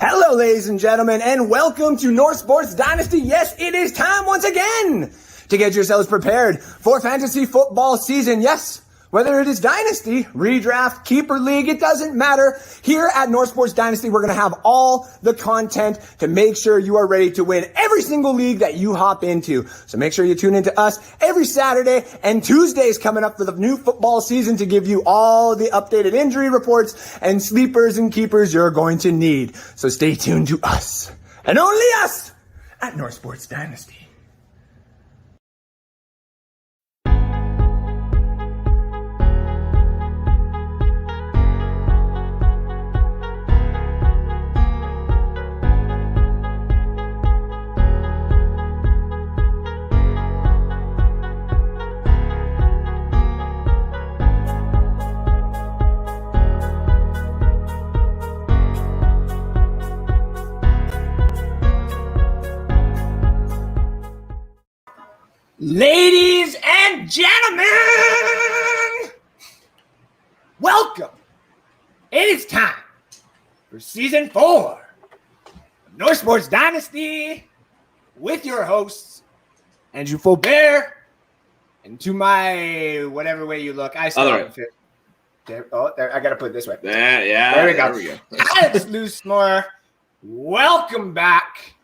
Hello, ladies and gentlemen, and welcome to North Sports Dynasty. Yes, it is time once again to get yourselves prepared for fantasy football season. Yes, whether it is Dynasty, Redraft, Keeper League, it doesn't matter. Here at North Sports Dynasty, we're going to have all the content to make sure you are ready to win every single league that you hop into. So make sure you tune into us every Saturday, and Tuesdays coming up for the new football season to give you all the updated injury reports and sleepers and keepers you're going to need. So stay tuned to us, and only us, at North Sports Dynasty. Ladies and gentlemen, welcome. It is time for season 4 of North Sports Dynasty with your hosts, Andrew Faubert, and to my whatever way you look, I still haven't fit. There, I gotta put it this way. Yeah, there we go. Alex Loosemore, welcome back.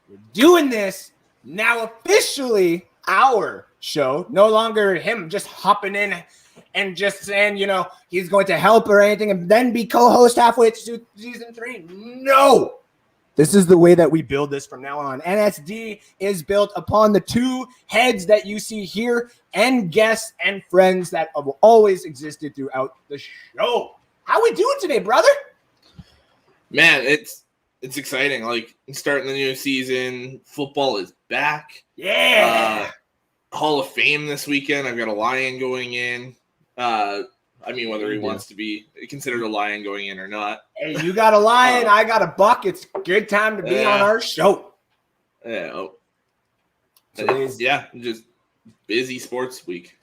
We're doing this now officially. Our show, no longer him just hopping in and just saying, he's going to help or anything and then be co-host halfway through season 3. No, this is the way that we build this from now on. NSD is built upon the 2 heads that you see here and guests and friends that have always existed throughout the show. How we doing today, brother? Man, it's exciting. Like, starting the new season, football is back. Yeah. Hall of Fame this weekend. I've got a Lion going in. Whether he wants to be considered a Lion going in or not. Hey, you got a Lion, I got a Buck. It's a good time to be on our show. Yeah. Just busy sports week.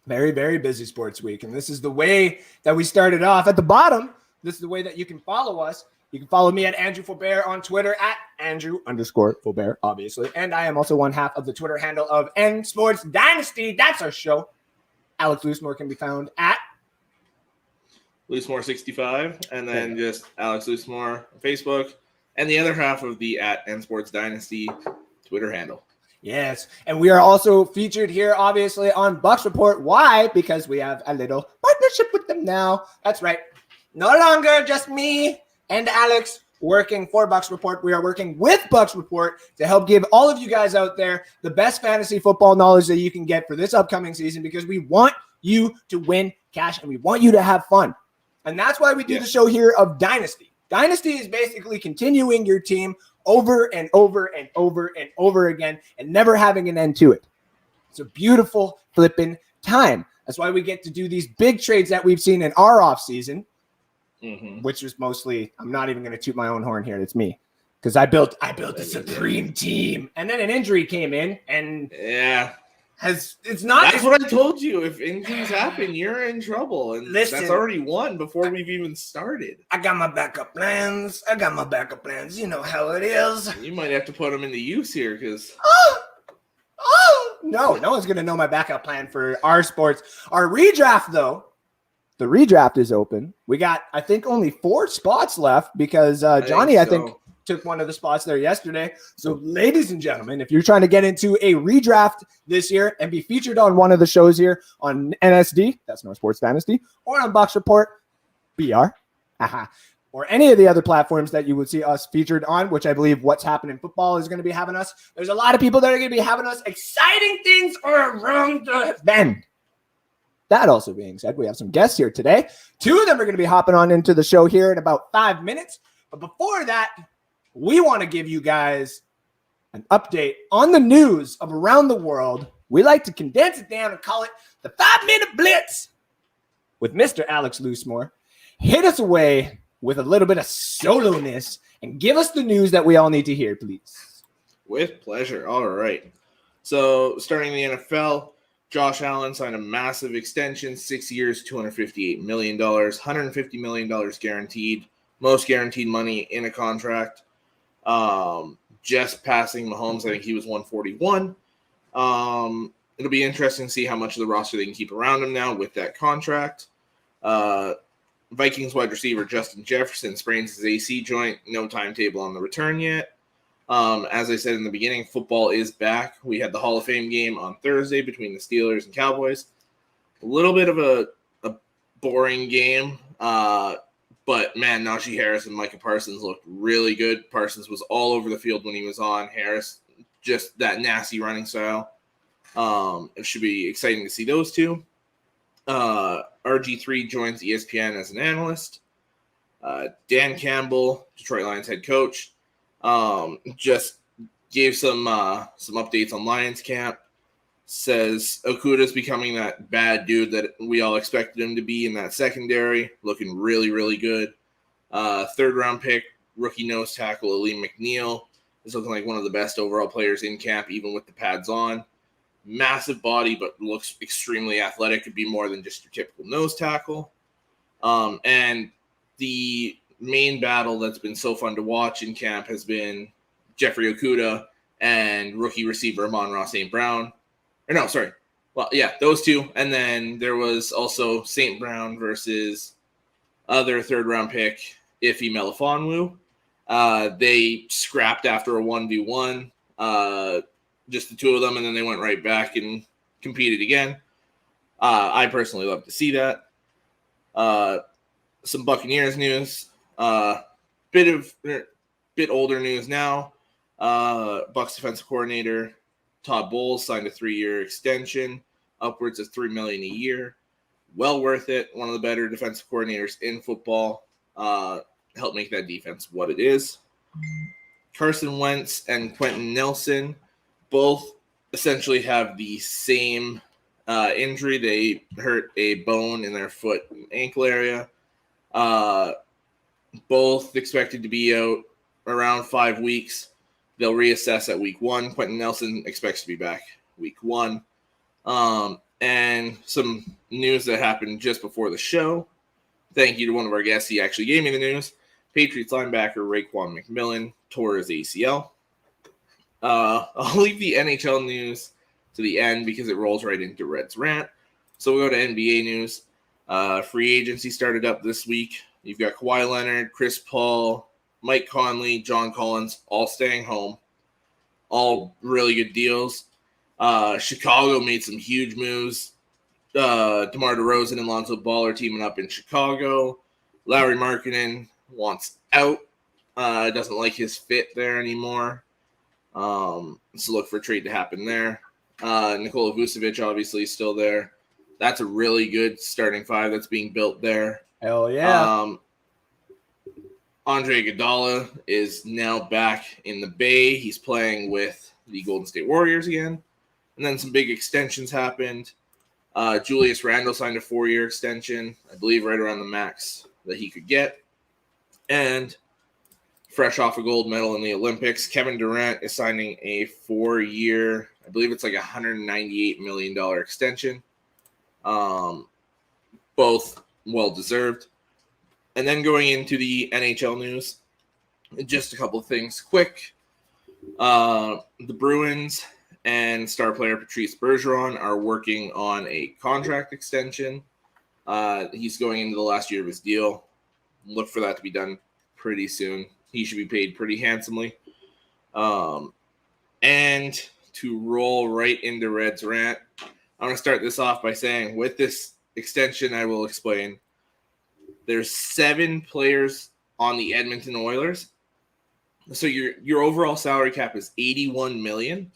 Very, very busy sports week. And this is the way that we started off. At the bottom, this is the way that you can follow us. You can follow me at Andrew Faubert on Twitter at Andrew_Faubert, obviously. And I am also one half of the Twitter handle of N Sports Dynasty. That's our show. Alex Loosemore can be found at Loosemore65, and then just Alex Loosemore on Facebook, and the other half of the at N Sports Dynasty Twitter handle. Yes, and we are also featured here, obviously, on Bucs Report. Why? Because we have a little partnership with them now. That's right. No longer just me and Alex working for Bucs Report. We are working with Bucs Report to help give all of you guys out there the best fantasy football knowledge that you can get for this upcoming season, because we want you to win cash and we want you to have fun. And that's why we do the show here of Dynasty. Dynasty is basically continuing your team over and over and over and over again and never having an end to it. It's a beautiful flipping time. That's why we get to do these big trades that we've seen in our offseason. Which was mostly, I'm not even going to toot my own horn here. It's me, because I built a supreme team, and then an injury came in, and that's what I told you. If injuries happen, you're in trouble, and that's already won before we've even started. I got my backup plans. You know how it is. You might have to put them into use here, because no one's going to know my backup plan for our sports. Our redraft, though. The redraft is open. We got, I think, only 4 spots left because Johhny, I think, took one of the spots there yesterday. So, ladies and gentlemen, if you're trying to get into a redraft this year and be featured on one of the shows here on NSD, that's North Sports Dynasty, or on Bucs Report, BR, or any of the other platforms that you would see us featured on, which I believe What's Happening Football is going to be having us. There's a lot of people that are going to be having us. Exciting things are around the bend. That also being said, we have some guests here today. 2 of them are going to be hopping on into the show here in about 5 minutes. But before that, we want to give you guys an update on the news of around the world. We like to condense it down and call it the 5-minute blitz with Mr. Alex Loosemore. Hit us away with a little bit of solo-ness and give us the news that we all need to hear, please. With pleasure. All right. So starting in the NFL, Josh Allen signed a massive extension, 6 years, $258 million, $150 million guaranteed, most guaranteed money in a contract. Just passing Mahomes. I think he was 141. It'll be interesting to see how much of the roster they can keep around him now with that contract. Vikings wide receiver Justin Jefferson sprains his AC joint. No timetable on the return yet. As I said in the beginning, football is back. We had the Hall of Fame game on Thursday between the Steelers and Cowboys. A little bit of a boring game, but man, Najee Harris and Micah Parsons looked really good. Parsons was all over the field when he was on. Harris, just that nasty running style. It should be exciting to see those two. RG3 joins ESPN as an analyst. Dan Campbell, Detroit Lions head coach, just gave some updates on Lions camp. Says Okuda's becoming that bad dude that we all expected him to be in that secondary, looking really, really good. Third round pick, rookie nose tackle Aleem McNeil is looking like one of the best overall players in camp, even with the pads on. Massive body, but looks extremely athletic. Could be more than just your typical nose tackle. And the main battle that's been so fun to watch in camp has been Jeffrey Okudah and rookie receiver Amon-Ra St. Brown. Or no, sorry. Well, yeah, those two. And then there was also St. Brown versus other third-round pick, Ife Melifonwu. They scrapped after a 1v1, just the two of them, and then they went right back and competed again. I personally love to see that. Some Buccaneers news. Bit older news now. Bucs defensive coordinator Todd Bowles signed a 3-year extension, upwards of $3 million a year. Well worth it. One of the better defensive coordinators in football. Helped make that defense what it is. Carson Wentz and Quentin Nelson both essentially have the same injury. They hurt a bone in their foot and ankle area. Both expected to be out around 5 weeks. They'll reassess at week 1. Quentin Nelson expects to be back week 1. And some news that happened just before the show. Thank you to one of our guests. He actually gave me the news. Patriots linebacker Raekwon McMillan tore his ACL. I'll leave the NHL news to the end because it rolls right into Red's Rant. So we'll go to NBA news. Free agency started up this week. You've got Kawhi Leonard, Chris Paul, Mike Conley, John Collins, all staying home. All really good deals. Chicago made some huge moves. DeMar DeRozan and Lonzo Ball are teaming up in Chicago. Lauri Markkanen wants out. Doesn't like his fit there anymore. So look for a trade to happen there. Nikola Vucevic obviously is still there. That's a really good starting five that's being built there. Hell yeah. Andre Iguodala is now back in the Bay. He's playing with the Golden State Warriors again. And then some big extensions happened. Julius Randle signed a 4-year extension, I believe right around the max that he could get. And fresh off a gold medal in the Olympics, Kevin Durant is signing a 4-year, I believe it's like $198 million extension. Both well-deserved. And then going into the NHL news, just a couple of things quick. The Bruins and star player Patrice Bergeron are working on a contract extension. He's going into the last year of his deal. Look for that to be done pretty soon. He should be paid pretty handsomely. And to roll right into Red's Rant, I'm going to start this off by saying with this extension, I will explain. There's 7 players on the Edmonton Oilers. So your overall salary cap is $81 million.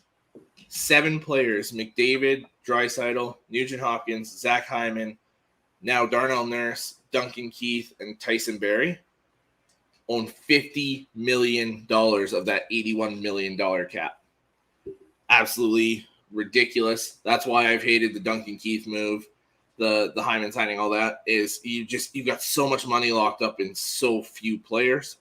7 players, McDavid, Draisaitl, Nugent-Hopkins, Zach Hyman, now Darnell Nurse, Duncan Keith, and Tyson Barrie, own $50 million of that $81 million cap. Absolutely ridiculous. That's why I've hated the Duncan Keith move. The Hyman signing, all that is you've got so much money locked up in so few players.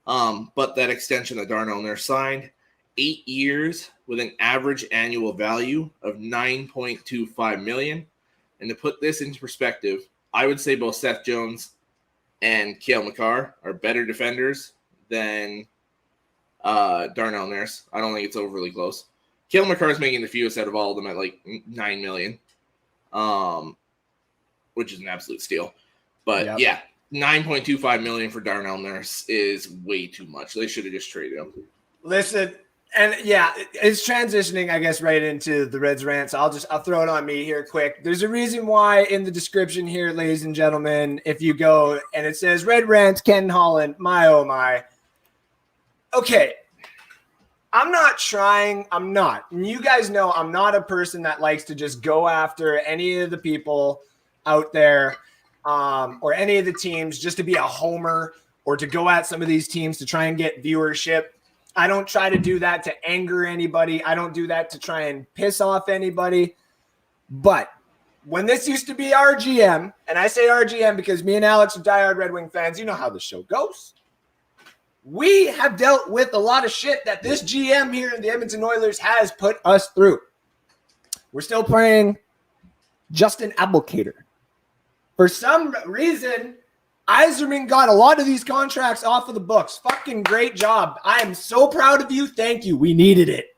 But that extension that Darnell Nurse signed, 8 years with an average annual value of $9.25 million. And to put this into perspective, I would say both Seth Jones and Cale McCarr are better defenders than Darnell Nurse. I don't think it's overly close. Cale McCarr is making the fewest out of all of them at like $9 million, which is an absolute steal. But yeah, $9.25 million for Darnell Nurse is way too much. They should have just traded him. Listen, and yeah, it's transitioning, I guess, right into the Reds rant. So I'll throw it on me here quick. There's a reason why in the description here, ladies and gentlemen, if you go and it says Red Rant, Ken Holland, my oh my. Okay. I'm not. And you guys know I'm not a person that likes to just go after any of the people out there or any of the teams just to be a homer or to go at some of these teams to try and get viewership. I don't try to do that to anger anybody. I don't do that to try and piss off anybody. But when this used to be our GM, and I say our GM because me and Alex are diehard Red Wing fans, you know how the show goes. We have dealt with a lot of shit that this GM here in the Edmonton Oilers has put us through. We're still playing Justin Abdelkader. For some reason, Yzerman got a lot of these contracts off of the books. Fucking great job. I am so proud of you. Thank you. We needed it.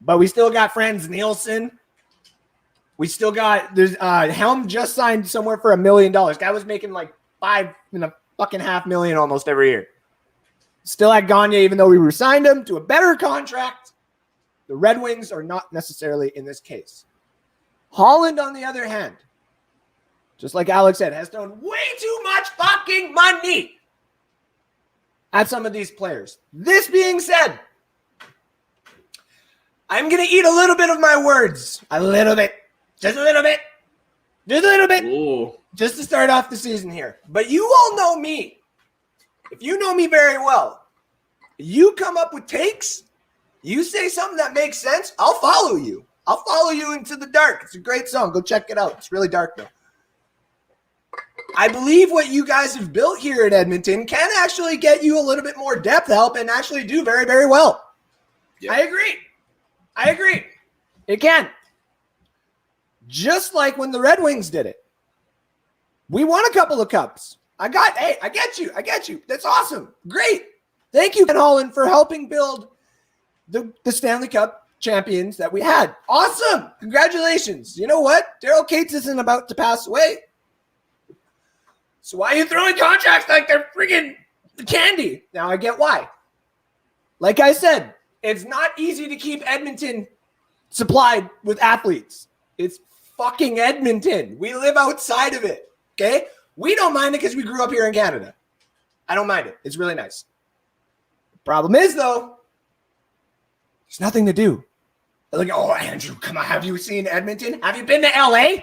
But we still got Franz Nielsen. We still got, there's Helm just signed somewhere for $1 million. Guy was making like $5.5 million almost every year. Still at Gagne, even though we resigned him to a better contract. The Red Wings are not necessarily in this case. Holland, on the other hand, just like Alex said, has thrown way too much fucking money at some of these players. This being said, I'm going to eat a little bit of my words. A little bit. Just a little bit. Just a little bit. Ooh. Just to start off the season here. But you all know me. If you know me very well, you come up with takes, you say something that makes sense, I'll follow you. I'll follow you into the dark. It's a great song. Go check it out. It's really dark, though. I believe what you guys have built here at Edmonton can actually get you a little bit more depth help and actually do very, very well. Yep. I agree. It can. Just like when the Red Wings did it. We won a couple of cups. I get you. That's awesome. Great. Thank you, Ken Holland, for helping build the Stanley Cup champions that we had. Awesome. Congratulations. You know what? Daryl Cates isn't about to pass away. So why are you throwing contracts like they're freaking candy? Now I get why. Like I said, it's not easy to keep Edmonton supplied with athletes. It's fucking Edmonton. We live outside of it. Okay? We don't mind it because we grew up here in Canada. I don't mind it. It's really nice. The problem is, though, there's nothing to do. They're like, oh, Andrew, come on. Have you seen Edmonton? Have you been to LA?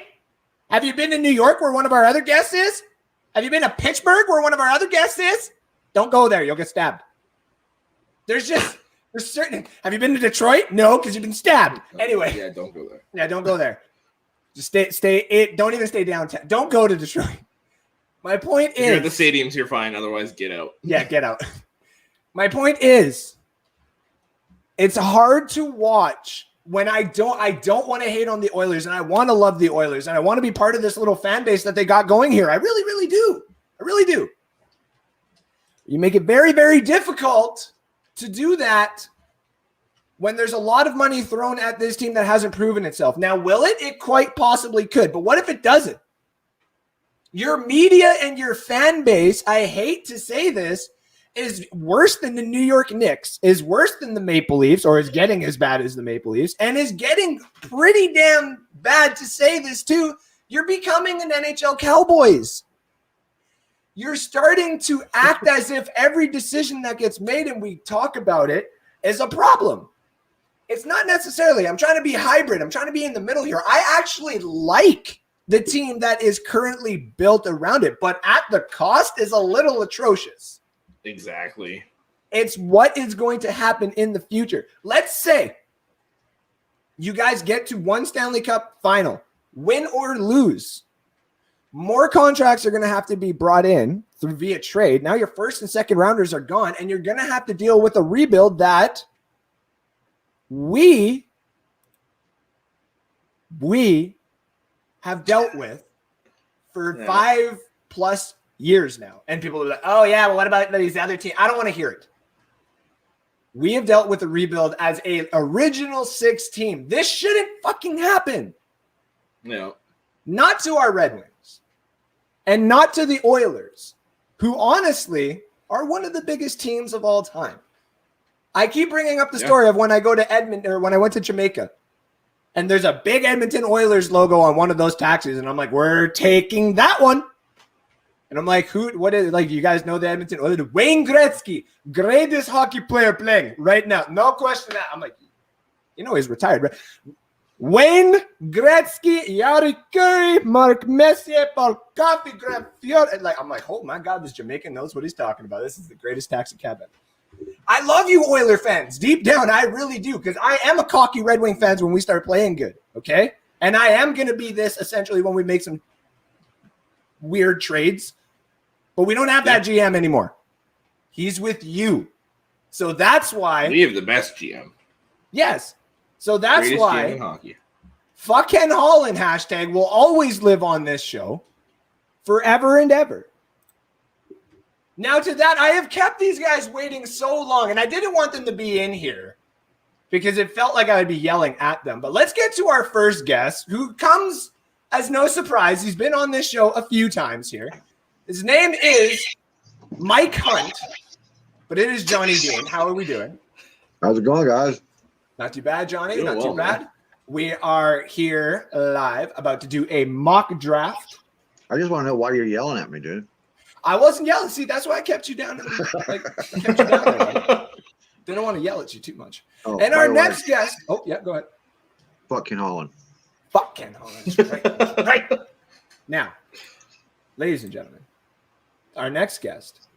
Have you been to New York where one of our other guests is? Have you been to Pittsburgh where one of our other guests is? Don't go there. You'll get stabbed. There's certain. Have you been to Detroit? No, because you've been stabbed. Anyway. Yeah, don't go there. Yeah, don't go there. Just stay. Don't even stay downtown. Don't go to Detroit. My point is, if you're at the stadiums, you're fine. Otherwise, get out. Yeah, get out. My point is, it's hard to watch when I don't want to hate on the Oilers, and I want to love the Oilers, and I want to be part of this little fan base that they got going here. I really, really do. I really do. You make it very, very difficult to do that when there's a lot of money thrown at this team that hasn't proven itself. Now, will it? It quite possibly could, but what if it doesn't? Your media and your fan base, I hate to say this, is worse than the New York Knicks, is worse than the Maple Leafs, or is getting as bad as the Maple Leafs, and is getting pretty damn bad to say this too. You're becoming an NHL Cowboys. You're starting to act as if every decision that gets made, and we talk about it, is a problem. It's not necessarily. I'm trying to be hybrid. I'm trying to be in the middle here. I actually like the team that is currently built around it, but at the cost is a little atrocious. Exactly. It's what is going to happen in the future. Let's say you guys get to one Stanley Cup final, win or lose. More contracts are going to have to be brought in through via trade. Now your first and second rounders are gone, and you're going to have to deal with a rebuild that we have dealt with for 5+ years now. And people are like, oh, yeah, well, what about these other teams? I don't want to hear it. We have dealt with a rebuild as a original 6 team. This shouldn't fucking happen. No. Not to our Red Wings and not to the Oilers, who honestly are one of the biggest teams of all time. I keep bringing up the story of when I go to Edmonton or when I went to Jamaica and there's a big Edmonton Oilers logo on one of those taxis. And I'm like, we're taking that one. And I'm like, what is it? Like, you guys know the Edmonton Oilers? Wayne Gretzky, greatest hockey player playing right now. No question that. I'm like, he's retired, right? Wayne Gretzky, Yari Curry, Mark Messier, Paul Coffey, Graham Field. And I'm like, oh my God, this Jamaican knows what he's talking about. This is the greatest taxi cab ever. I love you Oiler fans. Deep down, I really do, because I am a cocky Red Wing fans when we start playing good, okay? And I am going to be this essentially when we make some weird trades. But we don't have that GM anymore. He's with you. So that's why. We have the best GM. Yes. So that's Greatest why. GM in hockey. Fuck Ken Holland hashtag will always live on this show forever and ever. Now to that, I have kept these guys waiting so long, and I didn't want them to be in here because it felt like I would be yelling at them. But let's get to our first guest, who comes as no surprise. He's been on this show a few times here. His name is Mike Hunt, but it is Johhny Dean. How are we doing? How's it going, guys? Not too bad, Johhny. Doing Not well, too bad. man. We are here live, about to do a mock draft. I just want to know why you're yelling at me, dude. I wasn't yelling. See, that's why I kept you down. I kept you down there. Didn't want to yell at you too much. Oh, And by our the way, next guest. Oh, yeah, go ahead. fucking Holland. Fuck Ken Holland. Right. Now, ladies and gentlemen, our next guest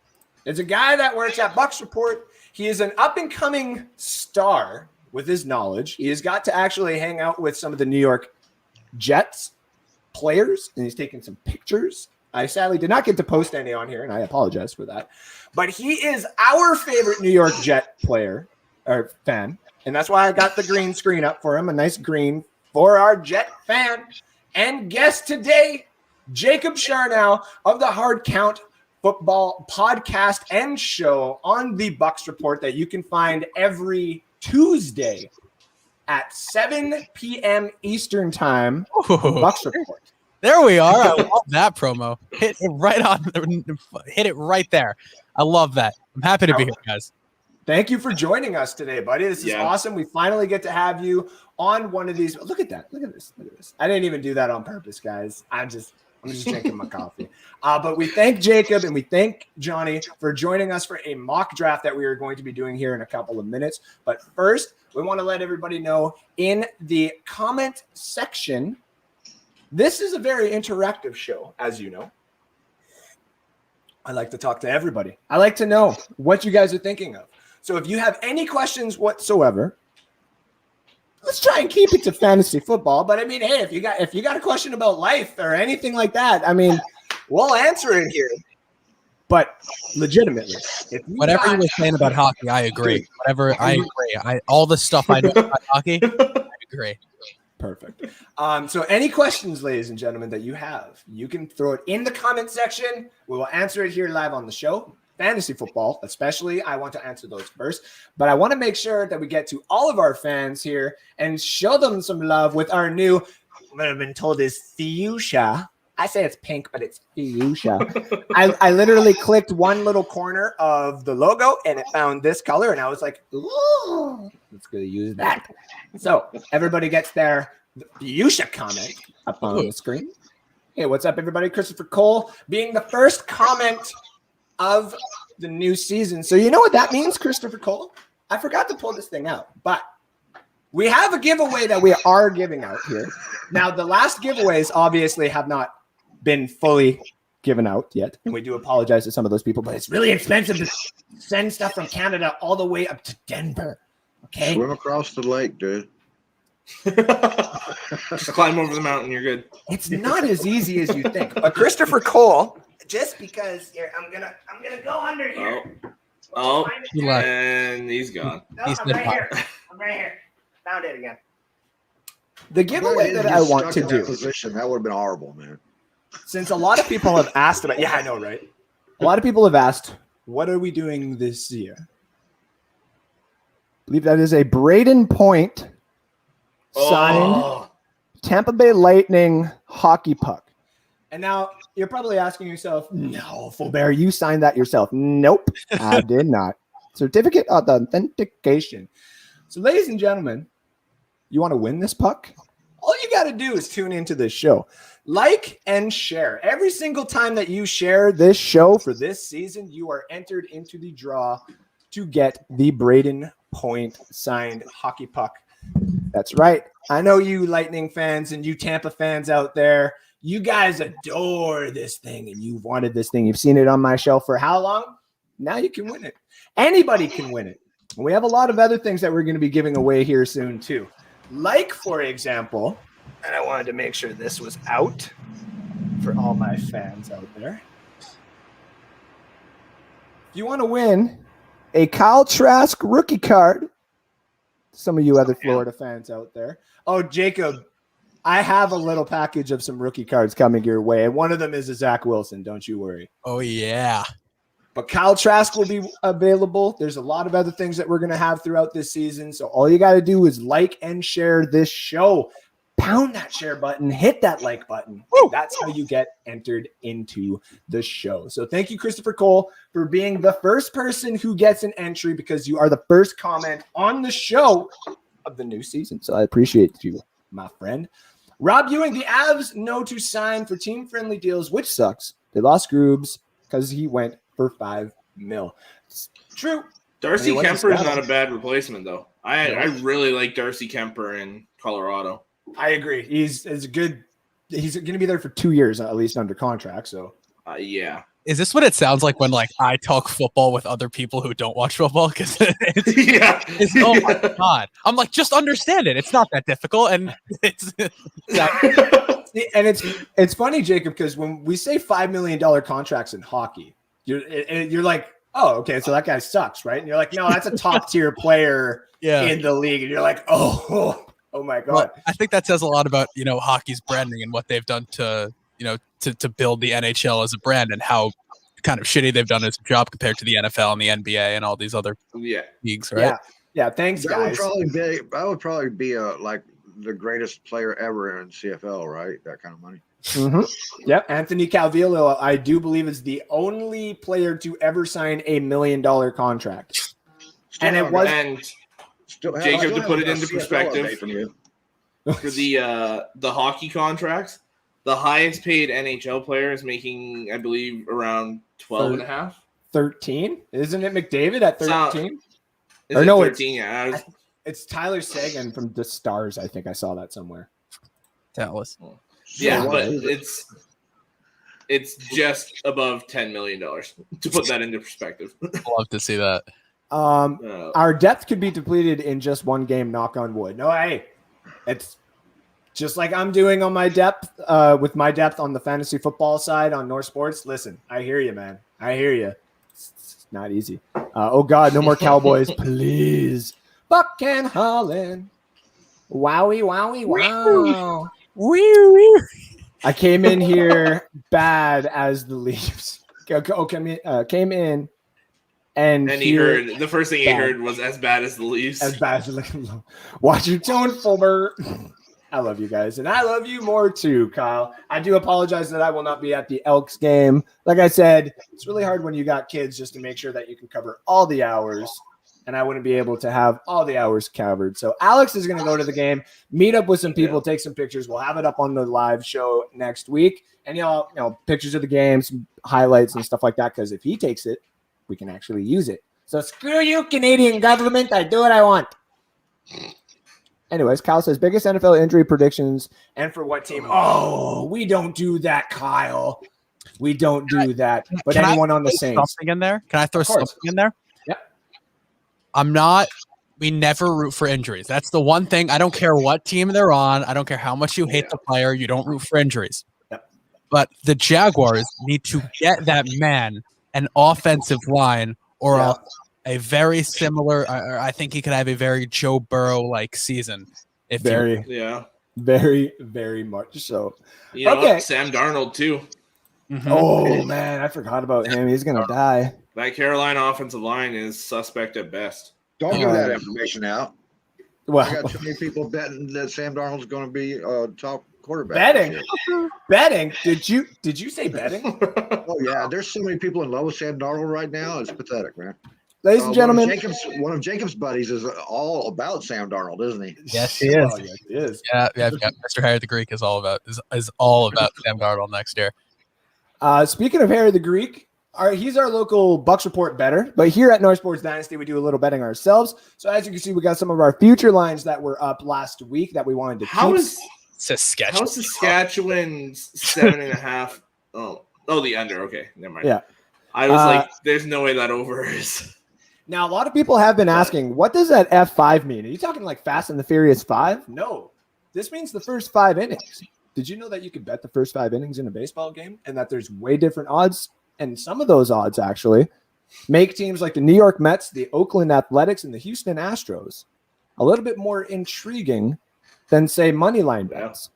is a guy that works at Bucs Report. He is an up-and-coming star with his knowledge. He has got to actually hang out with some of the New York Jets players, and he's taken some pictures. I sadly did not get to post any on here, and I apologize for that. But he is our favorite New York Jet player or fan, and that's why I got the green screen up for him, a nice green for our Jet fan. And guest today, Jacob Charnow of the Hard Count Football podcast and show on the Bucs Report that you can find every Tuesday at 7 p.m. Eastern Time. Bucs Report. There we are. I love that promo. Hit it right on. Hit it right there. I love that. I'm happy to be here, guys. Thank you for joining us today, buddy. This is awesome. We finally get to have you on one of these. Look at that. Look at this. Look at this. I didn't even do that on purpose, guys. I'm just drinking my coffee. But we thank Jacob and we thank Johhny for joining us for a mock draft that we are going to be doing here in a couple of minutes. But first, we want to let everybody know in the comment section, this is a very interactive show, as you know. I like to talk to everybody. I like to know what you guys are thinking of. So if you have any questions whatsoever, let's try and keep it to fantasy football. But I mean, hey, if you got a question about life or anything like that, I mean, we'll answer it here. But legitimately, Whatever you were saying about hockey, I agree. I agree. All the stuff I know about hockey, I agree. Perfect. So any questions, ladies and gentlemen, that you have, you can throw it in the comment section. We will answer it here live on the show. Fantasy football, especially, I want to answer those first. But I want to make sure that we get to all of our fans here and show them some love with our new, what I've been told is fuchsia. I say it's pink, but it's fuchsia. I literally clicked one little corner of the logo and it found this color. And I was like, ooh, let's go use that. So everybody gets their fuchsia comment up on the screen. Hey, what's up, everybody? Christopher Cole being the first comment of the new season. So you know what that means, Christopher Cole? I forgot to pull this thing out, but we have a giveaway that we are giving out here. Now, the last giveaways obviously have not been fully given out yet, and we do apologize to some of those people, but it's really expensive to send stuff from Canada all the way up to Denver. Okay, Swim across the lake, dude. Just climb over the mountain, you're good. It's not as easy as you think. But Christopher Cole, just because here, I'm gonna go under here. Oh, and he's gone. No, I'm right here. I'm right here. Found it again. The giveaway that I want to do. Position, that would have been horrible, man. since a lot of people have asked about, yeah, I know, right? A lot of people have asked, what are we doing this year? I believe that is a Braden Point signed Tampa Bay Lightning hockey puck. And now you're probably asking yourself, no, Fulbert, you signed that yourself. Nope, I did not. Certificate of authentication. So, ladies and gentlemen, you want to win this puck? All you got to do is tune into this show. Like and share. Every single time that you share this show for this season, you are entered into the draw to get the Braden Point signed hockey puck. That's right. I know you Lightning fans and you Tampa fans out there, you guys adore this thing and you've wanted this thing. You've seen it on my shelf for how long? Now you can win it. Anybody can win it. We have a lot of other things that we're going to be giving away here soon too. Like, for example, and I wanted to make sure this was out for all my fans out there. If you want to win a Kyle Trask rookie card, some of you other Florida fans out there. Oh, Jacob, I have a little package of some rookie cards coming your way. And one of them is a Zach Wilson. Don't you worry. Oh, yeah. But Kyle Trask will be available. There's a lot of other things that we're going to have throughout this season. So all you got to do is like and share this show. Pound that share button. Hit that like button. That's how you get entered into the show. So thank you, Christopher Cole, for being the first person who gets an entry because you are the first comment on the show of the new season. So I appreciate you, my friend. Rob Ewing, the Avs know to sign for team-friendly deals, which sucks. They lost Groobs because he went for $5 million. It's true. Darcy Kemper is not a bad replacement, though. I really like Darcy Kemper in Colorado. I agree. He's good. He's going to be there for 2 years, at least under contract. So, yeah. Is this what it sounds like when I talk football with other people who don't watch football? Because oh my god, I'm like, just understand it. It's not that difficult, and it's and it's funny, Jacob, because when we say $5 million contracts in hockey, you're like, oh, okay, so that guy sucks, right? And you're like, no, that's a top tier player in the league, and you're like, oh my god. Well, I think that says a lot about hockey's branding and what they've done to to build the NHL as a brand and how kind of shitty they've done as a job compared to the NFL and the NBA and all these other leagues, right? Yeah. Thanks, guys. That would probably be like the greatest player ever in CFL, right? That kind of money. Mm-hmm. Yep. Anthony Calvillo, I do believe, is the only player to ever sign $1 million contract. Jacob, to put it into perspective, for the hockey contracts, the highest paid NHL player is making, I believe, around 12 and a half. 13? Isn't it McDavid at 13? Or no, 13, it's Tyler Seguin from the Stars. I think I saw that somewhere. Dallas. Yeah, but it's just above $10 million, to put that into perspective. Love to see that. Our depth could be depleted in just one game, knock on wood. No, hey, it's just like I'm doing on my depth, with my depth on the fantasy football side on North Sports. Listen, I hear you, man. I hear you. It's not easy. Oh, God, no more Cowboys, please. Fucking Holland. Wowie, wowie, wow. I came in here bad as the Leafs. Came in. And he heard the first thing he heard was as bad as the Leafs. As bad as the Leafs. Watch your tone, Fulbert. I love you guys, and I love you more too, Kyle. I do apologize that I will not be at the Elks game. Like I said, it's really hard when you got kids just to make sure that you can cover all the hours, and I wouldn't be able to have all the hours covered. So Alex is going to go to the game, meet up with some people, take some pictures. We'll have it up on the live show next week, and pictures of the game, some highlights and stuff like that. Because if he takes it, we can actually use it. So screw you, Canadian government. I do what I want. Anyways, Kyle says biggest NFL injury predictions and for what team? Oh, we don't do that, Kyle. We don't do that. But anyone on the Saints? Something in there? Can I throw something in there? Yeah. We never root for injuries. That's the one thing. I don't care what team they're on. I don't care how much you hate the player. You don't root for injuries. Yep. But the Jaguars need to get that man an offensive line or a very similar. I think he could have a very Joe Burrow like season. Very Very, very much so. You know Okay. what? Sam Darnold, too. Mhm. Oh, man, I forgot about him. He's going to die. That Carolina offensive line is suspect at best. Don't give that information out. I Well, got too many people betting that Sam Darnold's going to be a top quarterback. betting. Did you say betting? Oh yeah, there's so many people in love with Sam Darnold right now. It's pathetic, man. Ladies and gentlemen, One of Jacob's buddies is all about Sam Darnold, isn't he? Yes, he is. Oh, yes, he is. Yeah. Mr. Harry the Greek is all about Sam Darnold next year. Speaking of Harry the Greek, he's our local Bucs report bettor. But here at North Sports Dynasty, we do a little betting ourselves. So as you can see, we got some of our future lines that were up last week that we wanted to How keep. is Saskatchewan 7.5? Oh, the under. Okay, never mind. Yeah. I was like, there's no way that over is. Now, a lot of people have been asking, what does that F5 mean? Are you talking like Fast and the Furious 5? No. This means the first 5 innings. Did you know that you could bet the first 5 innings in a baseball game and that there's way different odds? And some of those odds actually make teams like the New York Mets, the Oakland Athletics, and the Houston Astros a little bit more intriguing than, say, money line bets,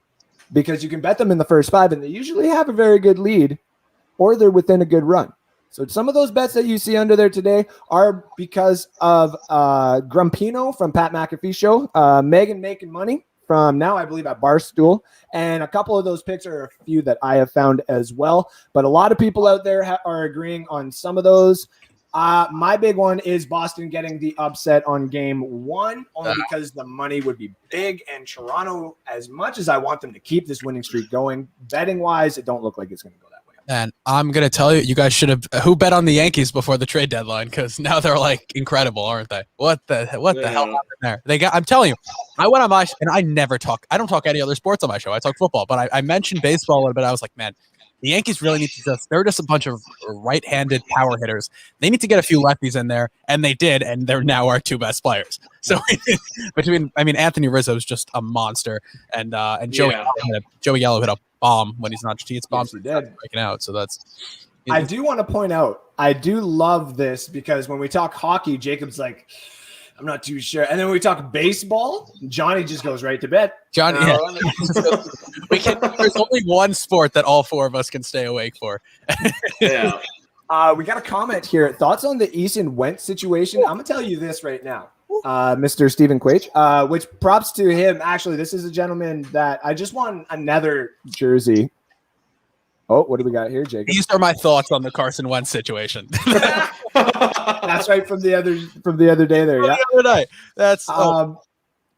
because you can bet them in the first 5 and they usually have a very good lead or they're within a good run. So some of those bets that you see under there today are because of Grumpino from Pat McAfee Show, Megan Making Money from now, I believe, at Barstool. And a couple of those picks are a few that I have found as well. But a lot of people out there are agreeing on some of those. My big one is Boston getting the upset on game 1, only because the money would be big. And Toronto, as much as I want them to keep this winning streak going, betting-wise, it don't look like it's going to go that way. And I'm going to tell you guys should have who bet on the Yankees before the trade deadline, because now they're like incredible, aren't they? What the hell happened there? I'm telling you, I went on my and I don't talk any other sports on my show. I talk football, but I mentioned baseball a little bit. I was like, man, the Yankees really need to they're just a bunch of right-handed power hitters. They need to get a few lefties in there, and they did, and they're now our 2 best players. So Anthony Rizzo is just a monster, and Joey Gallo hit a bomb when he's not. He hits bombs breaking out. So that's. I do want to point out, I do love this because when we talk hockey, Jacob's like, I'm not too sure. And then when we talk baseball, Johhny just goes right to bed. Johnny, there's only one sport that all 4 of us can stay awake for. Yeah. We got a comment here. Thoughts on the Eason Wentz situation? I'm going to tell you this right now, Mr. Stephen Quach, which props to him. Actually, this is a gentleman that I just won another jersey. Oh, what do we got here, Jacob? These are my thoughts on the Carson Wentz situation. That's right, from the other day there. Yeah, the other night. That's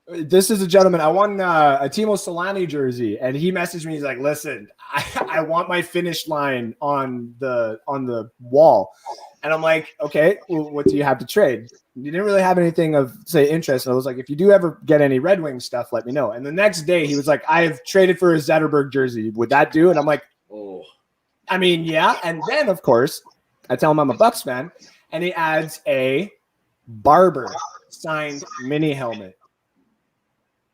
this is a gentleman. I won a Timo Solani jersey, and he messaged me. He's like, "Listen, I want my finish line on the wall," and I'm like, "Okay, well, what do you have to trade?" You didn't really have anything of, say, interest. And I was like, "If you do ever get any Red Wings stuff, let me know." And the next day, he was like, "I have traded for a Zetterberg jersey. Would that do?" And I'm like, "Oh, I mean, yeah." And then, of course, I tell him I'm a Bucs fan, and he adds a Barber signed mini helmet.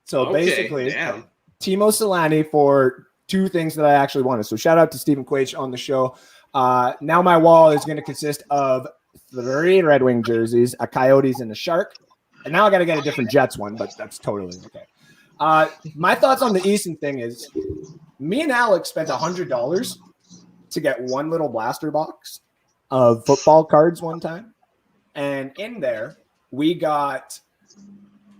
So basically, damn. Timo Solani for 2 things that I actually wanted. So shout out to Stephen Quach on the show. Now my wall is going to consist of 3 Red Wing jerseys, a Coyotes, and a Shark. And now I got to get a different Jets one, but that's totally okay. My thoughts on the Easton thing is, me and Alex spent $100 to get one little blaster box of football cards one time. And in there, we got,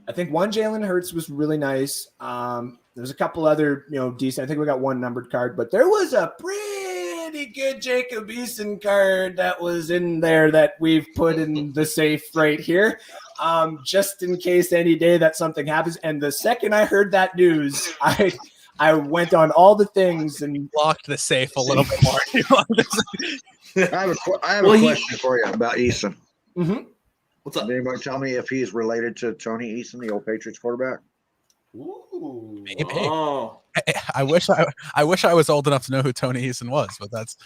I think, one Jalen Hurts was really nice. There's a couple other, decent. I think we got one numbered card, but there was a pretty good Jacob Eason card that was in there that we've put in the safe right here, just in case any day that something happens. And the second I heard that news, I went on all the things and locked the safe a little bit more. I have a question for you about Eason. Mm-hmm. What's up? Did anybody tell me if he's related to Tony Eason, the old Patriots quarterback? Ooh. Maybe. Oh. I wish I was old enough to know who Tony Eason was, but that's.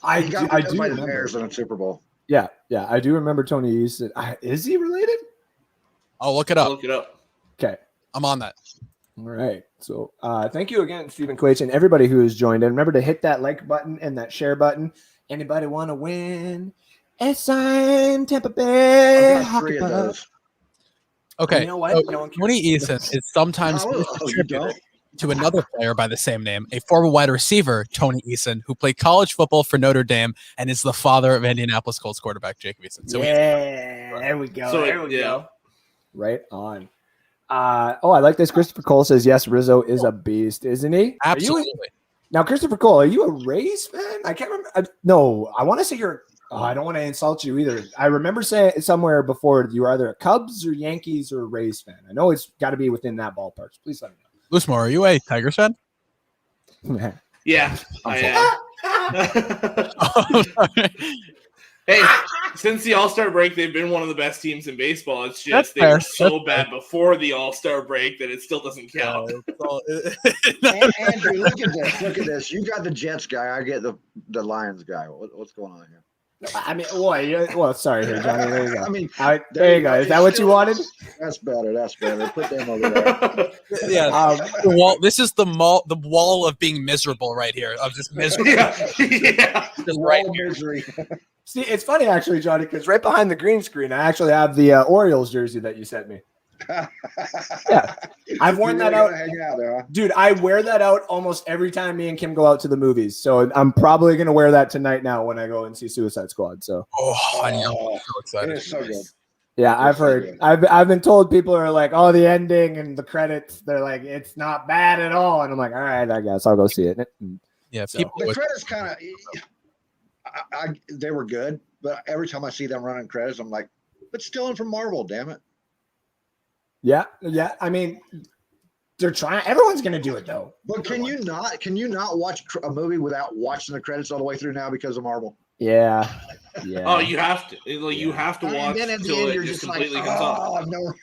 I do by the remember. Bears in a Super Bowl. Yeah, I do remember Tony Eason. Is he related? I'll look it up. Look it up. Okay, I'm on that. all right. So thank you again, Stephen Quach, and everybody who has joined. And remember to hit that like button and that share button. Anybody want to win a signed Tampa Bay I've got 3 hockey of puck? those. Okay, You know what? so No one cares. Tony Eason is sometimes you attributed don't? to another player by the same name, a former wide receiver, Tony Eason, who played college football for Notre Dame and is the father of Indianapolis Colts quarterback Jacob Eason. So there we go. So there we yeah. go. Right on. I like this. Christopher Cole says, yes, Rizzo is a beast, isn't he? absolutely. Now, Christopher Cole, are you a Rays fan? I can't remember. No, I want to say you're. Oh, I don't want to insult you either. I remember saying somewhere before you were either a Cubs or Yankees or a Rays fan. I know it's got to be within that ballpark. So please let me Loosemore, are you a Tigers fan? know. Yeah, I am. Hey, since the All-Star break, they've been one of the best teams in baseball. It's just they were so bad before the All-Star break that it still doesn't count. Andrew, look at this. Look at this. You got the Jets guy. I get the Lions guy. What's going on here? I mean, well, sorry here, Johhny. There you go. I mean, there you go. Is that what you wanted? That's better. That's better. Put them over there. Yeah. The wall. This is the wall of being miserable right here. Of just miserable. Yeah. Just right here. Misery. See, it's funny actually, Johhny, because right behind the green screen, I actually have the Orioles jersey that you sent me. Yeah, I've worn that out. Hang out there, huh? Dude, I wear that out almost every time me and Kim go out to the movies. So I'm probably going to wear that tonight now when I go and see Suicide Squad. So I know. I'm so excited. It is so good. yeah, I've heard. I've been told people are like, oh, the ending and the credits, they're like, it's not bad at all. And I'm like, all right, I guess I'll go see it. Yeah, So- people. The credits kind of, they were good, but every time I see them running credits, I'm like, it's stealing from Marvel, damn it. Yeah. I mean, they're trying. Everyone's going to do it though. But can you not watch a movie without watching the credits all the way through now because of Marvel? Yeah. Oh, you have to. You have to watch And then at the until end, it you're just just completely like, comes on. no.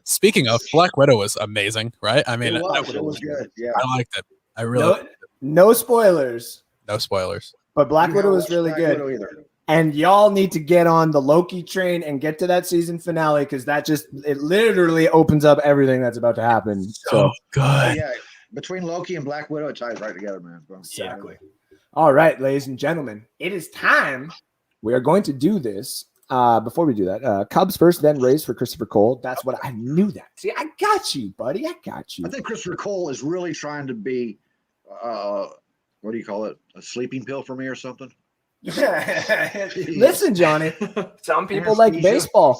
Speaking of, Black Widow was amazing, right? I mean, It was good. Yeah. I liked it. I really liked it. No spoilers, No spoilers. but Black You Widow haven't was watched really Black good. Widow either. And y'all need to get on the Loki train and get to that season finale because it literally opens up everything that's about to happen. So good. Yeah, between Loki and Black Widow, it ties right together, man. exactly. All right, ladies and gentlemen, it is time. We are going to do this. Before we do that, Cubs first, then Rays for Christopher Cole. That's what I knew that. See, I got you, buddy. I got you. I think Christopher Cole is really trying to be, what do you call it? A sleeping pill for me or something? Listen, Johhny, some people like baseball.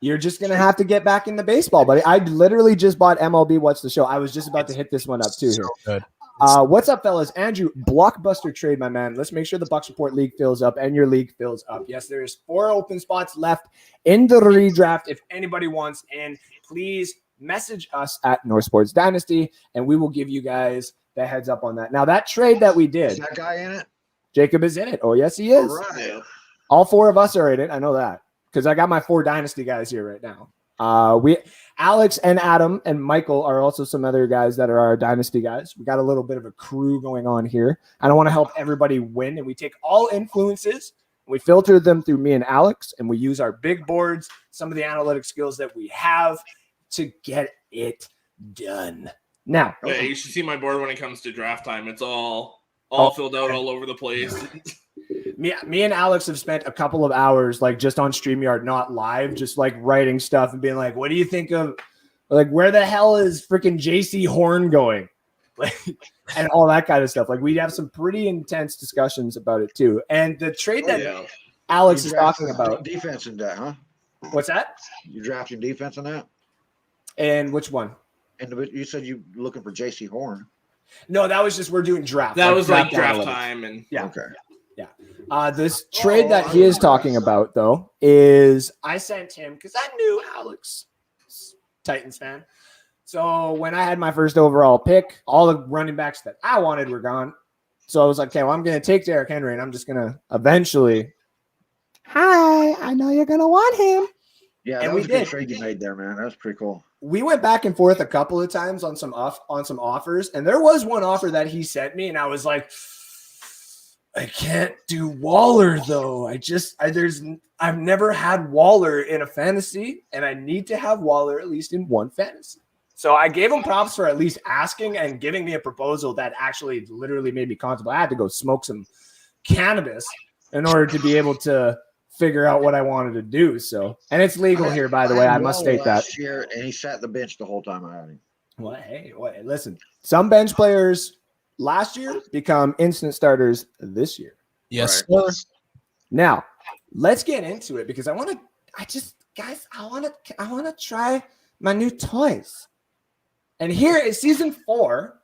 You're just going to have to get back into baseball, buddy. I literally just bought MLB Watch the Show. I was just about to hit this one up too. So good. What's up, fellas? Andrew, blockbuster trade, my man. Let's make sure the Bucs Report league fills up and your league fills up. Yes, there's 4 open spots left in the redraft. If anybody wants in, please message us at North Sports Dynasty, and we will give you guys the heads up on that. Now, that trade that we did, Is that guy in it? Jacob is in it. Oh, yes, he is. All right. All 4 of us are in it. I know that because I got my 4 Dynasty guys here right now. Alex and Adam and Michael are also some other guys that are our Dynasty guys. We got a little bit of a crew going on here. I don't want to help everybody win, and we take all influences, we filter them through me and Alex, and we use our big boards, some of the analytic skills that we have to get it done. Now, Yeah, you should see my board when it comes to draft time. It's all filled out all over the place. me and Alex have spent a couple of hours like just on StreamYard, not live, just like writing stuff and being like, what do you think of like where the hell is freaking JC Horn going? Like, and all that kind of stuff. Like we have some pretty intense discussions about it too. And the trade that Alex is talking about. Defense in that, huh? What's that? You drafting defense in that? And which one? And you said you looking for JC Horn. No, that was just we're doing draft. That was like draft analytics. time, and Yeah. Okay. This trade that he is talking about, though, is I sent him because I knew Alex, Titans fan. So when I had my first overall pick, all the running backs that I wanted were gone. So I was like, okay, well, I'm going to take Derrick Henry, and I'm just going to eventually. Hi, I know you're going to want him. Yeah, And that we was a good did. trade you made there, man. That was pretty cool. We went back and forth a couple of times on some offers, and there was one offer that he sent me, and I was like, I can't do Waller though. I've never had Waller in a fantasy, and I need to have Waller at least in one fantasy. So I gave him props for at least asking and giving me a proposal that actually literally made me contemplate. I had to go smoke some cannabis in order to be able to figure out what I wanted to do. So, and it's legal here, by the way. I must state that. Last year, and he sat the bench the whole time I had him. Well, hey, listen, some bench players last year become instant starters this year. Yes, Right. sir. Now, let's get into it because I want to try my new toys. And here is season 4.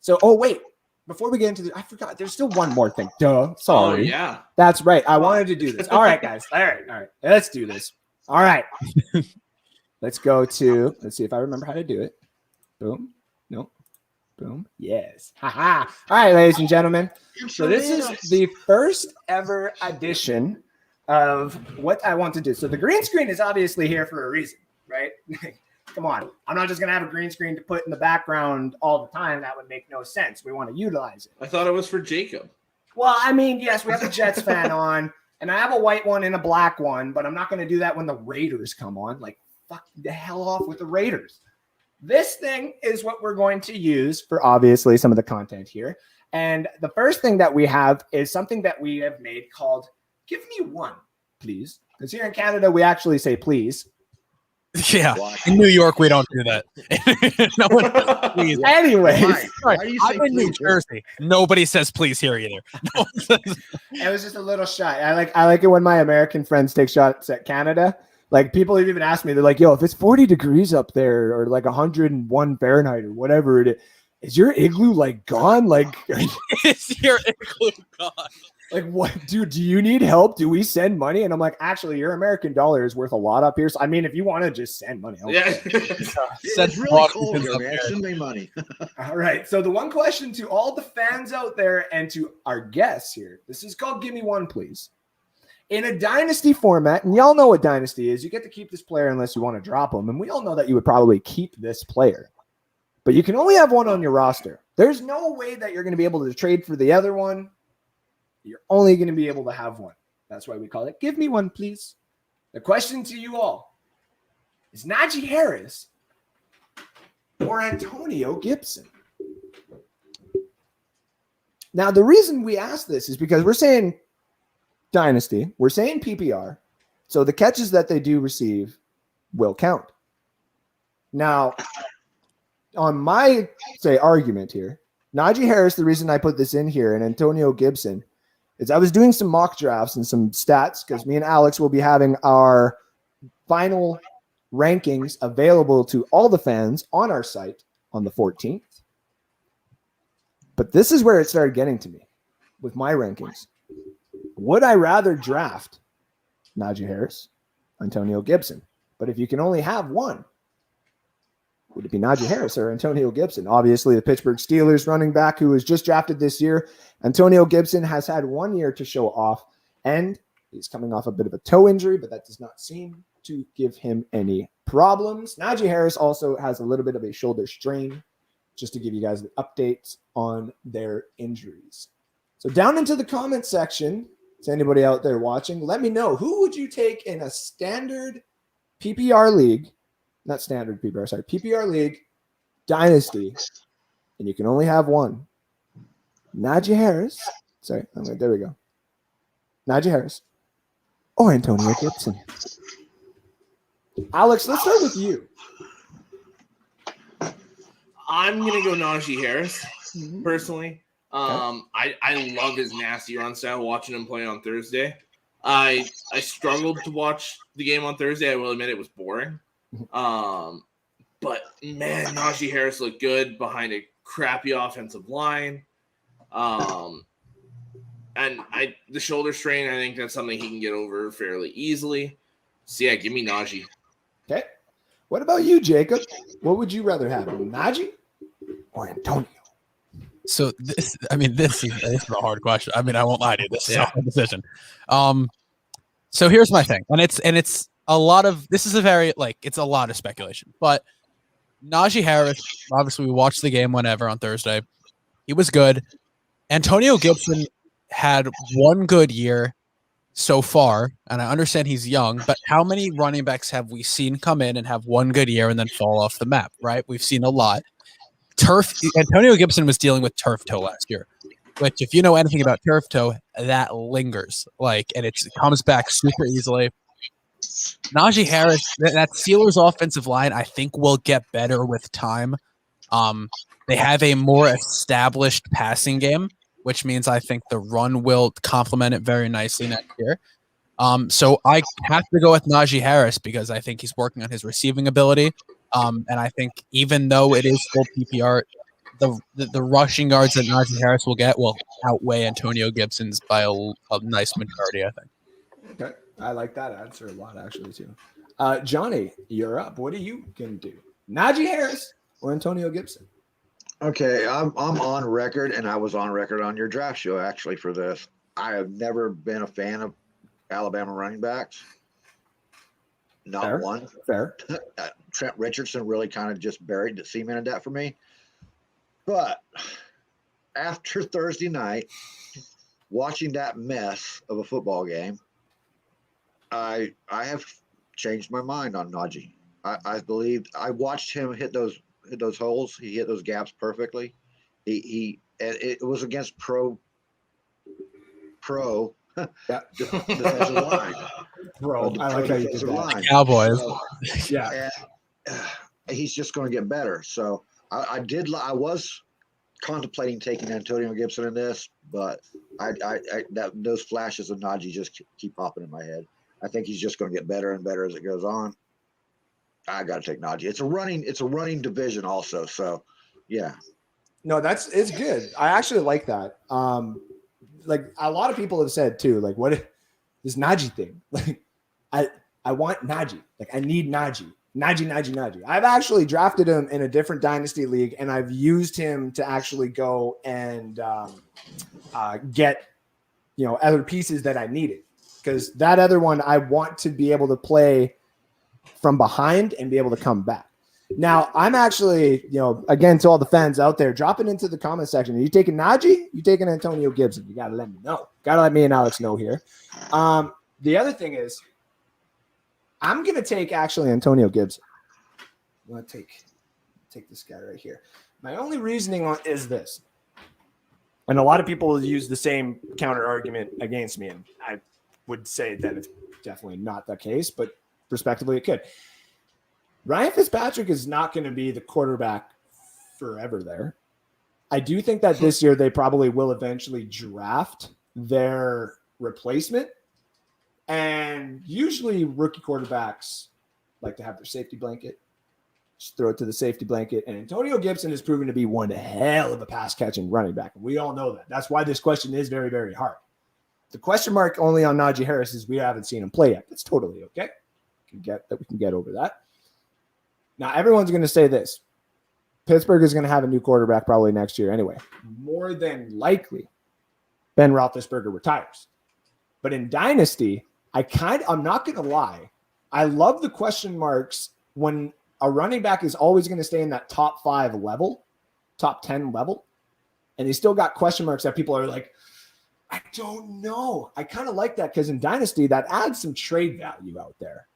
So, wait, before we get into I forgot, there's still one more thing. Duh, sorry. Oh, yeah. That's right. I wanted to do this. All right, guys. All right. Let's do this. All right. Let's see if I remember how to do it. Boom. Nope. Boom. Yes. Haha. All right, ladies and gentlemen. So this is the first ever edition of what I want to do. So the green screen is obviously here for a reason, right? Come on. I'm not just going to have a green screen to put in the background all the time. That would make no sense. We want to utilize it. I thought it was for Jacob. Well, I mean, yes, we have a Jets fan on, and I have a white one and a black one, but I'm not going to do that when the Raiders come on. Like, fuck the hell off with the Raiders. This thing is what we're going to use for obviously some of the content here. And the first thing that we have is something that we have made called Give Me One, Please. Because here in Canada, we actually say please. Yeah. In New York, we don't do that. No one says please. Anyways, Why do you say I'm in New please? Jersey. Nobody says please here either. No one says- it was just a little shot. I like it when my American friends take shots at Canada. Like people have even asked me, they're like, yo, if it's 40 degrees up there or like 101 Fahrenheit or whatever it is your igloo like gone? Like, Is your igloo gone? like what, dude, do you need help? Do we send money? And I'm like, actually, your American dollar is worth a lot up here. So, I mean, if you want to just send money. Yeah. It's really cold here, man. Send me money. All right. So the one question to all the fans out there and to our guests here, this is called Give Me One, Please. In a dynasty format, and y'all know what dynasty is, you get to keep this player unless you want to drop him. And we all know that you would probably keep this player. But you can only have one on your roster. There's no way that you're going to be able to trade for the other one. You're only going to be able to have one. That's why we call it Give Me One, Please. The question to you all is Najee Harris or Antonio Gibson? Now, the reason we ask this is because we're saying dynasty, we're saying PPR, so the catches that they do receive will count. Now, on my argument here, Najee Harris, the reason I put this in here, and Antonio Gibson, is I was doing some mock drafts and some stats because me and Alex will be having our final rankings available to all the fans on our site on the 14th. But this is where it started getting to me with my rankings. Would I rather draft Najee Harris, Antonio Gibson? But if you can only have one, would it be Najee Harris or Antonio Gibson? Obviously, the Pittsburgh Steelers running back who was just drafted this year. Antonio Gibson has had 1 year to show off, and he's coming off a bit of a toe injury, but that does not seem to give him any problems. Najee Harris also has a little bit of a shoulder strain, just to give you guys the updates on their injuries. So down into the comment section, to anybody out there watching, let me know, who would you take in a standard PPR league, not standard PPR, sorry, PPR league, dynasty, and you can only have one. Najee Harris, sorry, there we go. Najee Harris or Antonio Gibson. Alex, let's start with you. I'm going to go Najee Harris, personally. I love his nasty run style, watching him play on Thursday. I struggled to watch the game on Thursday. I will admit it was boring. But, man, Najee Harris looked good behind a crappy offensive line. And the shoulder strain, I think that's something he can get over fairly easily. So, yeah, give me Najee. Okay. What about you, Jacob? What would you rather have, Najee or Antonio? So this is a hard question. I mean, I won't lie to you. This is a hard decision. So here's my thing, and it's a lot of it's a lot of speculation. But Najee Harris, obviously, we watched the game whenever on Thursday. He was good. Antonio Gibson had one good year so far, and I understand he's young, but how many running backs have we seen come in and have one good year and then fall off the map, right? We've seen a lot. Antonio Gibson was dealing with turf toe last year. which if you know anything about turf toe, that lingers. And it comes back super easily. Najee Harris, that Steelers offensive line, I think will get better with time. They have a more established passing game, which means I think the run will complement it very nicely next year. So I have to go with Najee Harris because I think he's working on his receiving ability. And I think even though it is full PPR, the rushing yards that Najee Harris will get will outweigh Antonio Gibson's by a nice majority, I think. Okay. I like that answer a lot, actually, too. Johhny, you're up. What are you going to do? Najee Harris or Antonio Gibson? Okay, I'm on record, and I was on record on your draft show, actually, for this. I have never been a fan of Alabama running backs. Not Fair. one. Fair. Trent Richardson really kind of just cemented that for me. But after Thursday night, watching that mess of a football game, I have changed my mind on Najee. I believe I watched him hit those holes. He hit those gaps perfectly. It was against pro Yeah. defensive line. Bro, I like how you did that. Line. Cowboys. So, Yeah. he's just going to get better. So I was contemplating taking Antonio Gibson in this, but those flashes of Najee just keep popping in my head. I think he's just going to get better and better as it goes on. I got to take Najee. It's a running division also. So, yeah. No, it's good. I actually like that. Like a lot of people have said too, like what this Najee thing. Like I want Najee. Like I need Najee. Najee. I've actually drafted him in a different dynasty league, and I've used him to actually go and get other pieces that I needed. Because that other one, I want to be able to play from behind and be able to come back. Now, I'm actually, again, to all the fans out there, drop it into the comment section. Are you taking Najee? You taking Antonio Gibson? You got to let me know. Got to let me and Alex know here. The other thing is, I'm going to take actually Antonio Gibson. I'm going to take this guy right here. My only reasoning is this. And a lot of people use the same counter argument against me, and I would say that it's definitely not the case, but prospectively it could. Ryan Fitzpatrick is not going to be the quarterback forever there. I do think that this year they probably will eventually draft their replacement. And usually rookie quarterbacks like to have their safety blanket. Just throw it to the safety blanket. And Antonio Gibson has proven to be one hell of a pass-catching running back. We all know that. That's why this question is very, very hard. The question mark only on Najee Harris is we haven't seen him play yet. That's totally okay. We can get over that. Now, everyone's going to say this. Pittsburgh is going to have a new quarterback probably next year anyway. More than likely, Ben Roethlisberger retires. But in Dynasty, I'm not going to lie. I love the question marks when a running back is always going to stay in that top 5 level, top 10 level. And they still got question marks that people are like, I don't know. I kind of like that because in Dynasty, that adds some trade value out there.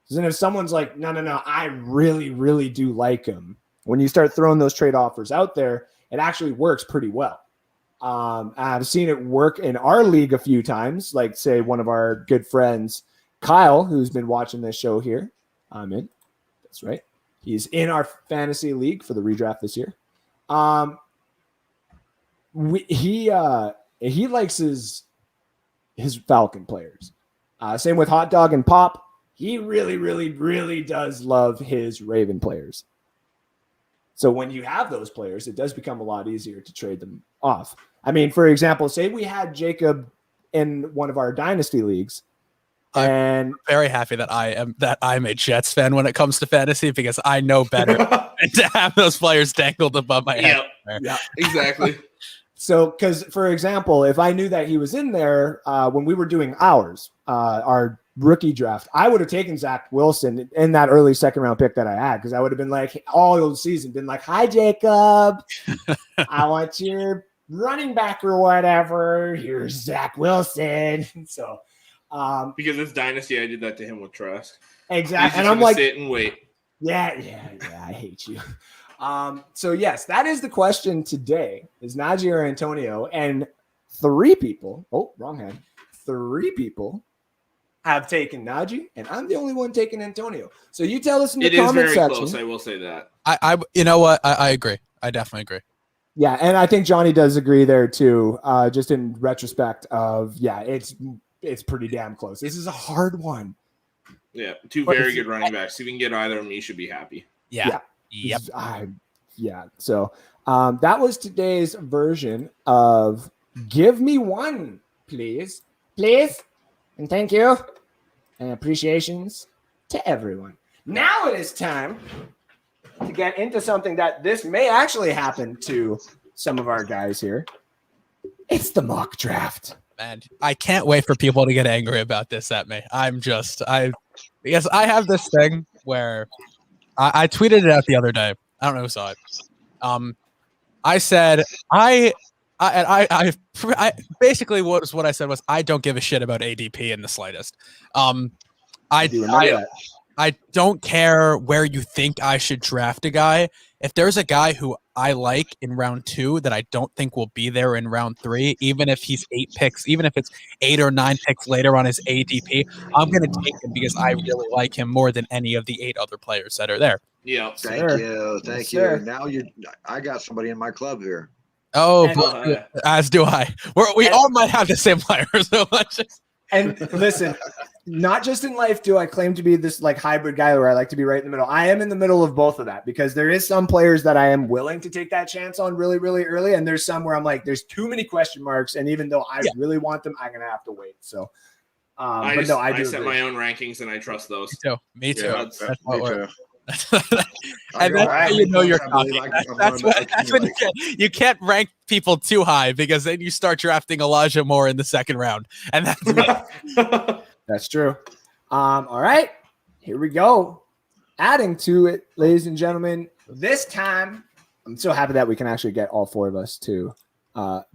Because then if someone's like, no, I really, really do like him. When you start throwing those trade offers out there, it actually works pretty well. I've seen it work in our league a few times, like say one of our good friends, Kyle, who's been watching this show here. I'm in. That's right. He's in our fantasy league for the redraft this year. He likes his Falcon players. Same with Hot Dog and Pop. He really, really, really does love his Raven players. So when you have those players, it does become a lot easier to trade them off. I mean, for example, say we had Jacob in one of our dynasty leagues. And I'm very happy that I'm a Jets fan when it comes to fantasy because I know better than to have those players dangled above my head. Yeah, exactly. So, because for example, if I knew that he was in there when we were doing our rookie draft, I would have taken Zach Wilson in that early second round pick that I had because I would have been like all season been like, "Hi, Jacob, I want your running back or whatever. Here's Zach Wilson." So, because it's Dynasty, I did that to him with Trask. Exactly, and I'm like, sit and wait. Yeah, I hate you. So yes, that is the question today: is Najee or Antonio? And 3 people. Oh, wrong hand. 3 people have taken Najee, and I'm the only one taking Antonio. So you tell us in the comment section. It is very close. I will say that. You know what? I agree. I definitely agree. Yeah, and I think Johhny does agree there too. Just in retrospect of it's pretty damn close. This is a hard one. Yeah, 2 very good running backs. If you can get either of them, you should be happy. Yeah. Yep. So that was today's version of Give Me One, please. And thank you. And appreciations to everyone. Now it is time to get into something that this may actually happen to some of our guys here. It's the mock draft. Man, I can't wait for people to get angry about this at me. Because I have this thing where I tweeted it out the other day. I don't know who saw it. I said I basically what I said was I don't give a shit about ADP in the slightest. I don't care where you think I should draft a guy. If there's a guy who I like in round 2 that I don't think will be there in round 3, even if he's 8 picks, even if it's 8 or 9 picks later on his ADP, I'm going to take him because I really like him more than any of the 8 other players that are there. Yeah. Thank you. Now I got somebody in my club here. Oh, as do I. We all might have the same players. So and listen, not just in life do I claim to be this like hybrid guy where I like to be right in the middle. I am in the middle of both of that because there is some players that I am willing to take that chance on really, really early. And there's some where I'm like, there's too many question marks. And even though I really want them, I'm going to have to wait. So, I set my own rankings and I trust those. Me too. Yeah, me too. And that's how you know you're talking. That's when you can't rank people too high because then you start drafting Elijah Moore in the 2nd round. And that's me. That's true. All right, here we go. Adding to it, ladies and gentlemen, this time I'm so happy that we can actually get all 4 of us to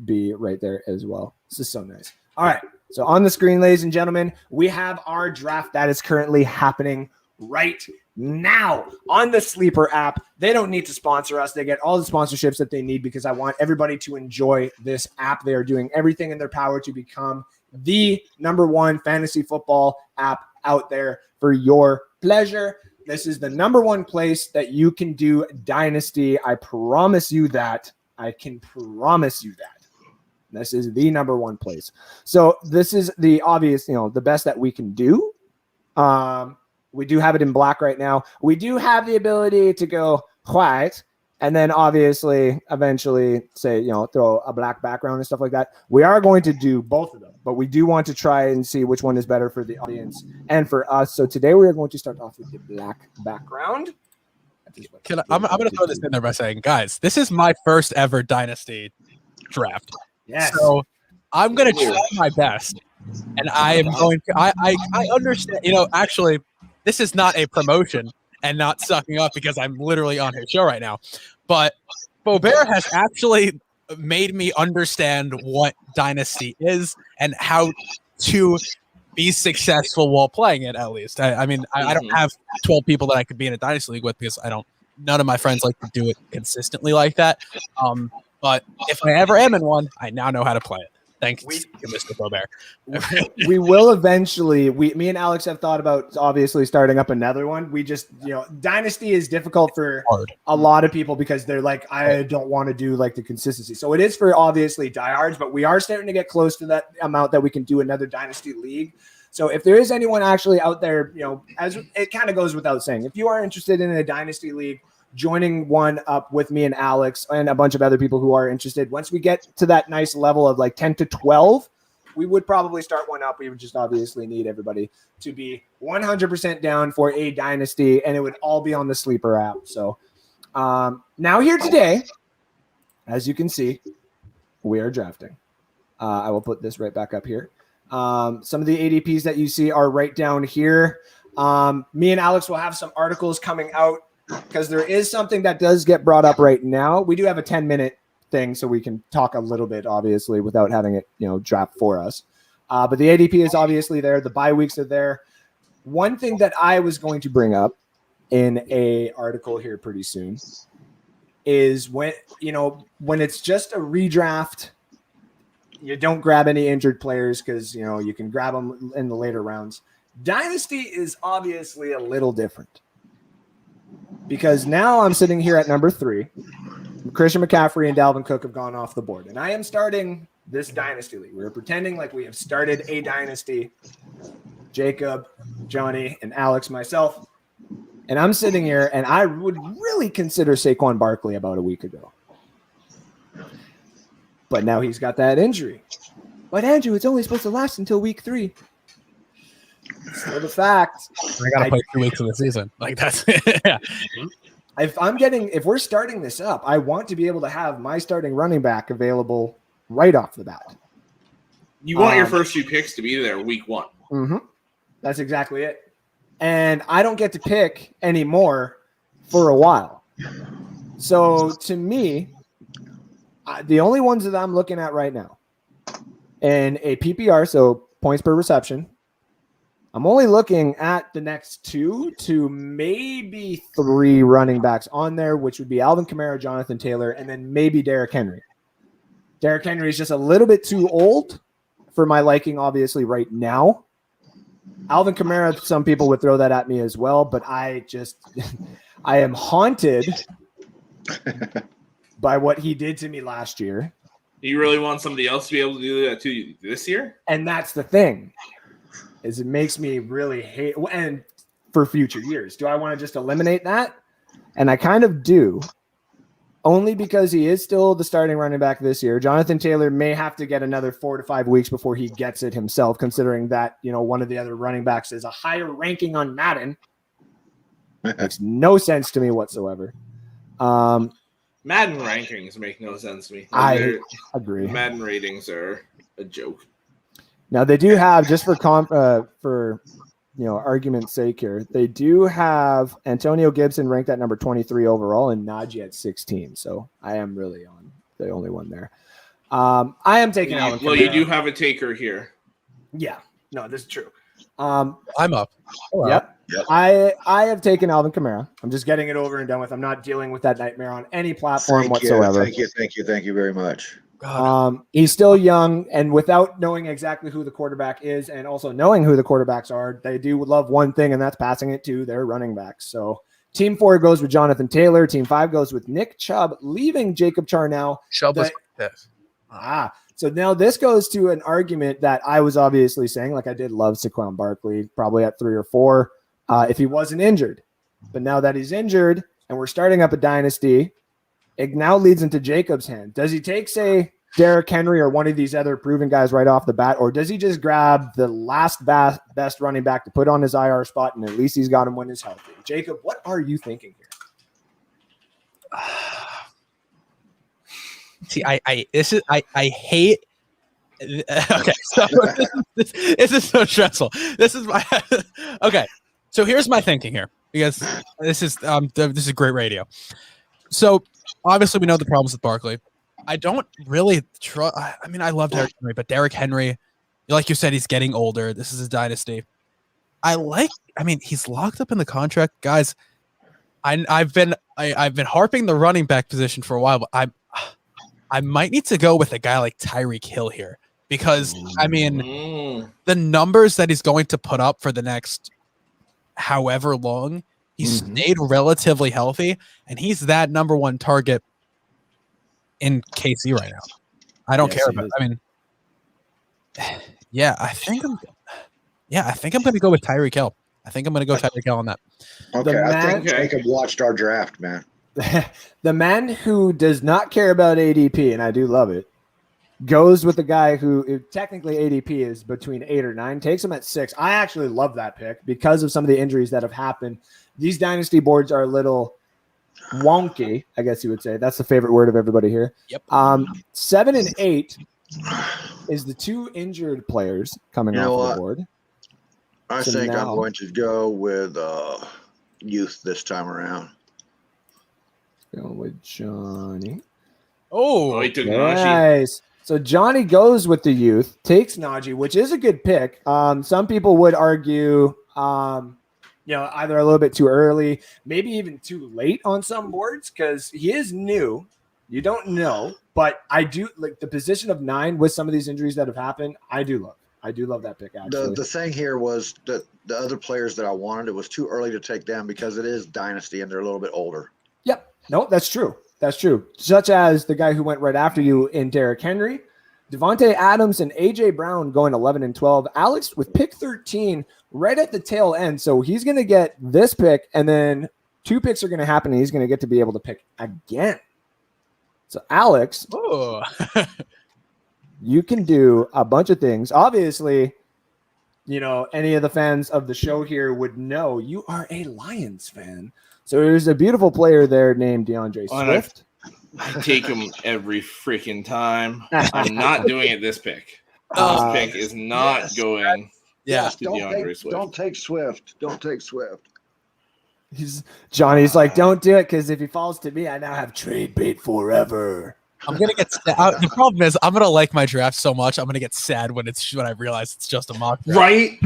be right there as well. This is so nice. All right, so on the screen, ladies and gentlemen, we have our draft that is currently happening right now on the Sleeper app. They don't need to sponsor us. They get all the sponsorships that they need because I want everybody to enjoy this app. They are doing everything in their power to become the #1 fantasy football app out there for your pleasure. This is the #1 place that you can do Dynasty. I promise you that. I can promise you that. This is the #1 place. So this is the obvious, the best that we can do. We do have it in black right now. We do have the ability to go white and then obviously eventually say, throw a black background and stuff like that. We are going to do both of them, but we do want to try and see which one is better for the audience and for us. So today we are going to start off with the black background. I'm going to throw this in there by saying, guys, this is my first ever Dynasty draft. Yes. So I'm going to try my best. And I am going to, I understand, actually, this is not a promotion and not sucking up because I'm literally on his show right now. But Faubert has actually made me understand what Dynasty is and how to be successful while playing it, at least. I don't have 12 people that I could be in a Dynasty League with because none of my friends like to do it consistently like that. But if I ever am in one, I now know how to play it. Thanks to Mr. Faubert. We will eventually. Me and Alex have thought about obviously starting up another one. We just, Dynasty is difficult for a lot of people because they're like, I don't want to do like the consistency. So it is for obviously diehards, but we are starting to get close to that amount that we can do another Dynasty League. So if there is anyone actually out there, as it kind of goes without saying, if you are interested in a Dynasty League, joining one up with me and Alex and a bunch of other people who are interested. Once we get to that nice level of like 10 to 12, we would probably start one up. We would just obviously need everybody to be 100% down for a Dynasty, and it would all be on the Sleeper app. So now here today, as you can see, we are drafting. I will put this right back up here. Some of the ADPs that you see are right down here. Me and Alex will have some articles coming out because there is something that does get brought up right now. We do have a 10-minute thing, so we can talk a little bit, obviously, without having it, drop for us. But the ADP is obviously there. The bye weeks are there. One thing that I was going to bring up in a article here pretty soon is when it's just a redraft, you don't grab any injured players because, you can grab them in the later rounds. Dynasty is obviously a little different because now I'm sitting here at number 3. Christian McCaffrey and Dalvin Cook have gone off the board, and I am starting this Dynasty League. We're pretending like we have started a Dynasty. Jacob, Johhny, and Alex, myself. And I'm sitting here, and I would really consider Saquon Barkley about a week ago. But now he's got that injury. But Andrew, it's only supposed to last until week 3. Still the fact. I got to play 2 weeks of the season. Like that's yeah. If we're starting this up, I want to be able to have my starting running back available right off the bat. You want your first 2 picks to be there week 1. Mm-hmm. That's exactly it. And I don't get to pick anymore for a while. So to me, the only ones that I'm looking at right now in a PPR, so points per reception, I'm only looking at the next 2 to maybe 3 running backs on there, which would be Alvin Kamara, Jonathan Taylor, and then maybe Derrick Henry. Derrick Henry is just a little bit too old for my liking, obviously, right now. Alvin Kamara, some people would throw that at me as well, but I am haunted by what he did to me last year. You really want somebody else to be able to do that to you this year? And that's the thing, is it makes me really hate, and for future years, do I want to just eliminate that? And I kind of do, only because he is still the starting running back this year. Jonathan Taylor may have to get another 4 to 5 weeks before he gets it himself, considering that, one of the other running backs is a higher ranking on Madden. Makes no sense to me whatsoever. Madden rankings make no sense to me. I agree. Madden ratings are a joke. Now they do have, just for argument's sake here, they do have Antonio Gibson ranked at number 23 overall and Najee at 16. So I am really on the only one there. I am taking Alvin Kamara. Well, you do have a taker here. Yeah. No, this is true. I'm up. Hello. Yep. I have taken Alvin Kamara. I'm just getting it over and done with. I'm not dealing with that nightmare on any platform whatsoever. Thank you very much. He's still young, and without knowing exactly who the quarterback is and also knowing who the quarterbacks are, they do love one thing, and that's passing it to their running backs. So team 4 goes with Jonathan Taylor. Team 5 goes with Nick Chubb, leaving Jacob Charnow. Chubb was so now this goes to an argument that I was obviously saying, like I did love Saquon Barkley, probably at 3 or 4 if he wasn't injured. But now that he's injured and we're starting up a dynasty, it now leads into Jacob's hand. Does he take, say, Derrick Henry or one of these other proven guys right off the bat, or does he just grab the last best running back to put on his IR spot, and at least he's got him when he's healthy? Jacob, what are you thinking here? See, I hate. Okay, so this is so stressful. This is my okay. So here's my thinking here, because this is great radio. So obviously we know the problems with Barkley. I don't really trust. I mean, I love Derrick Henry, but Derrick Henry, like you said, he's getting older. This is his dynasty. He's locked up in the contract, guys. I've been harping the running back position for a while, but I might need to go with a guy like Tyreek Hill here, because the numbers that he's going to put up for the next however long, he's stayed relatively healthy, and he's that number 1 target in KC right now. I don't care about. I think I'm going to go with Tyreek Hill. I think I'm going to go Tyreek Hill on that. Okay, I think Jacob watched our draft, man. The man who does not care about ADP, and I do love it, goes with the guy who technically ADP is between 8 or 9, takes him at 6. I actually love that pick because of some of the injuries that have happened. These dynasty boards are a little wonky, I guess you would say. That's the favorite word of everybody here. Yep. 7 and 8 is the 2 injured players coming off the board. I think I'm going to go with youth this time around. Going with Johhny. Oh, he took nice. Najee. So Johhny goes with the youth, takes Najee, which is a good pick. Some people would argue either a little bit too early, maybe even too late on some boards because he is new. You don't know, but I do like the position of 9 with some of these injuries that have happened. I do love that pick, actually. The thing here was that the other players that I wanted, it was too early to take them because it is Dynasty and they're a little bit older. Yep. No, that's true. That's true. Such as the guy who went right after you in Derrick Henry, Devontae Adams, and A.J. Brown going 11 and 12. Alex with pick 13 right at the tail end. So he's going to get this pick, and then 2 picks are going to happen, and he's going to get to be able to pick again. So, Alex, you can do a bunch of things. Obviously, any of the fans of the show here would know you are a Lions fan. So there's a beautiful player there named DeAndre Swift. I take him every freaking time. I'm not doing it this pick. This pick is not going to DeAndre Swift. Don't take Swift. Don't take Swift. Johnny's like, don't do it because if he falls to me, I now have trade bait forever. I'm gonna get the problem is I'm gonna like my draft so much I'm gonna get sad when I realize it's just a mock draft. Right?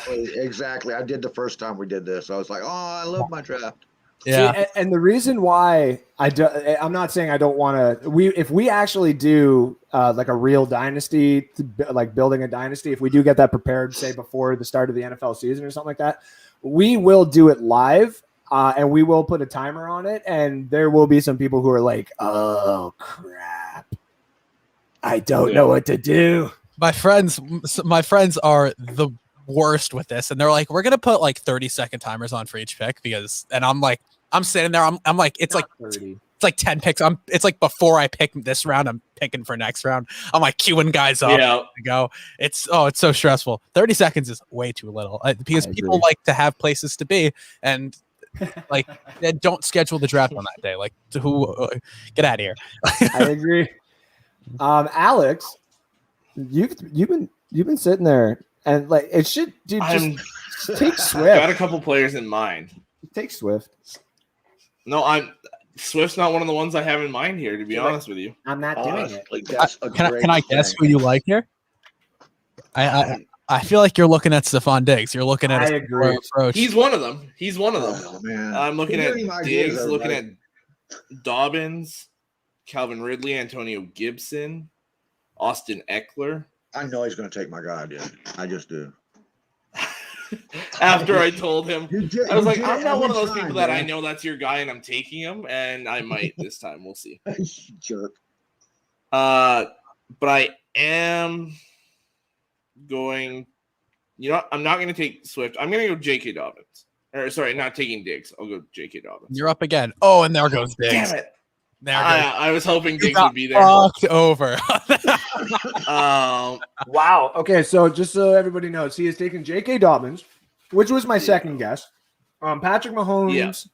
Exactly. I did the first time we did this. I was like, oh, I love my draft. Yeah. See, and the reason why I'm not saying I don't want to. If we actually do like a real dynasty, like building a dynasty, if we do get that prepared, say before the start of the NFL season or something like that, we will do it live. And we will put a timer on it, and there will be some people who are like, "Oh crap, I don't know what to do." My friends are the worst with this, and they're like, "We're gonna put like 30-second timers on for each pick and I'm like, I'm sitting there, I'm like, it's Not like 30. It's like 10 picks. It's like before I pick this round, I'm picking for next round. I'm like queuing guys up to go. It's so stressful. 30 seconds is way too little because people like to have places to be and. Like, don't schedule the draft on that day. Like, get out of here. I agree. Alex, you've been sitting there, and like it should. Dude, just take Swift. I got a couple players in mind. Take Swift. No, Swift's not one of the ones I have in mind here. To be honest with you, I'm not doing it. Can I guess who you like here? I feel like you're looking at Stephon Diggs. You're looking at a approach. He's one of them. Oh, man. I'm looking at Diggs, looking at Dobbins, Calvin Ridley, Antonio Gibson, Austin Eckler. I know he's going to take my guy, dude. I just do. After I told him, I was like, I'm not one of those people that I know that's your guy and I'm taking him, and I might this time. We'll see. Jerk. But I am going, I'm not going to take Swift. I'm going to go J.K. Dobbins. Or sorry, not taking Diggs. I'll go J.K. Dobbins. You're up again. Oh, and there goes Diggs. Damn it. I was hoping Diggs would be there. Fucked over. Wow. Okay, so just so everybody knows, he is taking J.K. Dobbins, which was my second guess. Patrick Mahomes,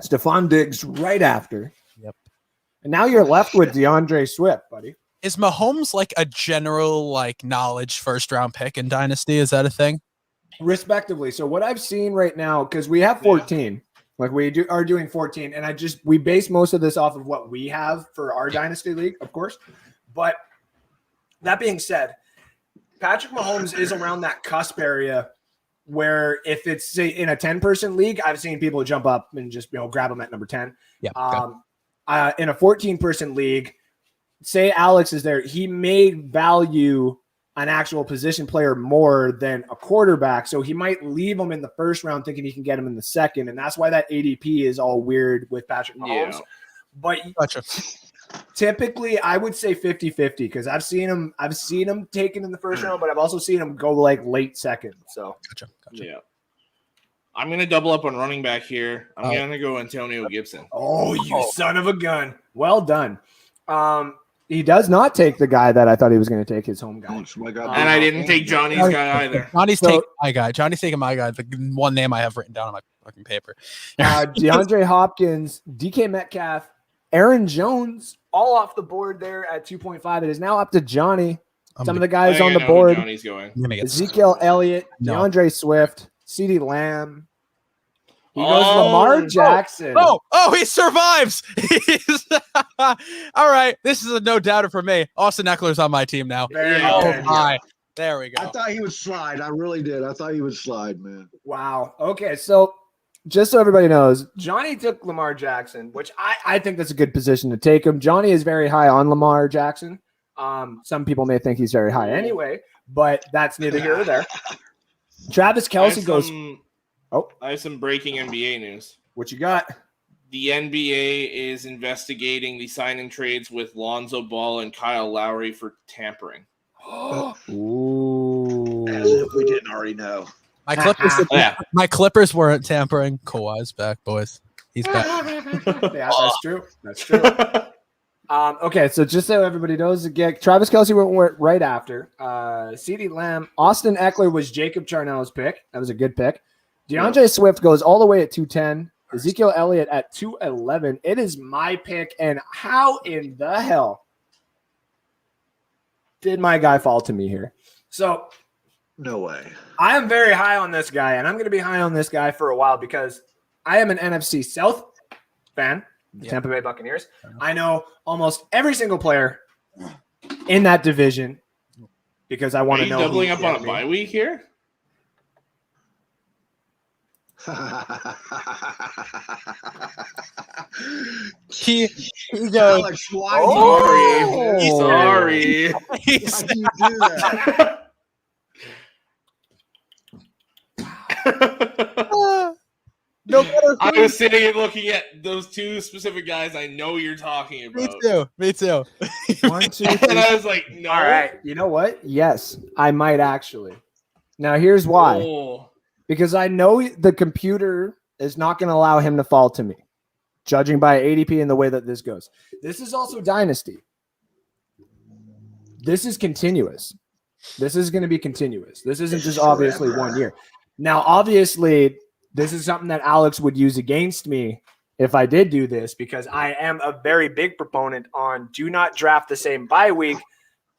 Stephon Diggs right after. Yep. And now you're left with DeAndre Swift, buddy. Is Mahomes like a general knowledge first round pick in Dynasty? Is that a thing? Respectively. So what I've seen right now, because we have 14, like we are doing 14, and we base most of this off of what we have for our Dynasty League, of course. But that being said, Patrick Mahomes is around that cusp area where if it's say in a 10-person league, I've seen people jump up and just grab him at number 10. Yeah. In a 14-person league, say Alex is there, he may value an actual position player more than a quarterback. So he might leave him in the first round thinking he can get him in the second. And that's why that ADP is all weird with Patrick Mahomes. Yeah. But gotcha. Typically I would say 50-50 because I've seen him taken in the first round, but I've also seen him go like late second. So gotcha. Yeah. I'm going to double up on running back here. I'm going to go Antonio Gibson. Oh, you son of a gun. Well done. He does not take the guy that I thought he was going to take, his home guy. And I didn't take Johnny's guy either. Johnny's taking my guy. Johnny's taking my guy. The one name I have written down on my fucking paper. DeAndre Hopkins, DK Metcalf, Aaron Jones, all off the board there at 2.5. It is now up to Johhny. Some of the guys on the board. Johnny's going. Ezekiel Elliott, DeAndre Swift, CeeDee Lamb. He goes Lamar Jackson. Oh, he survives. All right. This is a no doubter for me. Austin Eckler's on my team now. My. There we go. I thought he would slide. I really did. I thought he would slide, man. Wow. Okay, so just so everybody knows, Johhny took Lamar Jackson, which I think that's a good position to take him. Johhny is very high on Lamar Jackson. Some people may think he's very high anyway, but that's neither here nor there. Travis Kelce goes. I have some breaking NBA news. What you got? The NBA is investigating the signing trades with Lonzo Ball and Kyle Lowry for tampering. Ooh. As if we didn't already know. My Clippers weren't tampering. Kawhi's back, boys. He's back. Yeah, that's true. That's true. Okay, so just so everybody knows, again, Travis Kelce went right after. CeeDee Lamb. Austin Eckler was Jacob Charnow's pick. That was a good pick. DeAndre Swift goes all the way at 210. Ezekiel Elliott at 211. It is my pick, and how in the hell did my guy fall to me here? So, no way. I am very high on this guy, and I'm going to be high on this guy for a while because I am an NFC South fan, Tampa Bay Buccaneers. I know almost every single player in that division because I want to know. Doubling up on a bye week here? he goes. Alex, why sorry. Why do you do that? No better. I was sitting and looking at those two specific guys I know you're talking about. Me too. 1, 2, 3. And I was like, no. All right. You know what? Yes, I might actually. Now, here's why. Oh. Because I know the computer is not going to allow him to fall to me, judging by ADP and the way that this goes. This is also Dynasty. This is continuous. This is going to be continuous. This isn't just obviously 1 year. Now, obviously, this is something that Alex would use against me if I did do this, because I am a very big proponent on do not draft the same bye week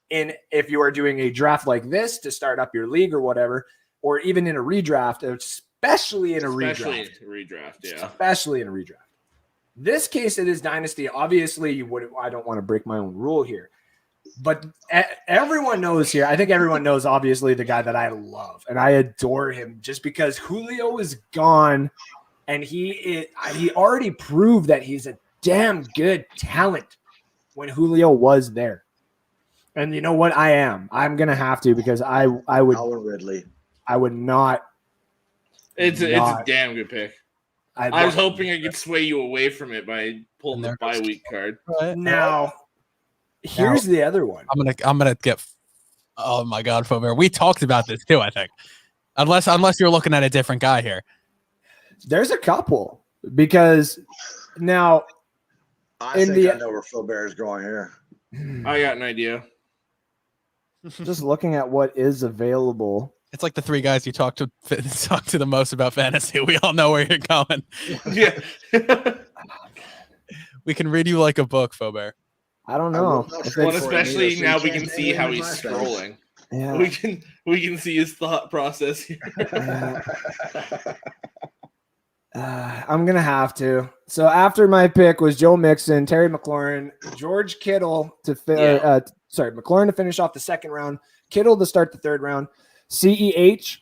if you are doing a draft like this to start up your league or whatever, or even in a redraft, especially in a redraft. Especially in a redraft. This case, it is Dynasty. Obviously, I don't want to break my own rule here. But everyone knows here, I think everyone knows, obviously, the guy that I love. And I adore him just because Julio is gone. And he already proved that he's a damn good talent when Julio was there. And you know what? I'm going to have to, because I would. Howard Ridley. I would not. It's a damn good pick. I was hoping I could sway you away from it by pulling the bye week card. Now, here's the other one. I'm gonna get. Oh my God, Fover. We talked about this too. I think, unless you're looking at a different guy here. There's a couple, because now I know where Phil Bear is going here. I got an idea. Just looking at what is available. It's like the three guys you talk to the most about fantasy. We all know where you're going. Yeah. We can read you like a book, Fober. I don't know. Well, especially now we can see how he's scrolling. Yeah. We can see his thought process here. I'm gonna have to. So after my pick was Joe Mixon, Terry McLaurin, George Kittle McLaurin to finish off the second round, Kittle to start the third round, CEH.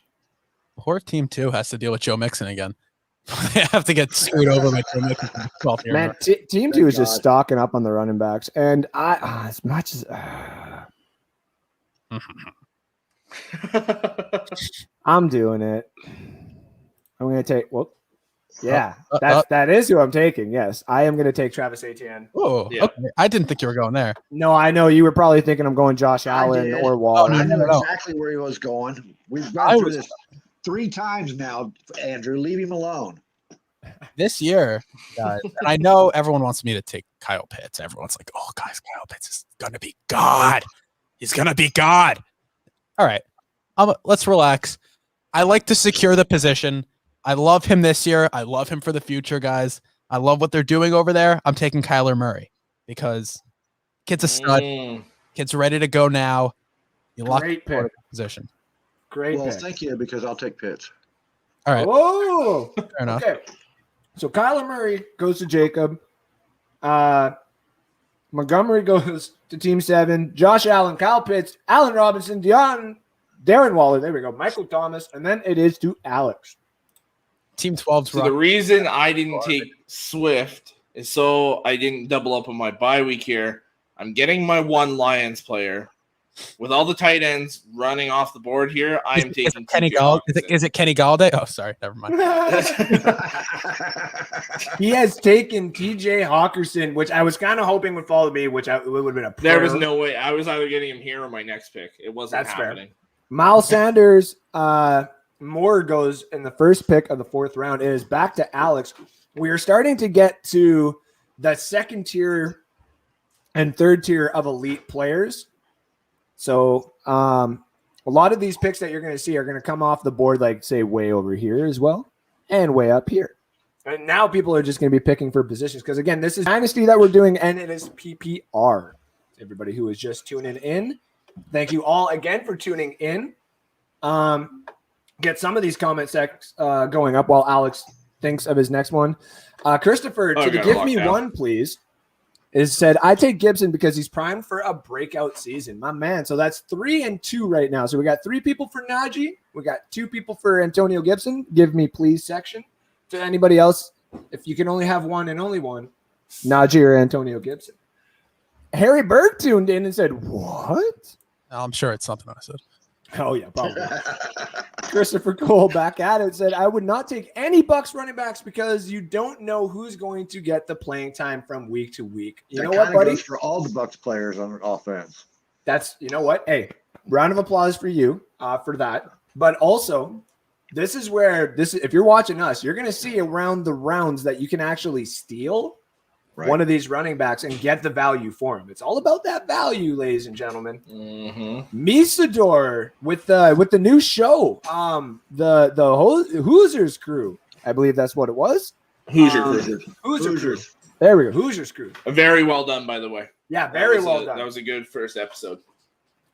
Poor team 2 has to deal with Joe Mixon again. They have to get screwed over by Joe Mixon. Man, team 2 is just stocking up on the running backs, and as much as I'm doing it, I'm gonna take. Well, yeah, that is who I'm taking. Yes, I am gonna take Travis Etienne. Oh, yeah. Okay. I didn't think you were going there. No, I know you were probably thinking I'm going Josh Allen or Waller. I know exactly where he was going. We've gone through this 3 times now, Andrew. Leave him alone. This year, guys, and I know everyone wants me to take Kyle Pitts. Everyone's like, "Oh, guys, Kyle Pitts is gonna be God. He's gonna be God." All right, let's relax. I like to secure the position. I love him this year. I love him for the future, guys. I love what they're doing over there. I'm taking Kyler Murray because kid's a stud. Kid's ready to go now. You lock the position. Great. Well, thank you, because I'll take Pitts. All right. Whoa. Fair enough. Okay. So Kyler Murray goes to Jacob. Montgomery goes to Team 7. Josh Allen, Kyle Pitts, Allen Robinson, Darren Waller. There we go. Michael Thomas. And then it is to Alex. Team 12's So the reason I didn't take Swift is so I didn't double up on my bye week here. I'm getting my one Lions player. With all the tight ends running off the board here, I am taking Kenny Galladay. Is it Kenny Galladay? Oh, sorry. Never mind. He has taken TJ Hawkinson, which I was kind of hoping would follow me, which it would have been a prayer. There was no way. I was either getting him here or my next pick. It wasn't happening. Fair. Miles Sanders, Moore goes in the first pick of the 4th round. It is back to Alex. We are starting to get to the second tier and third tier of elite players. So a lot of these picks that you're going to see are going to come off the board, like, say, way over here as well and way up here. And now people are just going to be picking for positions because, again, this is Dynasty that we're doing, and it is PPR. Everybody who is just tuning in, thank you all again for tuning in. Get some of these comment sects going up while Alex thinks of his next one. Christopher, to give me one, please. Is said, I take Gibson because he's primed for a breakout season. My man. So that's 3 and 2 right now. So we got 3 people for Najee. We got 2 people for Antonio Gibson. Give me please section. To anybody else, if you can only have one and only one, Najee or Antonio Gibson. Harry Berg tuned in and said, what? I'm sure it's something I said. Oh, yeah, probably. Christopher Cole back at it said, I would not take any Bucs running backs because you don't know who's going to get the playing time from week to week. You know what, buddy? Goes for all the Bucs players on offense. That's, you know what? Hey, round of applause for you for that. But also, this is where if you're watching us, you're going to see around the rounds that you can actually steal one of these running backs and get the value for him. It's all about that value, ladies and gentlemen. Mm-hmm. Misador with the new show, the Hoosiers crew. I believe that's what it was. Hoosier crew. There we go. Hoosiers crew. Very well done, by the way. Yeah, very well done. That was a good first episode.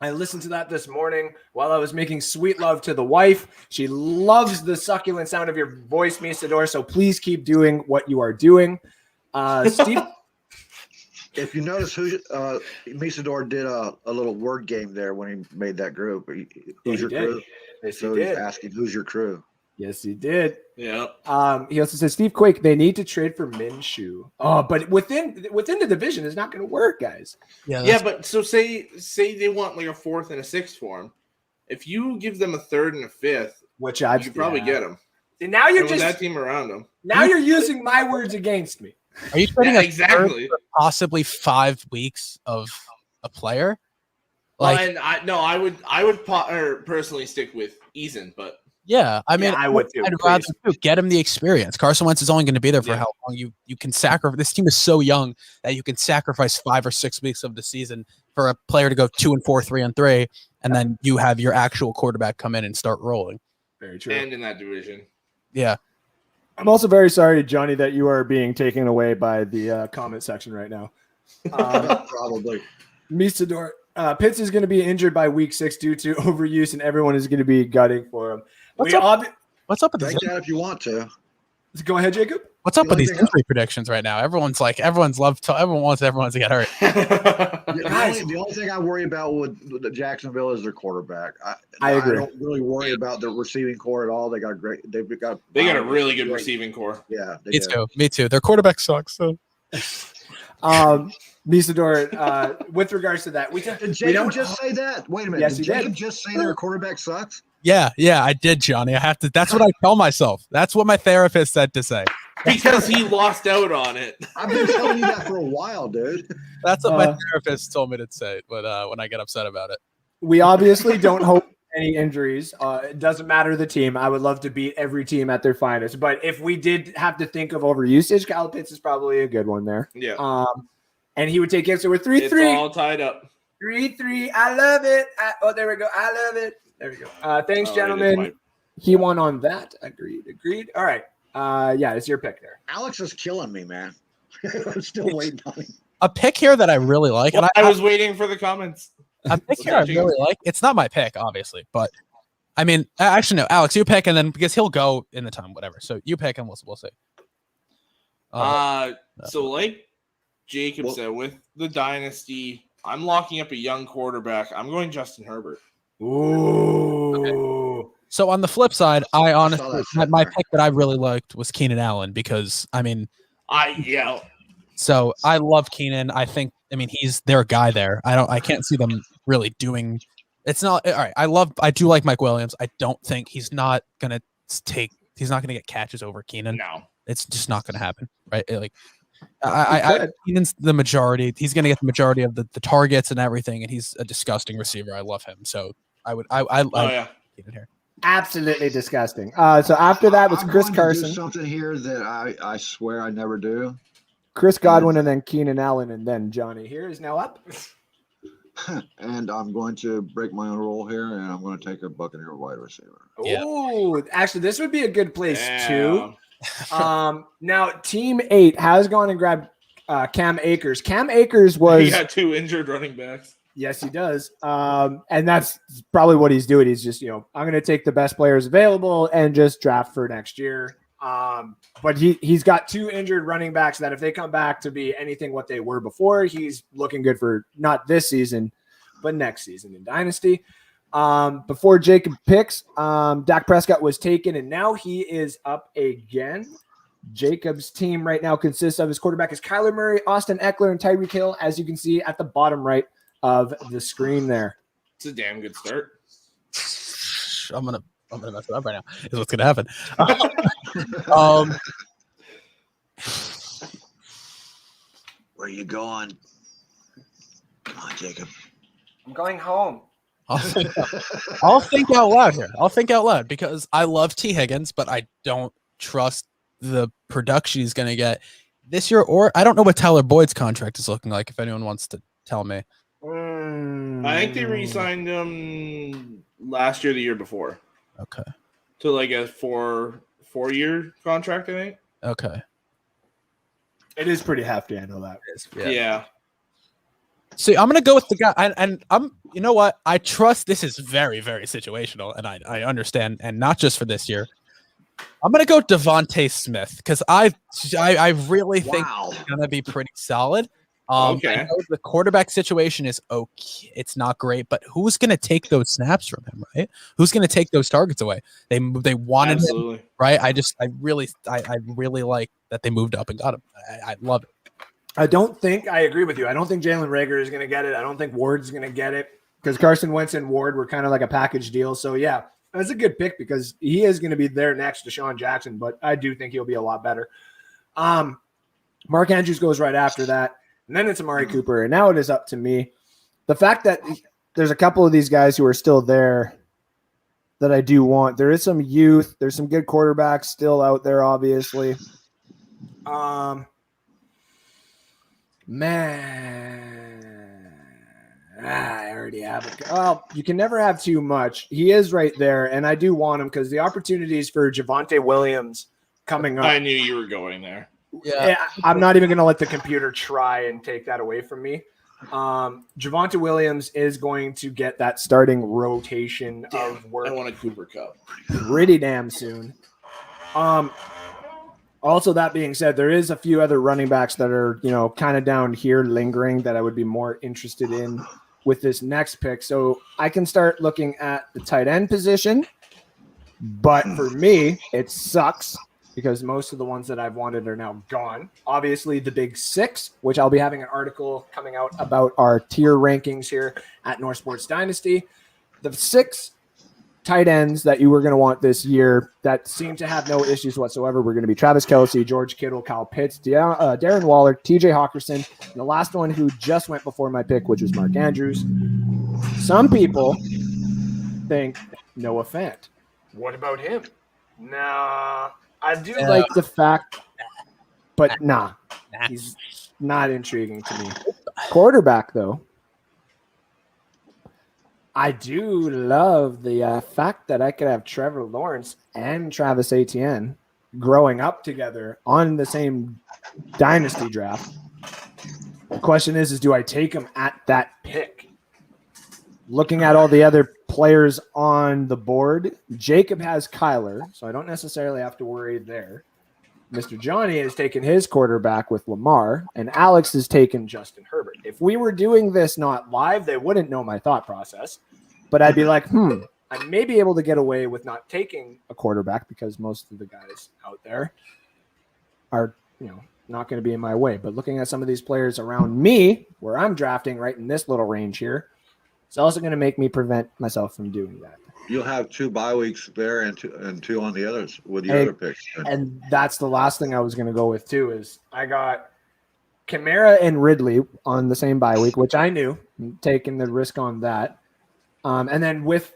I listened to that this morning while I was making sweet love to the wife. She loves the succulent sound of your voice, Misador. So please keep doing what you are doing. Steve, if you notice, Misador did a little word game there when he made that group. Who's your crew? Yes, so he's asking, who's your crew? Yes, he did. Yeah. He also says, Steve Quake, they need to trade for Minshew. Oh, but within the division, it's not going to work, guys. Yeah, but so say they want like a 4th and a 6th for him. If you give them a 3rd and a 5th, which you could probably get them. And now you're just that team around them. Now you're using my words against me. Are you trading exactly possibly 5 weeks of a player? Like, I would personally stick with Eason, but yeah, I mean, I would too. I'd rather get him the experience. Carson Wentz is only going to be there for how long? You can sacrifice. This team is so young that you can sacrifice 5 or 6 weeks of the season for a player to go 2 and 4, 3 and 3, and then you have your actual quarterback come in and start rolling. Very true. And in that division, yeah. I'm also very sorry, Johhny, that you are being taken away by the comment section right now. Probably. Misador, Pitts is going to be injured by week 6 due to overuse, and everyone is going to be gutting for him. What's up with this? If you want to. Go ahead, Jacob. What's up with these injury predictions right now? Everyone wants everyone wants everyone to get hurt. The only thing I worry about with Jacksonville is their quarterback. I agree. I don't really worry about their receiving core at all. They got a really good receiving core. Yeah, Me too. Their quarterback sucks. So, Misador, with regards to that, did Jacob just say that? Wait a minute. Yes, did Jacob just say their quarterback sucks? Yeah, I did, Johhny. I have to. That's what I tell myself. That's what my therapist said to say. Because he lost out on it. I've been telling you that for a while, dude. That's what my therapist told me to say. But when I get upset about it, we obviously don't hope any injuries. It doesn't matter the team. I would love to beat every team at their finest. But if we did have to think of overusage, Kyle Pitts is probably a good one there. Yeah. And he would take it. So we're 3-3. It's all tied up. 3-3. I love it. There we go. I love it. There we go. Thanks, gentlemen. He won on that. Agreed. All right. It's your pick there. Alex is killing me, man. I'm still waiting on him. A pick here that I really like. Well, I was waiting for the comments. A pick here I really like. It's not my pick, obviously, but I mean, actually, no. Alex, you pick, and then because he'll go in the time, whatever. So you pick, and we'll see. So like Jacob said, with the dynasty, I'm locking up a young quarterback. I'm going Justin Herbert. Ooh. Ooh. So on the flip side, I honestly that my there. pick that I really liked was Keenan Allen because I mean, Yeah. so I love Keenan. I mean he's their guy there. I can't see them really doing. It's not all right. I do like Mike Williams. I don't think he's not gonna get catches over Keenan. No. It's just not gonna happen, right? Like could. Keenan's the majority. He's gonna get the majority of the targets and everything, and he's a disgusting receiver. I love him. So I Keenan here. Absolutely disgusting. So after that was I'm Chris going to do Carson, something here that I swear I never do. Chris Godwin, and then Keenan Allen, and then Johhny. Here is now up. And I'm going to break my own rule here, and I'm going to take a Buccaneer wide receiver. Yeah. Oh, actually, this would be a good place Yeah. too. Now Team 8 has gone and grabbed Cam Akers. Cam Akers was He got 2 injured running backs. yes, he does. And that's probably what he's doing. He's just, I'm going to take the best players available and just draft for next year. But he's got 2 injured running backs that if they come back to be anything what they were before, he's looking good for not this season, but next season in Dynasty. Before Jacob picks, Dak Prescott was taken, and now he is up again. Jacob's team right now consists of his quarterback is Kyler Murray, Austin Eckler, and Tyreek Hill, as you can see at the bottom right of the screen there. It's a damn good start. I'm gonna mess it up right now. Is what's gonna happen. Where are you going? Come on, Jacob. I'm going home. I'll think out loud here. I'll think out loud because I love T. Higgins, but I don't trust the production he's going to get this year. Or I don't know what Tyler Boyd's contract is looking like. If anyone wants to tell me, I think they re-signed him last year, the year before. Okay. To like a four-year contract, I think. Okay. It is pretty hefty. I know that. Yeah. See, I'm gonna go with the guy, and I'm. You know what? I trust this is very, very situational, and I understand, and not just for this year. I'm gonna go Devontae Smith because I really think he's gonna be pretty solid. Okay. I know the quarterback situation is okay. It's not great, but who's gonna take those snaps from him, right? Who's gonna take those targets away? They wanted him, right? I really like that they moved up and got him. I love it. I agree with you. I don't think Jalen Reagor is going to get it. I don't think Ward's going to get it because Carson Wentz and Ward were kind of like a package deal. So, yeah, that's a good pick because he is going to be there next to Deshaun Jackson, but I do think he'll be a lot better. Mark Andrews goes right after that, and then it's Amari Cooper, and now it is up to me. The fact that there's a couple of these guys who are still there that I do want. There is some youth. There's some good quarterbacks still out there, obviously. Man, I already have it. Well, you can never have too much. He is right there, and I do want him because the opportunities for Javonte Williams coming up. I knew you were going there. Yeah, I'm not even going to let the computer try and take that away from me. Javonte Williams is going to get that starting rotation of work. I want a Cooper Cup pretty damn soon. Also, that being said, there is a few other running backs that are, kind of down here lingering that I would be more interested in with this next pick. So I can start looking at the tight end position. But for me, it sucks because most of the ones that I've wanted are now gone. Obviously, the big 6, which I'll be having an article coming out about our tier rankings here at North Sports Dynasty. The 6 tight ends that you were going to want this year that seem to have no issues whatsoever. We're going to be Travis Kelce, George Kittle, Kyle Pitts, Darren Waller, TJ Hawkinson, and the last one who just went before my pick, which was Mark Andrews. Some people think Noah Fant. What about him? Nah, I do like the fact, but he's not intriguing to me. Quarterback, though. I do love the fact that I could have Trevor Lawrence and Travis Etienne growing up together on the same dynasty draft. The question is do I take them at that pick? Looking at all the other players on the board, Jacob has Kyler, so I don't necessarily have to worry there. Mr. Johhny has taken his quarterback with Lamar, and Alex has taken Justin Herbert. If we were doing this not live, they wouldn't know my thought process. But I'd be like, I may be able to get away with not taking a quarterback because most of the guys out there are, not going to be in my way. But looking at some of these players around me, where I'm drafting right in this little range here, it's also going to make me prevent myself from doing that. You'll have 2 bye weeks there and two on the others with your other picks. And that's the last thing I was going to go with too. Is I got Kamara and Ridley on the same bye week, which I knew, taking the risk on that. And then with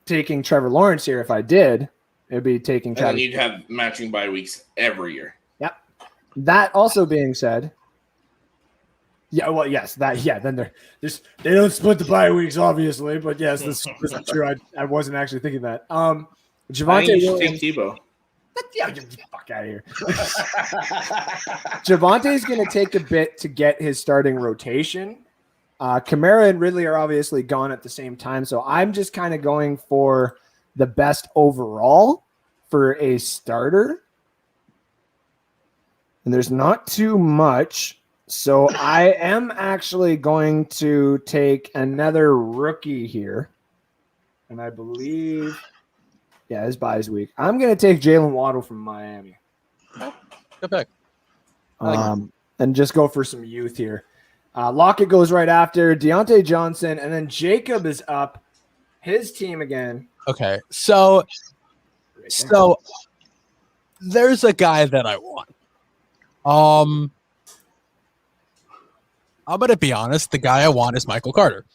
taking Trevor Lawrence here, if I did, it'd be taking Trevor. And then you'd have matching bye weeks every year. Yep. That also being said, then they don't split the bye weeks, obviously, but yes, this is true. I wasn't actually thinking that. Javonte Williams. Tebow. Yeah, get the fuck out of here. Javonte's going to take a bit to get his starting rotation. Kamara and Ridley are obviously gone at the same time, so I'm just kind of going for the best overall for a starter. And there's not too much. So I am actually going to take another rookie here. And I believe, his bye week. I'm going to take Jalen Waddle from Miami. Good pick. And just go for some youth here. Lockett goes right after Deontay Johnson, and then Jacob is up. His team again. Okay, so there's a guy that I want. I'm going to be honest. The guy I want is Michael Carter.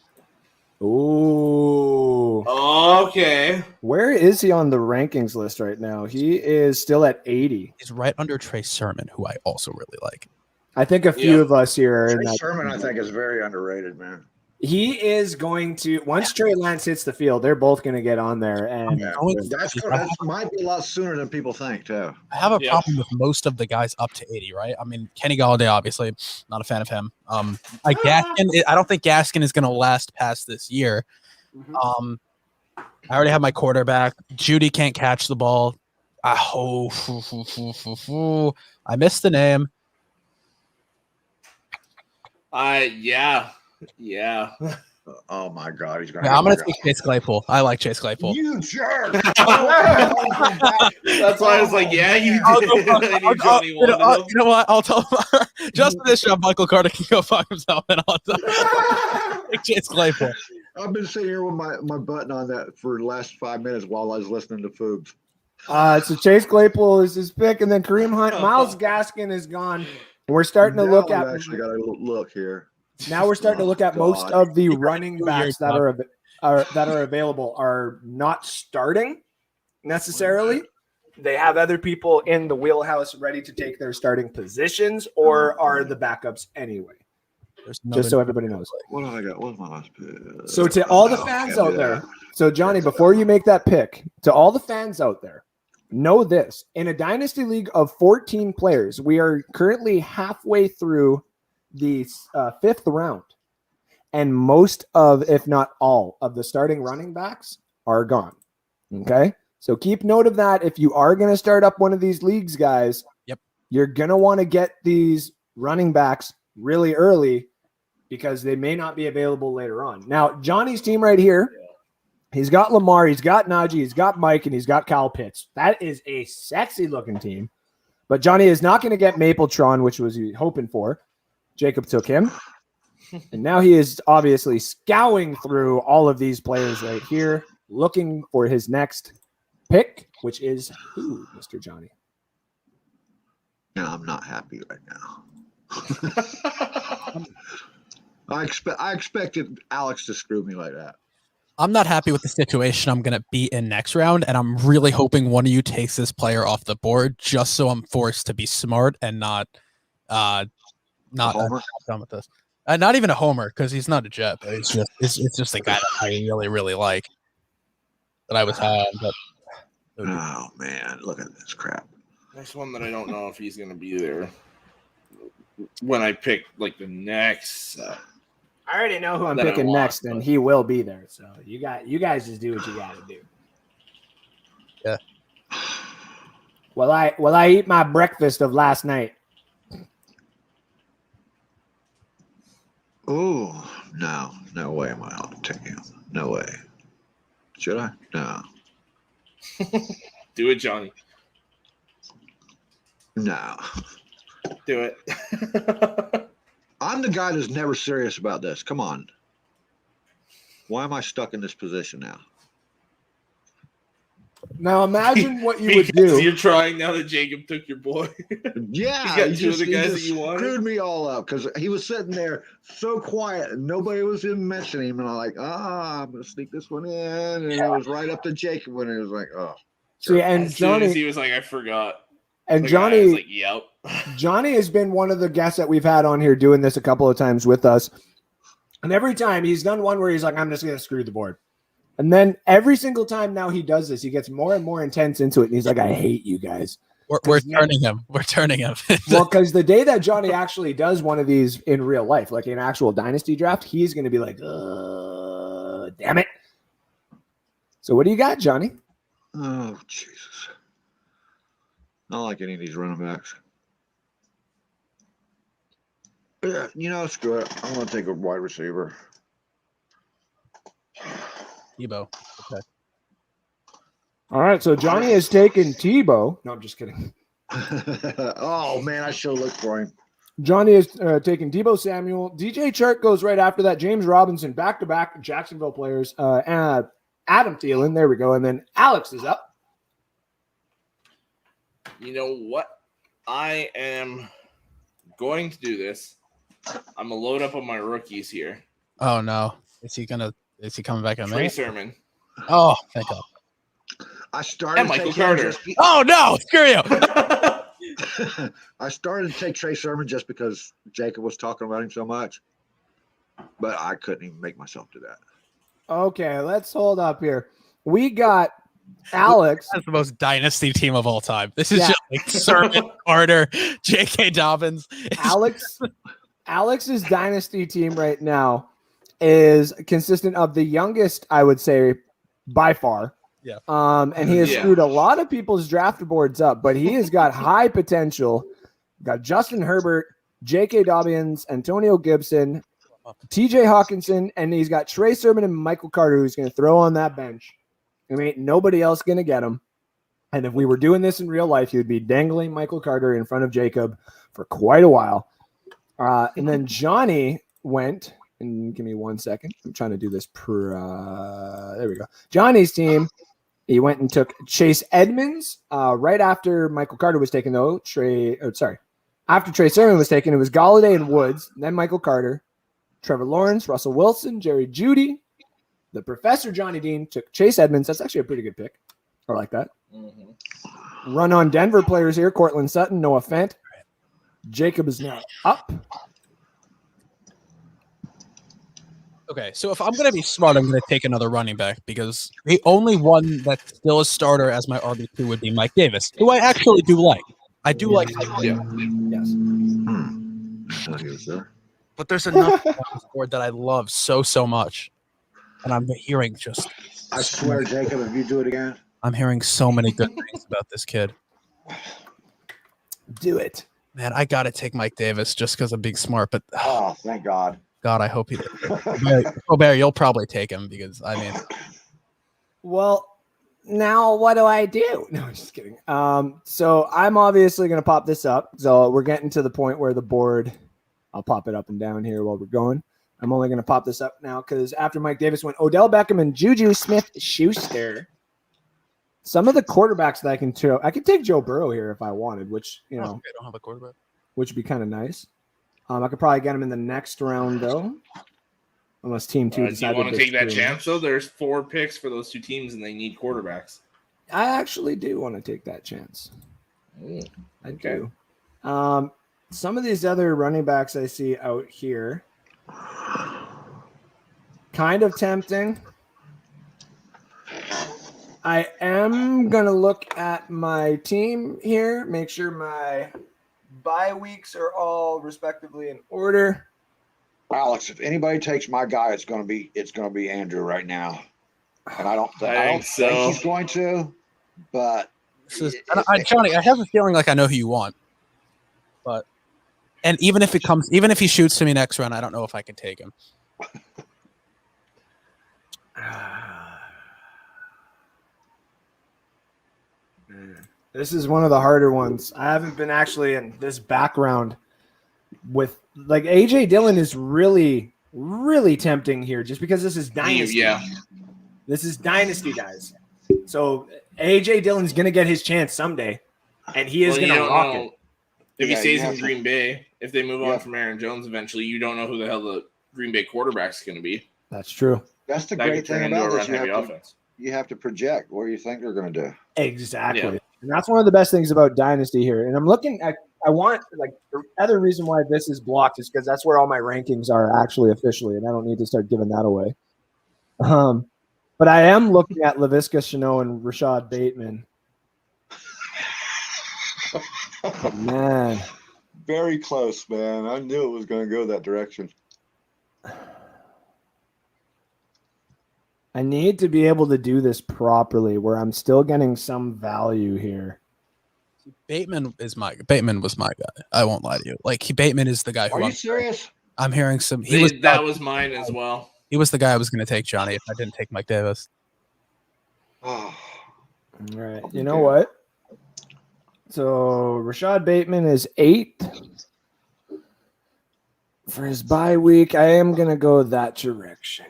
Ooh. Okay. Where is he on the rankings list right now? He is still at 80. He's right under Trey Sermon, who I also really like. I think a few of us here are in that. Sermon, I think, is very underrated, man. He is going to, once Trey Lance hits the field, they're both going to get on there. And that might be a lot sooner than people think, too. I have a problem with most of the guys up to 80, right? I mean, Kenny Galladay, obviously, not a fan of him. Gaskin, I don't think Gaskin is going to last past this year. I already have my quarterback. Judy can't catch the ball. I missed the name. Yeah. Oh my God, he's going. Yeah, I'm going to take Chase Claypool. I like Chase Claypool. You jerk! That's why I was like, yeah, you did. You know what? I'll tell him. Just for this job, Michael Carter can go fuck himself and all that. Take Chase Claypool. I've been sitting here with my button on that for the last 5 minutes while I was listening to Foogs. So Chase Claypool is his pick, and then Kareem Hunt. Miles Gaskin is gone. And we're starting to look at. Actually, got a look here. Now we're starting to look at most of the running backs that are available are not starting necessarily. They have other people in the wheelhouse ready to take their starting positions, or are the backups anyway. Just so everybody knows. What have I got? What's my last pick? So to all the fans out there, so Johhny, before you make that pick, to all the fans out there, know this: in a dynasty league of 14 players, we are currently halfway through the 5th round, and most of, if not all, of the starting running backs are gone. Okay, so keep note of that. If you are going to start up one of these leagues, guys, you're going to want to get these running backs really early because they may not be available later on. Now, Johnny's team right here, he's got Lamar, he's got Najee, he's got Mike, and he's got Kyle Pitts. That is a sexy looking team, but Johhny is not going to get Mapletron, which was he hoping for. Jacob took him, and now he is obviously scouring through all of these players right here, looking for his next pick, which is who, Mr. Johhny? No, I'm not happy right now. I expected Alex to screw me like that. I'm not happy with the situation I'm going to be in next round, and I'm really hoping one of you takes this player off the board just so I'm forced to be smart and not done with this. Not even a homer, because he's not a Jet. But it's just a guy that I really, really like. That I was but oh man, look at this crap. There's one that I don't know if he's going to be there when I pick like the next. I already know who I'm picking next, and he will be there. So you guys just do what you got to do. Yeah. Well, I eat my breakfast of last night. Oh, no way am I taking him. No way. Should I? No. Do it, Johhny. No. Do it. I'm the guy that's never serious about this. Come on. Why am I stuck in this position now? Now imagine what you would Because do. You're trying now that Jacob took your boy. Yeah, He's got two of the guys that you wanted. Screwed me all up because he was sitting there so quiet and nobody was even mentioning him. And I'm like, I'm going to sneak this one in. And it was right up to Jacob when it was like, oh. See, and As soon as Johhny, he was like, I forgot. and The guy was Johhny, like, yep. Johhny has been one of the guests that we've had on here doing this a couple of times with us. And every time he's done one where he's like, I'm just going to screw the board. And then every single time now he does this, he gets more and more intense into it. And he's like, I hate you guys. We're turning him. We're turning him. Well, because the day that Johhny actually does one of these in real life, like an actual Dynasty draft, he's going to be like, damn it. So what do you got, Johhny? Oh, Jesus. I don't like any of these running backs. Yeah, screw it. I'm going to take a wide receiver. Tebow. Okay. All right, so Johhny has taken Tebow. No, I'm just kidding. Oh, man, I should have looked for him. Johhny has taken Debo Samuel. DJ Chark goes right after that. James Robinson, back-to-back Jacksonville players. And Adam Thielen, there we go. And then Alex is up. You know what? I am going to do this. I'm going to load up on my rookies here. Oh, no. Is he coming back on Trey me? Sermon. Oh, thank God. I started And to Michael take Carter. Oh, no. Screw you. I started to take Trey Sermon just because Jacob was talking about him so much. But I couldn't even make myself do that. Okay, let's hold up here. We got Alex. That's the most dynasty team of all time. This is just like Sermon, Carter, J.K. Dobbins. Alex's dynasty team right now is consistent of the youngest, I would say, by far. Yeah. And he has screwed a lot of people's draft boards up, but he has got high potential. Got Justin Herbert, J.K. Dobbins, Antonio Gibson, T.J. Hawkinson, and he's got Trey Sermon and Michael Carter, who's going to throw on that bench. I mean, nobody else going to get him. And if we were doing this in real life, he would be dangling Michael Carter in front of Jacob for quite a while. And then Johhny went, and give me 1 second. I'm trying to do this there we go. Johnny's team, he went and took Chase Edmonds right after Michael Carter was taken, though. After Trey Sermon was taken, it was Golladay and Woods, then Michael Carter, Trevor Lawrence, Russell Wilson, Jerry Jeudy. The Professor Johnny Dean took Chase Edmonds. That's actually a pretty good pick. I like that. Mm-hmm. Run on Denver players here. Cortland Sutton, Noah Fant. Jacob is now up. Okay, so if I'm going to be smart, I'm going to take another running back because the only one that's still a starter as my RB2 would be Mike Davis, who I actually do like. I do like Mike Davis. Yes. But there's another on this board that I love so much. And I'm hearing I swear, Jacob, if you do it again. I'm hearing so many good things about this kid. Do it. Man, I got to take Mike Davis just because I'm being smart. But oh, thank God. God, I hope he does. Barry, you'll probably take him because, I mean. Well, now what do I do? No, I'm just kidding. So I'm obviously going to pop this up. So we're getting to the point where the board, I'll pop it up and down here while we're going. I'm only going to pop this up now because after Mike Davis went Odell Beckham and Juju Smith-Schuster. Some of the quarterbacks that I can take Joe Burrow here if I wanted, which, I don't have a quarterback. Which would be kind of nice. I could probably get him in the next round, though. Unless Team 2 decided to. Do you want to take that chance, though? There's 4 picks for those 2 teams, and they need quarterbacks. I actually do want to take that chance. I do. Some of these other running backs I see out here, kind of tempting. I am going to look at my team here, make sure my bye weeks are all respectively in order. Alex, if anybody takes my guy, it's going to be Andrew right now. And I don't think he's going to, but Johhny, I have a feeling like I know who you want. But even if he shoots to me next round, I don't know if I can take him. This is one of the harder ones. I haven't been actually in this background with like AJ Dillon is really, really tempting here just because this is Dynasty. Yeah. This is Dynasty, guys. So AJ Dillon's going to get his chance someday, and he is going to rock it. If he stays in Green Bay, if they move on from Aaron Jones eventually, you don't know who the hell the Green Bay quarterback's going to be. That's true. That's the great thing about this. You have to project what you think they're going to do. Exactly. Yeah. And that's one of the best things about Dynasty here. And I'm looking at, I want, like, the other reason why this is blocked is because that's where all my rankings are actually officially, and I don't need to start giving that away. But I am looking at Laviska Shenault and Rashad Bateman. Man. Very close, man. I knew it was going to go that direction. I need to be able to do this properly where I'm still getting some value here. Bateman was my guy. I won't lie to you. Like Bateman is the guy who Are you serious? I'm hearing some that was mine as well. He was the guy I was going to take, Johhny, if I didn't take Mike Davis. All right. You know what? So Rashad Bateman is 8 for his bye week. I am going to go that direction.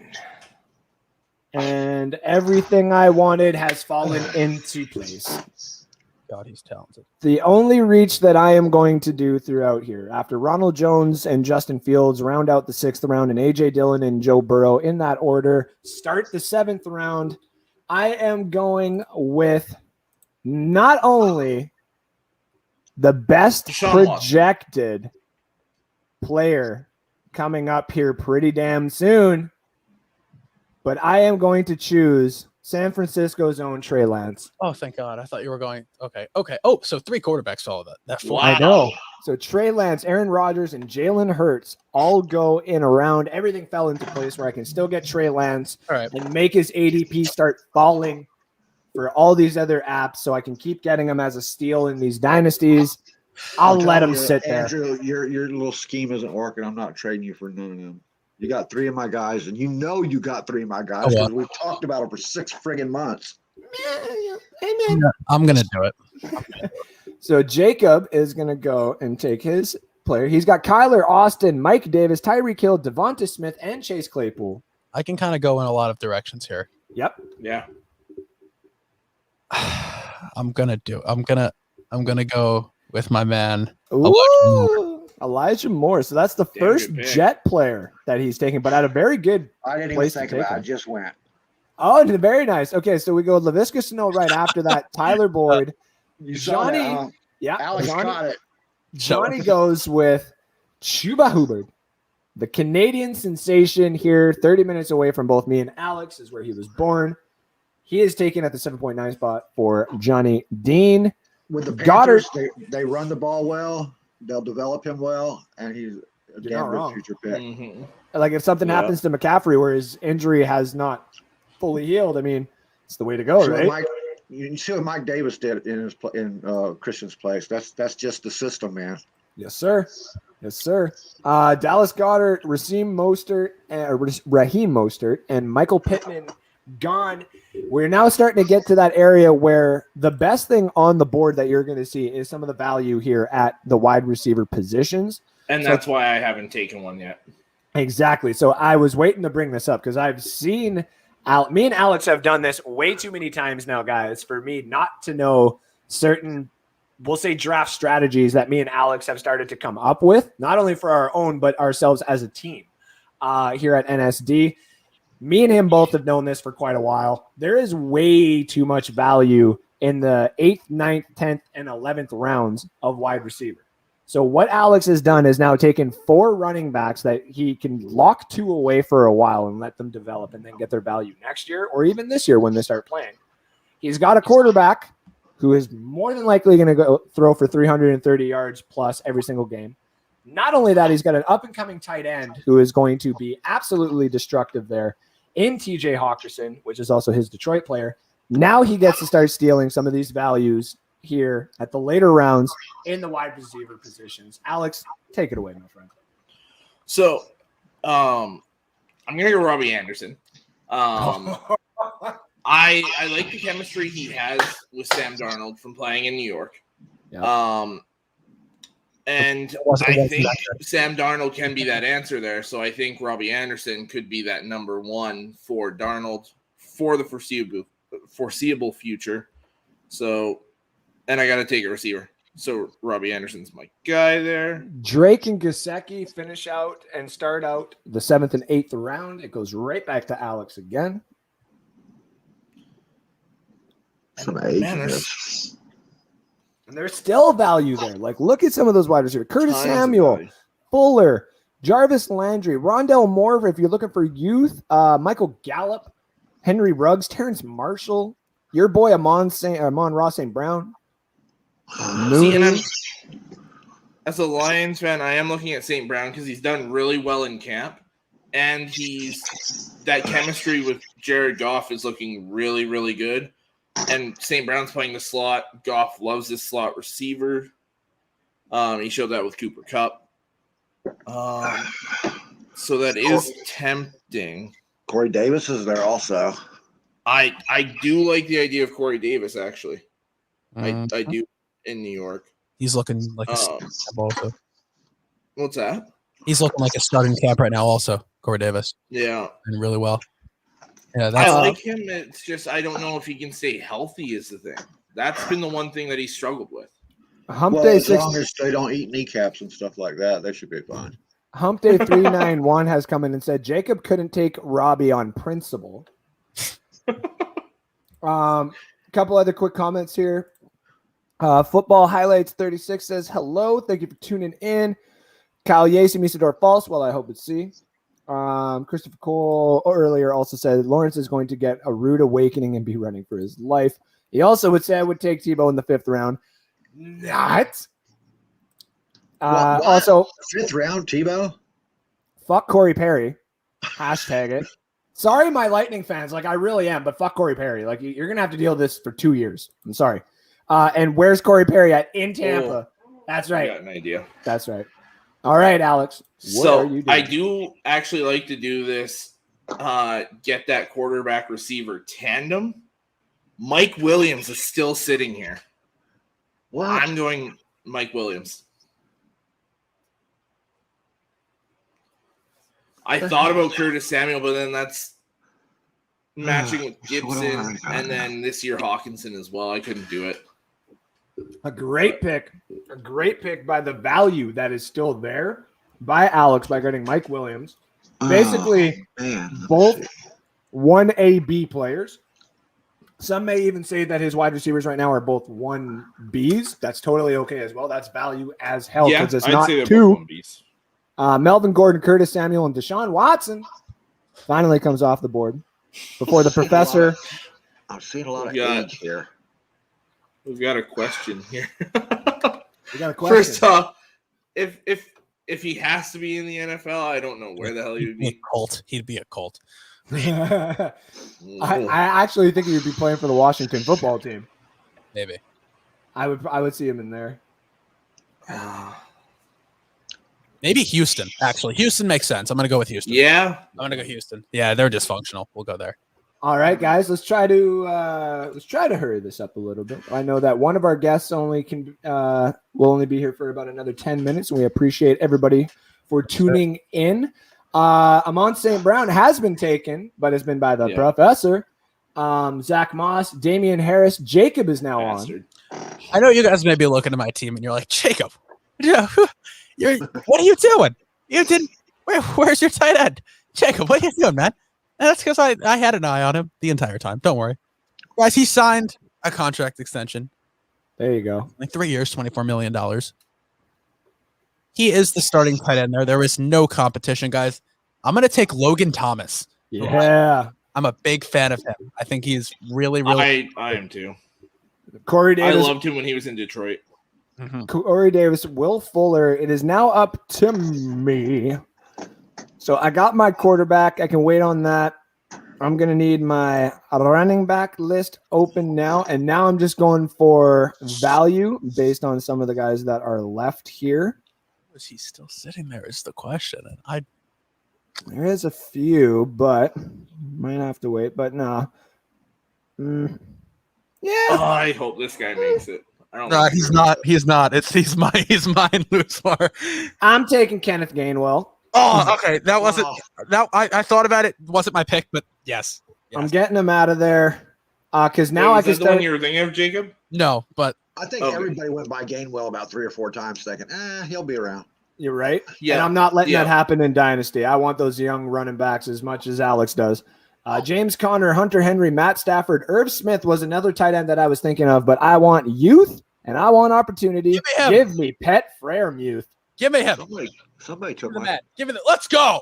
And everything I wanted has fallen into place. God, he's talented. The only reach that I am going to do throughout here, after Ronald Jones and Justin Fields round out the 6th round and A.J. Dillon and Joe Burrow in that order, start the 7th round, I am going with not only the best projected player coming up here pretty damn soon, but I am going to choose San Francisco's own Trey Lance. Oh, thank God. I thought you were going. Okay. Oh, so 3 quarterbacks follow that. Wow. I know. So Trey Lance, Aaron Rodgers, and Jalen Hurts all go in around. Everything fell into place where I can still get Trey Lance and make his ADP start falling for all these other apps so I can keep getting him as a steal in these dynasties. I'll let him sit there. Andrew, your little scheme isn't working. I'm not trading you for none of them. You got 3 of my guys, and you got 3 of my guys because we've talked about it for 6 friggin' months. I'm going to do it. So Jacob is going to go and take his player. He's got Kyler Austin, Mike Davis, Tyreek Hill, Devonta Smith, and Chase Claypool. I can kind of go in a lot of directions here. Yep. Yeah. I'm gonna go with my man. Elijah Moore. So that's the first Jet player that he's taking, but at a very good I didn't even think about it. I just went. Oh, very nice. Okay, so we go Laviska Shenault right after that. Tyler Boyd. Johhny. Yeah. Alex caught it. Johhny goes with Chuba Hubbard. The Canadian sensation here, 30 minutes away from both me and Alex is where he was born. He is taken at the 7.9 spot for Johnny Dean. With the Panthers, they run the ball well. They'll develop him well, and he's a damn good future pick. Mm-hmm. Like if something happens to McCaffrey where his injury has not fully healed, I mean, it's the way to go, right? You see what Mike Davis did in Christian's place. That's just the system, man. Yes, sir. Dallas Goedert, Raheem Mostert, and Michael Pittman gone. We're now starting to get to that area where the best thing on the board that you're going to see is some of the value here at the wide receiver positions. And that's why I haven't taken one yet. Exactly. So I was waiting to bring this up because I've seen me and Alex have done this way too many times now, guys, for me not to know certain, we'll say, draft strategies that me and Alex have started to come up with, not only for our own, but ourselves as a team here at NSD. Me and him both have known this for quite a while. There is way too much value in the 8th, 9th, 10th, and 11th rounds of wide receiver. So what Alex has done is now taken 4 running backs that he can lock 2 away for a while and let them develop and then get their value next year or even this year when they start playing. He's got a quarterback who is more than likely going to go throw for 330 yards plus every single game. Not only that, he's got an up-and-coming tight end who is going to be absolutely destructive there in TJ Hawkinson, which is also his Detroit player. Now he gets to start stealing some of these values here at the later rounds in the wide receiver positions. Alex, take it away, my friend. So I'm going to go Robbie Anderson. I I like the chemistry he has with Sam Darnold from playing in New York. Yeah. And I think Sam Darnold can be that answer there. So I think Robbie Anderson could be that number one for Darnold for the foreseeable future. So, and I got to take a receiver. So Robbie Anderson's my guy there. Drake and Gesicki finish out and start out the 7th and 8th round. It goes right back to Alex again. Some age. And there's still value there. Like, look at some of those wide receivers. Curtis Samuel, Fuller, Jarvis Landry, Rondell Moore, if you're looking for youth, Michael Gallup, Henry Ruggs, Terrence Marshall, your boy Amon-Ra St. Brown. See, and as a Lions fan, I am looking at St. Brown because he's done really well in camp. And that chemistry with Jared Goff is looking really, really good. And St. Brown's playing the slot. Goff loves this slot receiver. He showed that with Cooper Kupp. So that is tempting. Corey Davis is there also. I do like the idea of Corey Davis, actually. I do in New York. He's looking like a starting cap also. What's that? He's looking like a starting cap right now also, Corey Davis. Yeah. And really well. Yeah, I like him. It's just I don't know if he can stay healthy is the thing. That's been the one thing that he struggled with. Hump Day as long as they don't eat kneecaps and stuff like that, they should be fine. Hump Day 391 has come in and said Jacob couldn't take Robbie on principle. Couple other quick comments here. Football Highlights 36 says, hello, thank you for tuning in. Kyle Yacy, Misador False, well, I hope it's C. Christopher Cole earlier also said Lawrence is going to get a rude awakening and be running for his life. He also would say I would take Tebow in the 5th round. Not. What? Also, 5th round, Tebow? Fuck Corey Perry. Hashtag it. Sorry, my Lightning fans. Like, I really am, but fuck Corey Perry. Like, you're going to have to deal with this for 2 years. I'm sorry. And where's Corey Perry at? In Tampa. That's right. I got an idea. That's right. All right, Alex. So I do actually like to do this, get that quarterback receiver tandem. Mike Williams is still sitting here. What? I'm going Mike Williams. I thought about Curtis Samuel, but then that's matching with Gibson, and then this year Hawkinson as well. I couldn't do it. A great pick. A great pick by the value that is still there by Alex by getting Mike Williams. Basically, both 1A-B players. Some may even say that his wide receivers right now are both 1Bs. That's totally okay as well. That's value as hell because it's not two. Melvin Gordon, Curtis Samuel, and Deshaun Watson finally comes off the board before the professor. I'm seeing a lot of age here. We've got a question here. We got a question. First off, if he has to be in the NFL, I don't know where the hell he would be. He'd be a Colt. I actually think he would be playing for the Washington football team. Maybe. I would see him in there. Maybe Houston. Actually, Houston makes sense. I'm going to go with Houston. Yeah, I'm going to go Houston. Yeah, they're dysfunctional. We'll go there. All right, guys, let's try to hurry this up a little bit. I know that one of our guests will only be here for about another 10 minutes, and we appreciate everybody for tuning in. Amon St. Brown has been taken, but has been by the professor. Zach Moss, Damian Harris, Jacob is now on. I know you guys may be looking at my team, and you're like, Jacob, what are you doing? You didn't. Where's your tight end, Jacob? What are you doing, man? And that's because I had an eye on him the entire time. Don't worry. Guys, he signed a contract extension. There you go. Like 3 years, $24 million. He is the starting tight end there. There is no competition, guys. I'm going to take Logan Thomas. Yeah. I'm a big fan of him. I think he's really, really. I am too. Corey Davis. I loved him when he was in Detroit. Mm-hmm. Corey Davis, Will Fuller. It is now up to me. So I got my quarterback. I can wait on that. I'm going to need my running back list open now. And now I'm just going for value based on some of the guys that are left here. Is he still sitting there is the question. And there is a few, but might have to wait. But no. Yeah. Oh, I hope this guy makes it. No, he's not. He's not. He's mine, Luzar. I'm taking Kenneth Gainwell. Oh, okay. That wasn't. That I thought about it. Wasn't my pick, but yes. I'm getting him out of there because now I can start. The one you were thinking of, Jacob? No, but I think everybody went by Gainwell about 3 or 4 times thinking, he'll be around. You're right. Yeah, and I'm not letting that happen in Dynasty. I want those young running backs as much as Alex does. James Conner, Hunter Henry, Matt Stafford, Irv Smith was another tight end that I was thinking of, but I want youth and I want opportunity. Give me Pat Freiermuth. Give me him. Somebody took my man. Give me the. Let's go.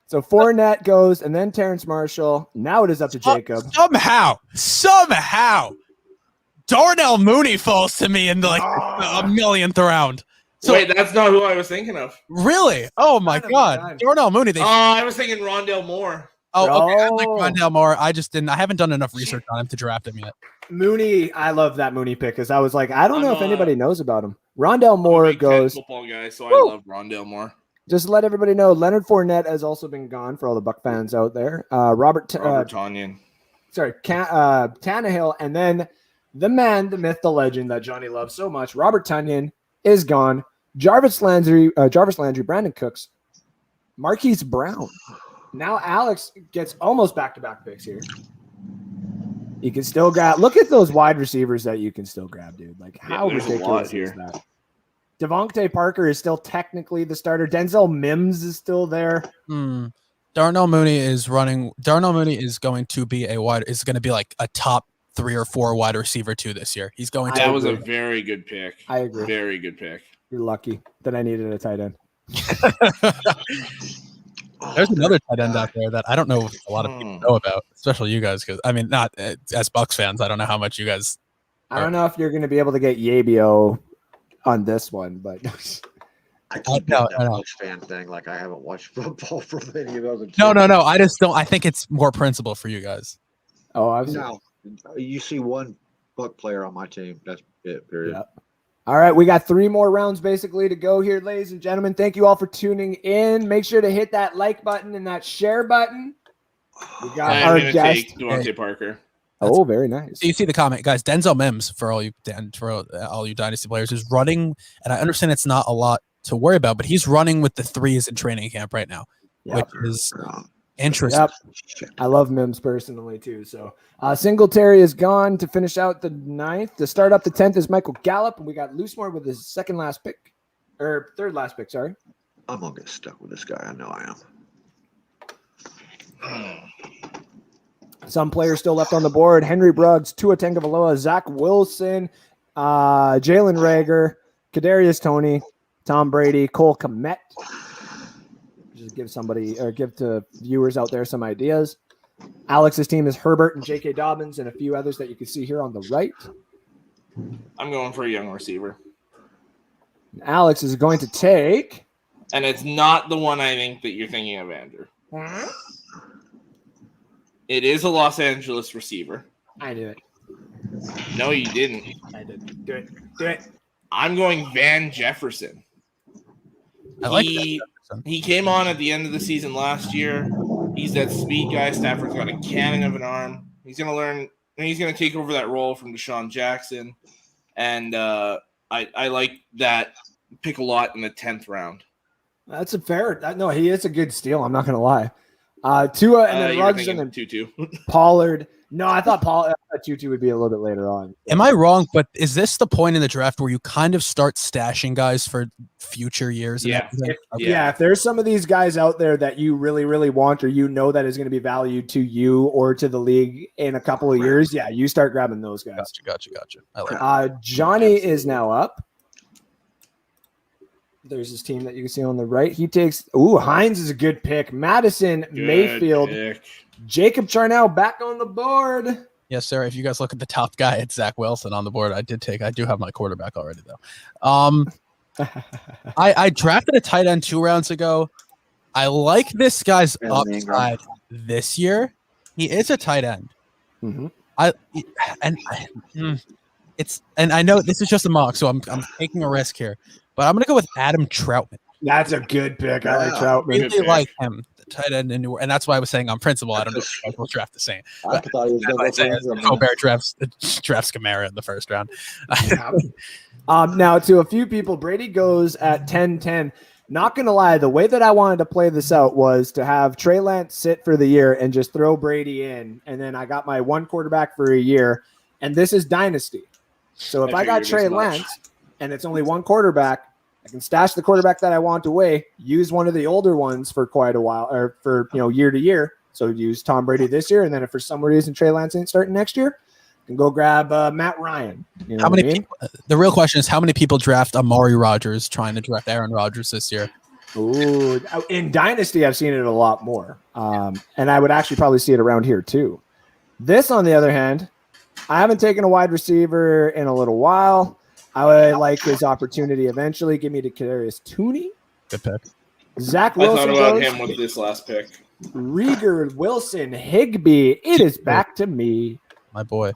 So Fournette goes, and then Terrence Marshall. Now it is up to Jacob. Somehow, Darnell Mooney falls to me in the a millionth round. So, wait, that's not who I was thinking of. Really? Oh my God, Darnell Mooney. I was thinking Rondale Moore. Oh, okay. I like Rondale Moore. I just didn't. I haven't done enough research on him to draft him yet. Mooney, I love that Mooney pick because I was like, I don't know if anybody knows about him. Rondale Moore goes. Football guy, so I love Rondale Moore. Just let everybody know, Leonard Fournette has also been gone for all the Buck fans out there. Robert Tonyan. Sorry, Tannehill, and then the man, the myth, the legend that Johhny loves so much, Robert Tonyan is gone. Jarvis Landry, Brandon Cooks, Marquise Brown. Now Alex gets almost back-to-back picks here. You can still grab. Look at those wide receivers that you can still grab, dude. Like how ridiculous is that? Devontae Parker is still technically the starter. Denzel Mims is still there. Darnell Mooney is running. Darnell Mooney is going to be like a top 3 or 4 wide receiver too this year. He's going. That was a very good pick. I agree. Very good pick. You're lucky that I needed a tight end. There's another tight end out there that I don't know if a lot of people know about, especially you guys, because I mean, not as Bucs fans. I don't know how much you guys. I don't know if you're going to be able to get Yabio on this one, but I keep doing that Bucs fan thing. Like I haven't watched football for many of those. No. I just don't. I think it's more principle for you guys. Oh, I've no. You see one Buck player on my team. That's it. Period. Yep. All right, we got 3 more rounds basically to go here, ladies and gentlemen. Thank you all for tuning in. Make sure to hit that like button and that share button. We got our guest, Devontae Parker. Oh, very nice. So you see the comment, guys. Denzel Mims, for all you Dynasty players, is running, and I understand it's not a lot to worry about, but he's running with the 3s in training camp right now, which is interesting. Yep. I love Mims personally too. So Singletary is gone to finish out the 9th. To start up the 10th is Michael Gallup, and we got Loosemore with his third last pick. Sorry. I'm gonna get stuck with this guy. I know I am. Some players still left on the board: Henry Bruggs, Tua Tagovailoa, Zach Wilson, Jalen Reagor, Kadarius Toney, Tom Brady, Cole Kmet. Just give to viewers out there some ideas. Alex's team is Herbert and J.K. Dobbins and a few others that you can see here on the right. I'm going for a young receiver. Alex is going to take... And it's not the one I think that you're thinking of, Andrew. It is a Los Angeles receiver. I knew it. No, you didn't. I did. Do it. I'm going Van Jefferson. I like that. He came on at the end of the season last year. He's that speed guy. Stafford's got a cannon of an arm. He's going to learn, and he's going to take over that role from Deshaun Jackson. And I like that pick a lot in the 10th round. That's a fair. No, he is a good steal. I'm not going to lie. Tua and then Ruggs and then Tutu. Pollard. No, I thought Tutu would be a little bit later on. Am I wrong? But is this the point in the draft where you kind of start stashing guys for future years? Yeah. If there's some of these guys out there that you really, really want, or you know that is going to be valued to you or to the league in a couple of years, you start grabbing those guys. Gotcha. I like Johhny is now up. There's his team that you can see on the right. He takes Hines is a good pick. Madison, Mayfield, pick. Jacob Charnow back on the board. Yes, sir. If you guys look at the top guy, it's Zach Wilson on the board. I do have my quarterback already, though. I drafted a tight end 2 rounds ago. I like this guy's upside this year. He is a tight end. Mm-hmm. I know this is just a mock, so I'm taking a risk here. But I'm going to go with Adam Troutman. That's a good pick. I like Yeah. Troutman. Really like him, the tight end in New Orleans. And that's why I was saying on principle, I don't know if you guys will draft the same. I thought he was going to go for Ingram. Colbert drafts Kamara in the first round. Now, to a few people, Brady goes at 10-10. Not going to lie, the way that I wanted to play this out was to have Trey Lance sit for the year and just throw Brady in. And then I got my one quarterback for a year. And this is Dynasty. So if I got Trey Lance and it's only one quarterback, I can stash the quarterback that I want away, use one of the older ones for quite a while, or for year to year. So use Tom Brady this year, and then if for some reason Trey Lance ain't starting next year, I can go grab Matt Ryan. You know how many? what I mean? The real question is, how many people draft Amari Rodgers trying to draft Aaron Rodgers this year? Ooh, in Dynasty, I've seen it a lot more, and I would actually probably see it around here too. This, on the other hand, I haven't taken a wide receiver in a little while. I would like his opportunity eventually. Give me Kadarius Toney. Good pick. Zach I Wilson. thought about him with this last pick. Rieger, Wilson, Higbee. It is back to me. My boy.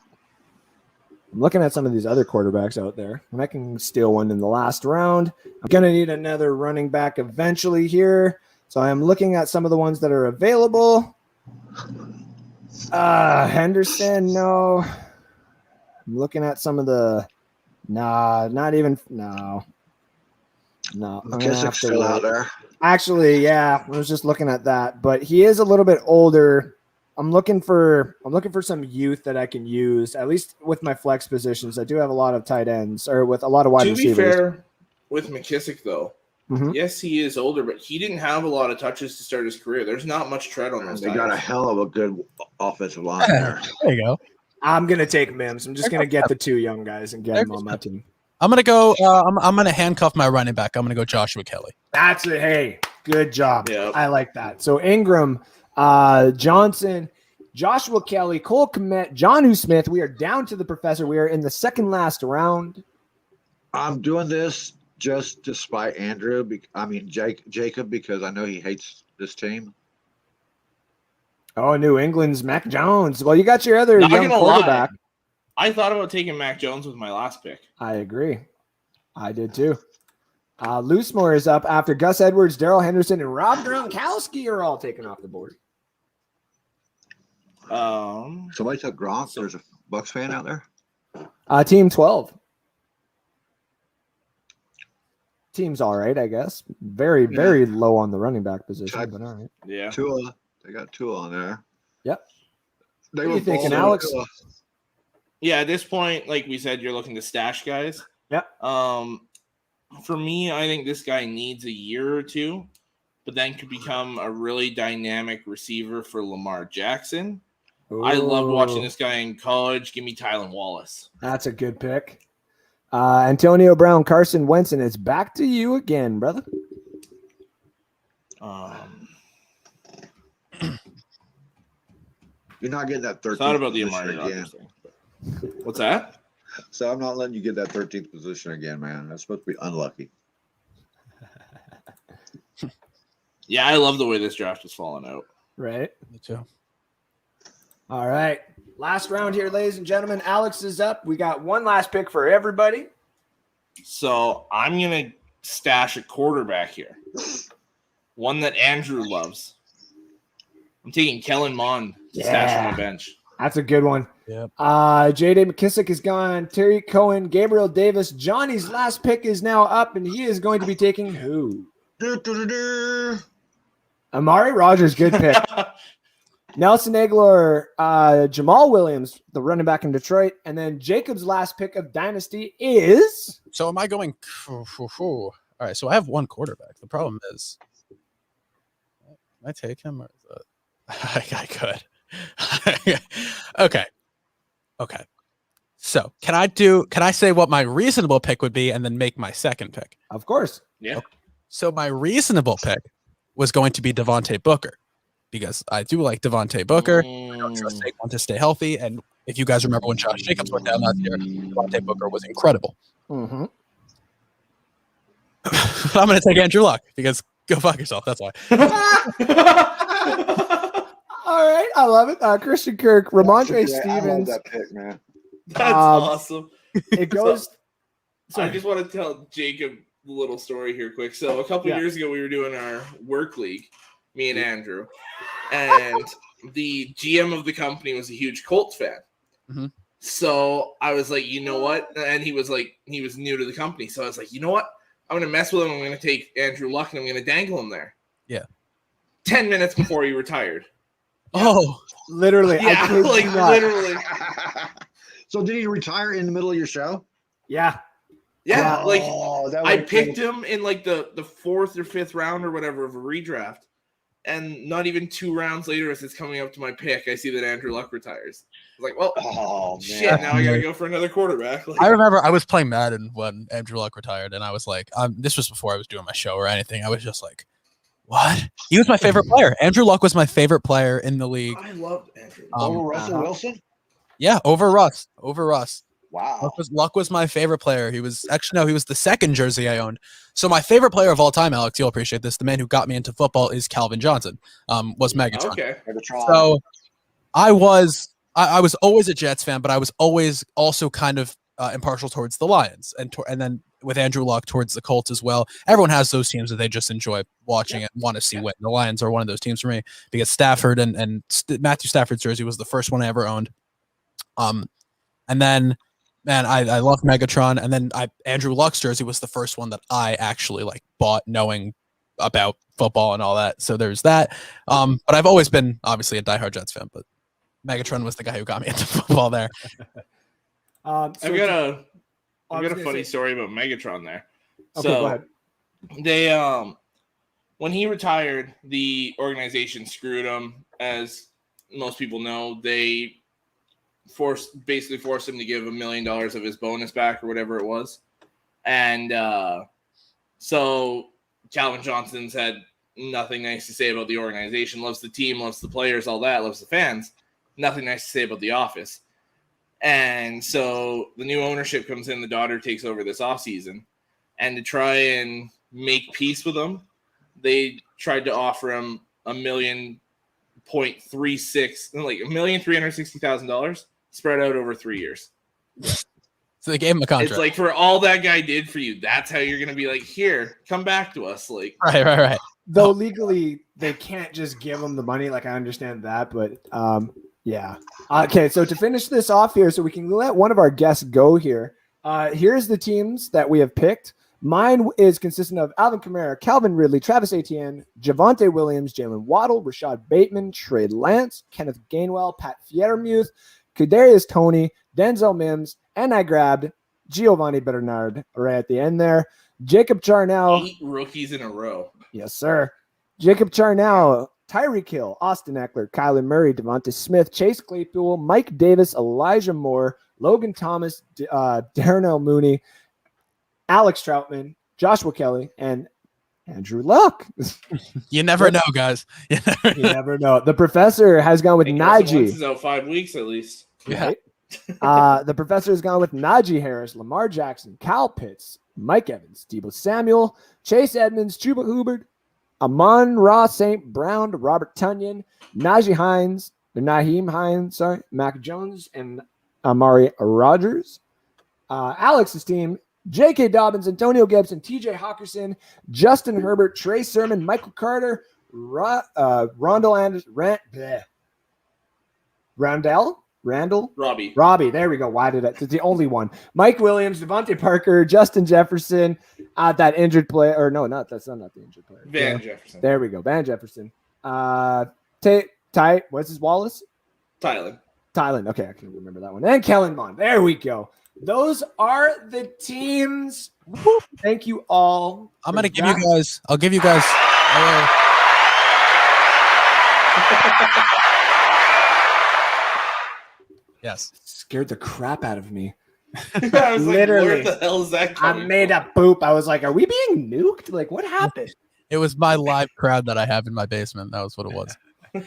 I'm looking at some of these other quarterbacks out there, and I can steal one in the last round. I'm going to need another running back eventually here. So I'm looking at some of the ones that are available. Henderson, no. I'm looking at some of the no. McKissick's still out there. Actually, yeah, I was just looking at that, but he is a little bit older. I'm looking for some youth that I can use, at least with my flex positions. I do have a lot of tight ends, or with a lot of wide receivers. To be fair, with McKissick though, Mm-hmm. yes, he is older, but he didn't have a lot of touches to start his career. There's not much tread on those They guys. got a hell of a good offensive line there. There you go. I'm gonna take Mims. I'm just gonna get the two young guys and get them on my team. I'm gonna go. I'm gonna handcuff my running back. I'm gonna go Joshua Kelly. That's it. Hey, good job. Yep. I like that. So Ingram, Johnson, Joshua Kelly, Cole Kmet, Johhny Smith. We are down to the professor. We are in the second last round. I'm doing this just to spite Andrew. Jacob, because I know he hates this team. Oh, New England's Mac Jones. Well, you got your other Not young gonna quarterback. lie. I thought about taking Mac Jones with my last pick. I agree. I did too. Loosemore is up after Gus Edwards, Darrell Henderson, and Rob Gronkowski are all taken off the board. Somebody took Gronk. There's a Bucs fan out there. Team 12. Team's all right, I guess. Very, very low on the running back position, but all right. Yeah. Tua. They got Tua on there. Yep. They What are were you thinking, balling Alex? Tua. Yeah, at this point, like we said, you're looking to stash guys. Yep. For me, I think this guy needs a year or two, but then could become a really dynamic receiver for Lamar Jackson. I loved watching this guy in college. Give me Tylan Wallace. That's a good pick. Antonio Brown, Carson Wentz, and it's back to you again, brother. You're not getting that 13th Thought about the position Amari again. Rodgers thing. What's that? So I'm not letting you get that 13th position again, man. That's supposed to be unlucky. Yeah, I love the way this draft is falling out. Right. Me too. All right. Last round here, ladies and gentlemen. Alex is up. We got one last pick for everybody. So I'm going to stash a quarterback here. One that Andrew loves. I'm taking Kellen Mond to stash on my bench. That's a good one. Yep. J.D. McKissick is gone. Terry Cohen, Gabriel Davis. Johnny's last pick is now up, and he is going to be taking who? Amari Rodgers, good pick. Nelson Aguilar, Jamal Williams, the running back in Detroit. And then Jacob's last pick of Dynasty is... So am I going? All right. So I have one quarterback. The problem is, can I take him? Or is that... I could. Okay. So can I say what my reasonable pick would be and then make my second pick? Of course. Yeah. Okay. So my reasonable pick was going to be Devontae Booker because I do like Devontae Booker. I don't trust Saquon to stay healthy. And if you guys remember when Josh Jacobs went down last year, Devontae Booker was incredible. Mm-hmm. I'm going to take Andrew Luck because go fuck yourself. That's why. All right. I love it. Christian Kirk, Ramondre I love Stevens. that pick, man. That's awesome. It goes... I just want to tell Jacob little story here quick. So a couple years ago, we were doing our work league, me and Andrew, and the GM of the company was a huge Colts fan. Mm-hmm. So I was like, you know what? And he was new to the company. So I was like, you know what? I'm going to mess with him. I'm going to take Andrew Luck and I'm going to dangle him there. Yeah. 10 minutes before he retired. Oh, literally. Yeah, like literally. So did he retire in the middle of your show? Yeah. Yeah. Oh, like that I would picked him in like the 4th or 5th round or whatever of a redraft. And not even 2 rounds later, as it's coming up to my pick, I see that Andrew Luck retires. I was like, well, shit, now I got to go for another quarterback. Like, I remember I was playing Madden when Andrew Luck retired, and I was like, this was before I was doing my show or anything. I was just like, what? He was my favorite player. Andrew Luck was my favorite player in the league. I loved Andrew. Over Russell Wilson? Yeah, over Russ. Over Russ. Wow. Luck was my favorite player. He was he was the second jersey I owned. So my favorite player of all time, Alex, you'll appreciate this. The man who got me into football is Calvin Johnson. Was Megatron. Okay. So I was always a Jets fan, but I was always also kind of impartial towards the Lions, and then with Andrew Luck towards the Colts as well. Everyone has those teams that they just enjoy watching and want to see win. The Lions are one of those teams for me because Stafford and Matthew Stafford's jersey was the first one I ever owned. And then. Man, I love Megatron, and then Andrew Luck's jersey was the first one that I actually like bought, knowing about football and all that. So there's that. But I've always been obviously a diehard Jets fan, but Megatron was the guy who got me into football there. I've got a funny story about Megatron there. Okay, go ahead. They when he retired, the organization screwed him. As most people know, they forced him to give $1 million of his bonus back or whatever it was. And so Calvin Johnson's had nothing nice to say about the organization, loves the team, loves the players, all that, loves the fans. Nothing nice to say about the office. And so the new ownership comes in, the daughter takes over this offseason. And to try and make peace with him, they tried to offer him $1,360,000 spread out over 3 years. So they gave him a contract. It's like, for all that guy did for you, that's how you're going to be like, here, come back to us. Like, right. Though legally they can't just give him the money. Like, I understand that, but yeah. Okay, so to finish this off here, so we can let one of our guests go here. Here's the teams that we have picked. Mine is consistent of Alvin Kamara, Calvin Ridley, Travis Etienne, Javonte Williams, Jalen Waddle, Rashad Bateman, Trey Lance, Kenneth Gainwell, Pat Freiermuth, Kadarius Toney, Denzel Mims, and I grabbed Giovanni Bernard right at the end there. Jacob Charnow. 8 rookies in a row. Yes, sir. Jacob Charnow, Tyreek Hill, Austin Eckler, Kyler Murray, Devonta Smith, Chase Claypool, Mike Davis, Elijah Moore, Logan Thomas, Darnell Mooney, Alex Troutman, Joshua Kelly, and Andrew Luck. You never know, guys. You never know. The professor has gone with Najee. This is out 5 weeks at least. Yeah. The professor has gone with Najee Harris, Lamar Jackson, Kyle Pitts, Mike Evans, Deebo Samuel, Chase Edmonds, Chuba Hubbard, Amon-Ra St. Brown, Robert Tonyan, Naheem Hines, Mac Jones, and Amari Rogers. Alex's team, J.K. Dobbins, Antonio Gibson, T.J. Hawkinson, Justin Herbert, Trey Sermon, Michael Carter, Rondell Anderson, Robbie. There we go. It's the only one. Mike Williams, Devontae Parker, Justin Jefferson, that injured player. Or no, that's not the injured player. Van Jefferson. There we go. Van Jefferson. What's his Wallace? Tylen. Okay, I can remember that one. And Kellen Mond. There we go. Those are the teams. Thank you all. I'll give you guys. Yes. Scared the crap out of me. I was Literally. Like, where the hell is that coming I made a boop. I was like, are we being nuked? Like, what happened? It was my live crowd that I have in my basement. That was what it was.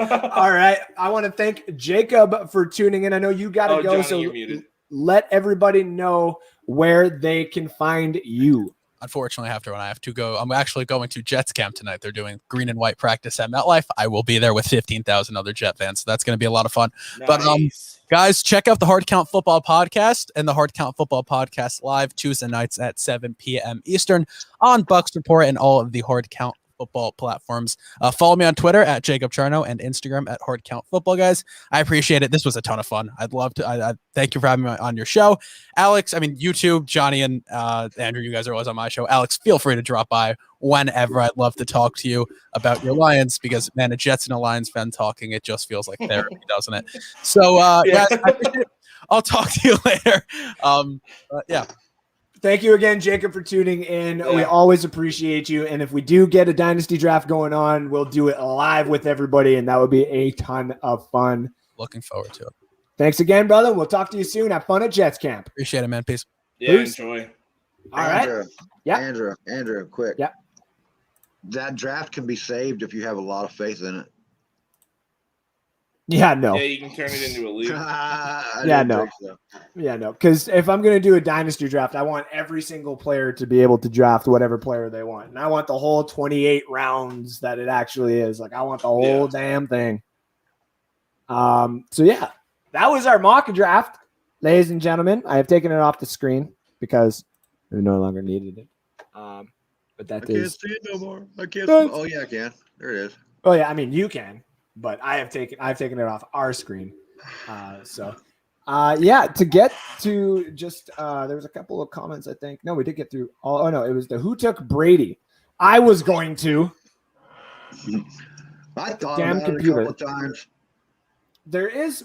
All right. I want to thank Jacob for tuning in. I know you got to go. Johhny, so you're muted. Let everybody know where they can find you. unfortunately, after when I have to go, I'm actually going to Jets camp tonight. They're doing green and white practice at MetLife. I will be there with 15,000 other Jet fans. So that's going to be a lot of fun. Nice. But guys, check out the Hard Count Football Podcast and the Hard Count Football Podcast live Tuesday nights at 7 p.m. Eastern on Bucs Report and all of the Hard Count Football platforms. Follow me on Twitter at Jacob Charnow and Instagram at Hard Count Football, guys. I appreciate it. This was a ton of fun. I'd love to. I thank you for having me on your show, Alex. I mean, you two, Johhny and Andrew, you guys are always on my show. Alex, feel free to drop by whenever. I'd love to talk to you about your Lions because, man, a Jets and a Lions fan talking, it just feels like therapy, doesn't it? So, guys, I appreciate it. I'll talk to you later. Yeah. Thank you again, Jacob, for tuning in. Yeah. We always appreciate you. And if we do get a dynasty draft going on, we'll do it live with everybody, and that would be a ton of fun. Looking forward to it. Thanks again, brother. We'll talk to you soon. Have fun at Jets camp. Appreciate it, man. Peace. Yeah, Peace. Enjoy. All right. Yeah. Andrew, quick. Yeah. That draft can be saved if you have a lot of faith in it. Yeah, no. Yeah, you can turn it into a league. Yeah, no. Because if I'm going to do a dynasty draft, I want every single player to be able to draft whatever player they want. And I want the whole 28 rounds that it actually is. Like, I want the whole damn thing. So, yeah, that was our mock draft, ladies and gentlemen. I have taken it off the screen because we no longer needed it. But that I can't see it no more. I can't. Oh, yeah, I can. There it is. Oh, yeah. I mean, you can. But I've taken it off our screen. To get to just there was a couple of comments, I think. No, we did get through all. Oh no, it was the who took Brady. I was going to. I thought damn about computer. it a couple times. There is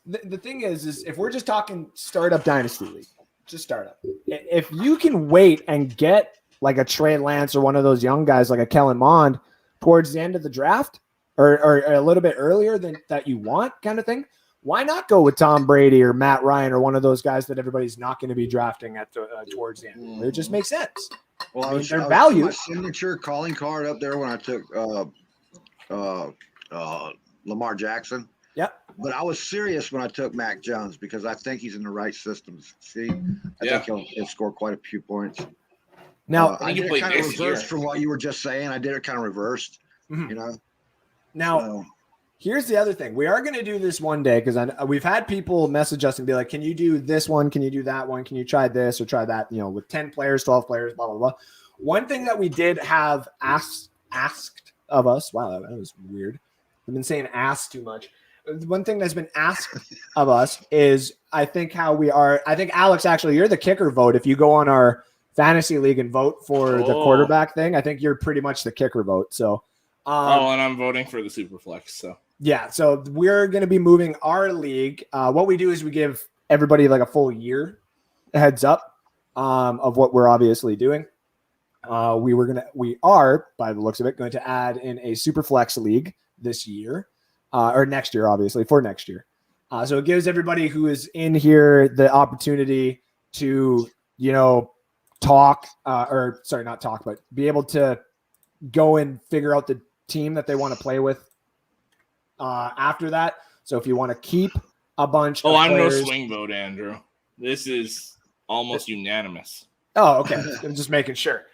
the thing is if we're just talking startup dynasty league, just startup. If you can wait and get like a Trey Lance or one of those young guys like a Kellen Mond towards the end of the draft. Or a little bit earlier than that you want kind of thing, why not go with Tom Brady or Matt Ryan or one of those guys that everybody's not going to be drafting at towards the end? It just makes sense. Well, I mean, their value. My signature calling card up there when I took Lamar Jackson. Yep. But I was serious when I took Mac Jones because I think he's in the right systems. See, I think he'll score quite a few points. Now, I did it kind of reversed from what you were just saying. I did it kind of reversed, you know. Now, here's the other thing. We are going to do this one day because we've had people message us and be like, can you do this one? Can you do that one? Can you try this or try that? You know, with 10 players, 12 players, blah, blah, blah. One thing that we did have asked of us. Wow, that was weird. I've been saying ask too much. One thing that's been asked of us is I think Alex, actually, you're the kicker vote. If you go on our fantasy league and vote for the quarterback thing, I think you're pretty much the kicker vote. So, and I'm voting for the Superflex. So yeah, so we're going to be moving our league. What we do is we give everybody like a full year heads up of what we're obviously doing. We are, by the looks of it, going to add in a Superflex league this year or next year, obviously for next year. So it gives everybody who is in here the opportunity to, talk but be able to go and figure out the team that they want to play with after that. So if you want to keep a bunch of I'm players, no swing vote, Andrew. This is almost unanimous. Oh, okay. I'm just making sure.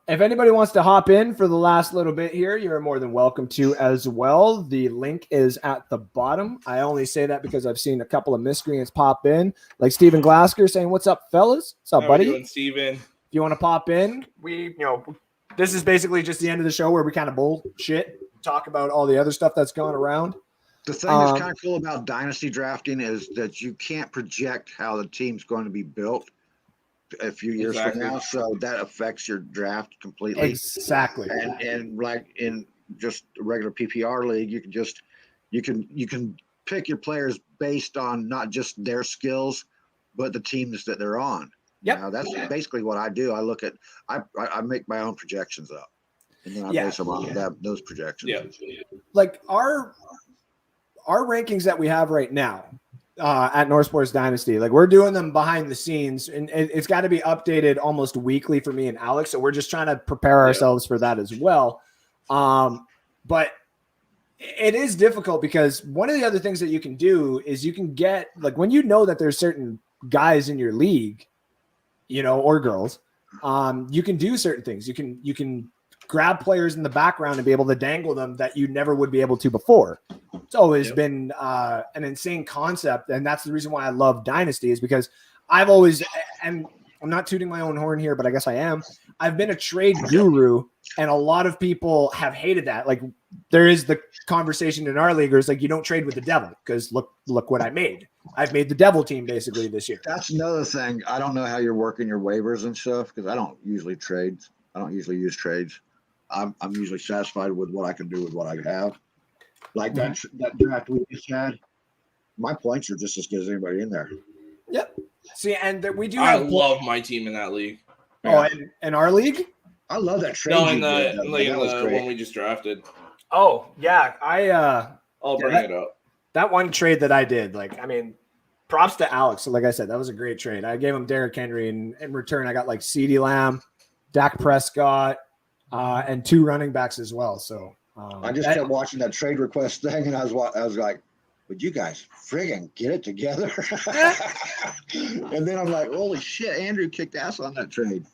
If anybody wants to hop in for the last little bit here, you're more than welcome to as well. The link is at the bottom. I only say that because I've seen a couple of miscreants pop in, like Steven Glasker saying, "What's up, fellas? What's up, buddy?" Doing, Steven? If you want to pop in, this is basically just the end of the show where we kind of bullshit, talk about all the other stuff that's going around. The thing that's kind of cool about dynasty drafting is that you can't project how the team's going to be built a few years from now, so that affects your draft completely. Exactly. And like in just a regular PPR league, you can pick your players based on not just their skills, but the teams that they're on. Yep. That's basically what I do. I make my own projections up, and then I base them on those projections. Yeah. Like our rankings that we have right now at North Sports Dynasty, like we're doing them behind the scenes, and it's got to be updated almost weekly for me and Alex. So we're just trying to prepare ourselves for that as well. But it is difficult because one of the other things that you can do is you can get, like, when you know that there's certain guys in your league, or girls you can do certain things. You can grab players in the background and be able to dangle them that you never would be able to before. It's always been an insane concept, and that's the reason why I love Dynasty, is because I've always, and I'm not tooting my own horn here, but I guess I am. I've been a trade guru, and a lot of people have hated that. Like, there is the conversation in our leaguers, like, you don't trade with the devil because look what I made. I've made the devil team basically this year. That's another thing. I don't know how you're working your waivers and stuff because I don't usually trade. I don't usually use trades. I'm usually satisfied with what I can do with what I have. Like that draft we just had, my points are just as good as anybody in there. Yep. See, and we do. I love my team in that league. Oh, in our league? I love that trade. No, in the one we just drafted. Oh yeah, I'll bring it up. That one trade that I did, like, I mean, props to Alex. So like I said, that was a great trade. I gave him Derrick Henry, and in return, I got like CeeDee Lamb, Dak Prescott, and 2 running backs as well. So I just kept watching that trade request thing, and I was like, would you guys friggin' get it together? And then I'm like, holy shit, Andrew kicked ass on that trade.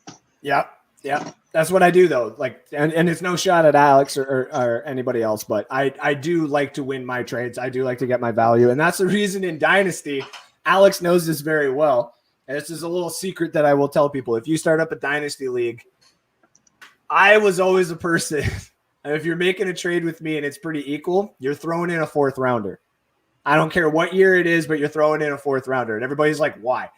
Yeah. That's what I do though. Like, and it's no shot at Alex or anybody else, but I do like to win my trades. I do like to get my value. And that's the reason in Dynasty, Alex knows this very well. And this is a little secret that I will tell people. If you start up a Dynasty league, I was always a person. If you're making a trade with me and it's pretty equal, you're throwing in a 4th rounder. I don't care what year it is, but you're throwing in a 4th rounder. And everybody's like, why?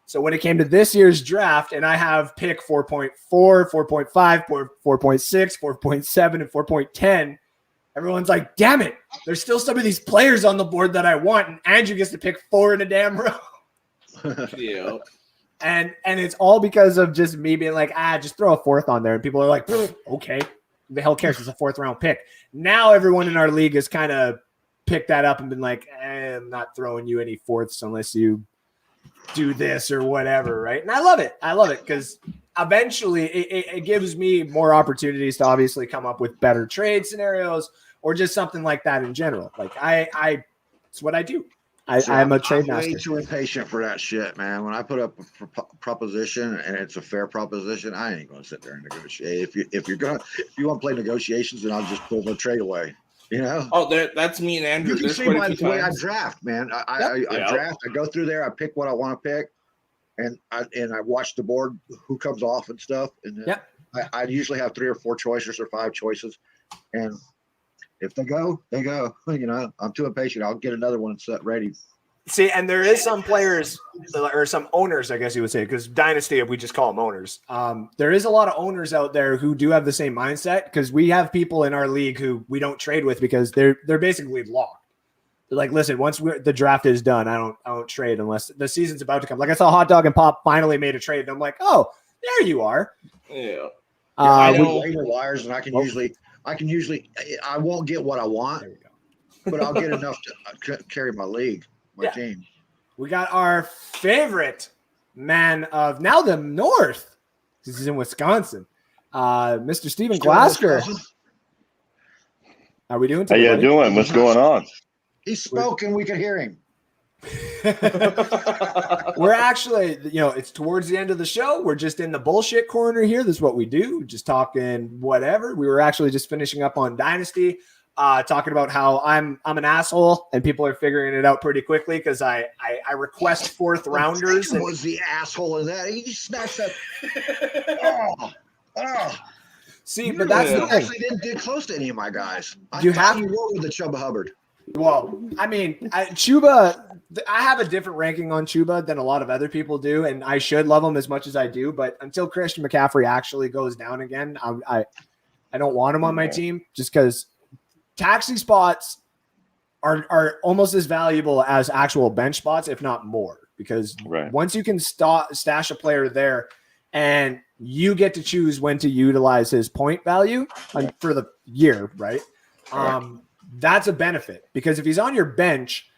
So when it came to this year's draft, and I have pick 4.4, 4.5, 4.6, 4.7, and 4.10, everyone's like, damn it, there's still some of these players on the board that I want, and Andrew gets to pick 4 in a damn row. Yeah. And it's all because of just me being like, just throw a 4th on there. And people are like, okay, who the hell cares? It's a 4th round pick. Now everyone in our league has kind of picked that up and been like, I'm not throwing you any 4ths unless you do this or whatever, right? And I love it because eventually it gives me more opportunities to obviously come up with better trade scenarios or just something like that in general. Like it's what I do. I'm a trade master. I'm way too impatient for that shit, man. When I put up a proposition and it's a fair proposition, I ain't gonna sit there and negotiate. If you want to play negotiations, then I'll just pull the trade away. You know? Oh, that's me and Andrew. You can see the way I draft, man. I draft. I go through there. I pick what I want to pick, and I watch the board, who comes off and stuff. And I usually have 3 or 4 choices or 5 choices, and if they go, they go. You know, I'm too impatient. I'll get another one set ready. See, and there is some players or some owners, I guess you would say, because Dynasty, we just call them owners. There is a lot of owners out there who do have the same mindset, because we have people in our league who we don't trade with because they're basically locked. They're like, listen, once the draft is done, I don't trade unless the season's about to come. Like I saw Hot Dog and Pop finally made a trade, and I'm like, oh, there you are. Yeah. I know waiver wires, and I can usually I won't get what I want, but I'll get enough to carry my league. Team. We got our favorite man of now the North. This is in Wisconsin. Mr. Steven Glasker. Are we doing today? How you doing? What's going on? He spoke and we could hear him. We're actually, it's towards the end of the show. We're just in the bullshit corner here. This is what we do. Just talking whatever. We were actually just finishing up on Dynasty. Talking about how I'm an asshole and people are figuring it out pretty quickly because I request 4th rounders. And was the asshole in that? He snatched that. See, but that's the thing. Actually didn't get close to any of my guys. You have to work with the Chuba Hubbard. Well, I mean, Chuba. I have a different ranking on Chuba than a lot of other people do, and I should love him as much as I do. But until Christian McCaffrey actually goes down again, I don't want him on my team just because. Taxi spots are almost as valuable as actual bench spots, if not more, because once you can stash a player there and you get to choose when to utilize his point value for the year, right? That's a benefit, because if he's on your bench,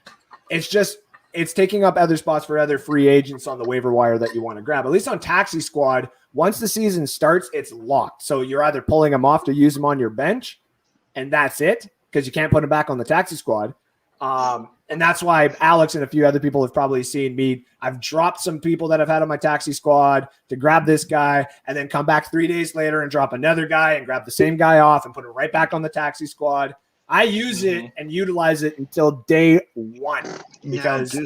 it's taking up other spots for other free agents on the waiver wire that you want to grab. At least on Taxi Squad, once the season starts, it's locked. So you're either pulling him off to use him on your bench, and that's it, because you can't put him back on the Taxi Squad. And that's why Alex and a few other people have probably seen me. I've dropped some people that I've had on my taxi squad to grab this guy and then come back 3 days later and drop another guy and grab the same guy off and put it right back on the taxi squad. I use it and utilize it until day one. Because do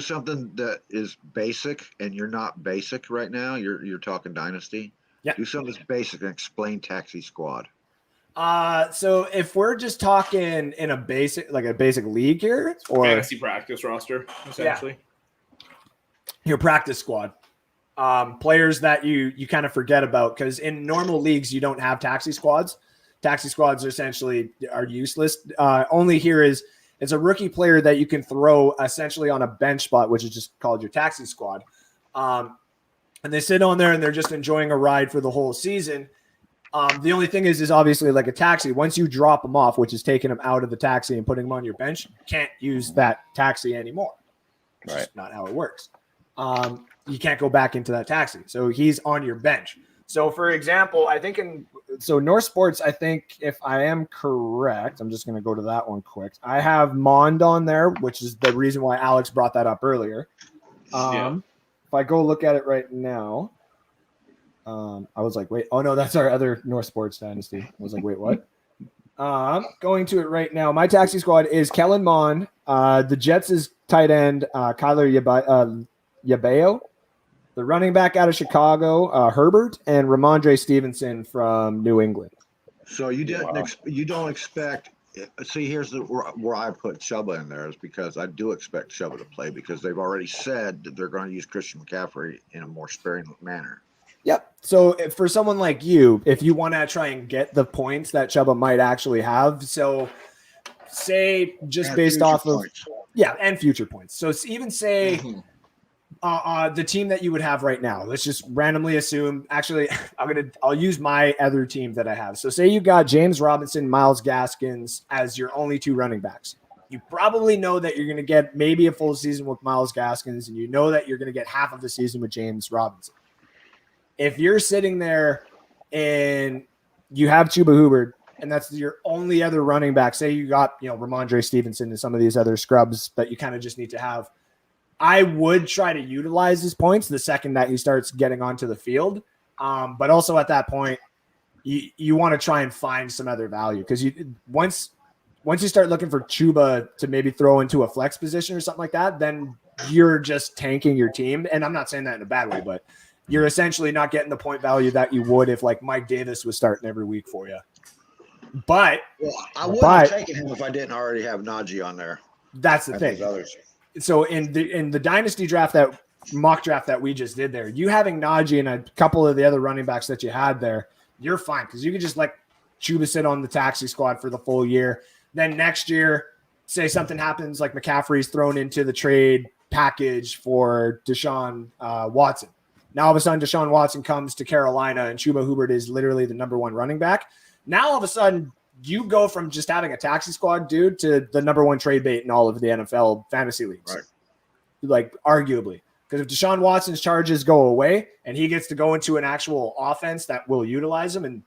something that is basic, and you're not basic right now. You're talking Dynasty. Yeah. Do something that's basic and explain taxi squad. So if we're just talking in a basic league here, or fantasy practice roster, essentially, your practice squad, players that you kind of forget about, because in normal leagues you don't have taxi squads. Taxi squads essentially are useless. Only here is it's a rookie player that you can throw essentially on a bench spot, which is just called your taxi squad. And they sit on there and they're just enjoying a ride for the whole season. The only thing is obviously like a taxi. Once you drop them off, which is taking them out of the taxi and putting them on your bench, you can't use that taxi anymore. It's just not how it works. You can't go back into that taxi. So he's on your bench. So for example, I think North Sports, I think if I am correct, I'm just going to go to that one quick. I have Mond on there, which is the reason why Alex brought that up earlier. If I go look at it right now, I was like, wait, oh no, that's our other North Sports Dynasty. I was like, wait, what? Going to it right now. My taxi squad is Kellen Mond. The Jets is tight end Kyler Yabeo. The running back out of Chicago, Herbert, and Ramondre Stevenson from New England. So you don't expect. See, here's where I put Chuba in there is because I do expect Chuba to play because they've already said that they're going to use Christian McCaffrey in a more sparing manner. Yep. So for someone like you, if you want to try and get the points that Chuba might actually have, so say just and based off points. And future points. So even say the team that you would have right now, let's just randomly assume. Actually, I'll use my other team that I have. So say you got James Robinson, Myles Gaskins as your only two running backs. You probably know that you're going to get maybe a full season with Myles Gaskins, and you know that you're going to get half of the season with James Robinson. If you're sitting there and you have Chuba Hubbard and that's your only other running back, say you got, Ramondre Stevenson and some of these other scrubs that you kind of just need to have, I would try to utilize his points the second that he starts getting onto the field. But also at that point, you want to try and find some other value because once you start looking for Chuba to maybe throw into a flex position or something like that, then you're just tanking your team. And I'm not saying that in a bad way, but you're essentially not getting the point value that you would if like Mike Davis was starting every week for you. But I wouldn't have taken him if I didn't already have Najee on there. That's the thing. So in the dynasty draft, that mock draft that we just did there, you having Najee and a couple of the other running backs that you had there, you're fine because you could just let Chuba sit on the taxi squad for the full year. Then next year, say something happens like McCaffrey's thrown into the trade package for Deshaun Watson. Now all of a sudden Deshaun Watson comes to Carolina and Chuba Hubbard is literally the number one running back. Now all of a sudden you go from just having a taxi squad dude to the number one trade bait in all of the NFL fantasy leagues. Right. Like arguably. Because if Deshaun Watson's charges go away and he gets to go into an actual offense that will utilize him, and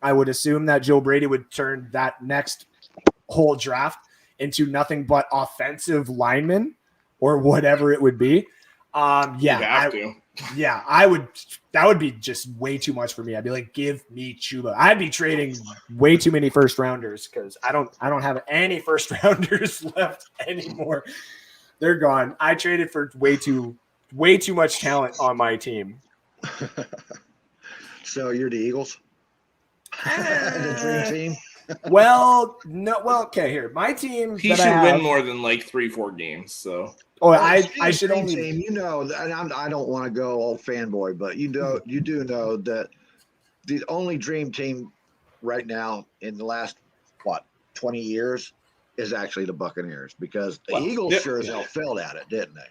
I would assume that Joe Brady would turn that next whole draft into nothing but offensive linemen or whatever it would be. I would. That would be just way too much for me. I'd be like, give me Chuba. I'd be trading way too many first rounders because I don't have any first rounders left anymore. They're gone. I traded for way too much talent on my team. So you're the Eagles? The dream team? Well, no. Well, okay. Here, my team. He should win more than like 3-4 games. So. Oh, I should only. Team, and I don't want to go all fanboy, but you do know that the only dream team right now in the last 20 years is actually the Buccaneers because the Eagles sure as hell failed at it, didn't they?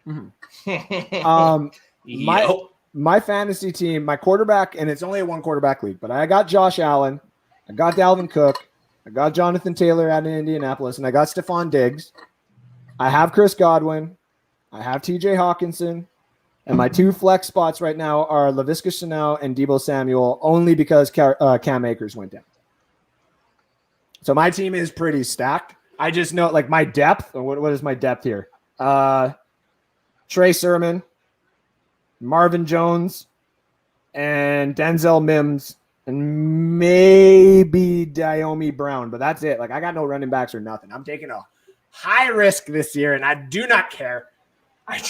Mm-hmm. My fantasy team, my quarterback, and it's only a one quarterback league, but I got Josh Allen, I got Dalvin Cook, I got Jonathan Taylor out in Indianapolis, and I got Stephon Diggs. I have Chris Godwin. I have TJ Hawkinson, and my two flex spots right now are Laviska Shenault and Deebo Samuel, only because Cam Akers went down. So my team is pretty stacked. I just know like my depth. What is my depth here? Trey Sermon, Marvin Jones, and Denzel Mims, and maybe Diomi Brown, but that's it. Like I got no running backs or nothing. I'm taking a high risk this year, and I do not care. I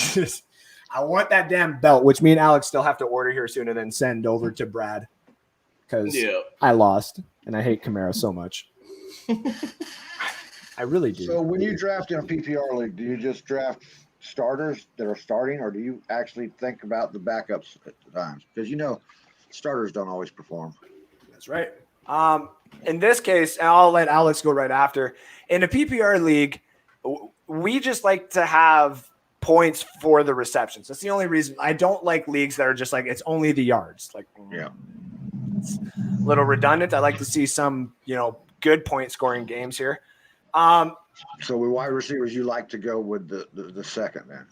want that damn belt, which me and Alex still have to order here soon and then send over to Brad because I lost, and I hate Kamara so much. I really do. So when you draft in a PPR league, do you just draft starters that are starting, or do you actually think about the backups at times? Because starters don't always perform. That's right. In this case, and I'll let Alex go right after. In a PPR league, we just like to have points for the receptions. That's the only reason. I don't like leagues that are just like it's only the yards. Like, it's a little redundant. I like to see some, good point scoring games here. So with wide receivers, you like to go with the second then?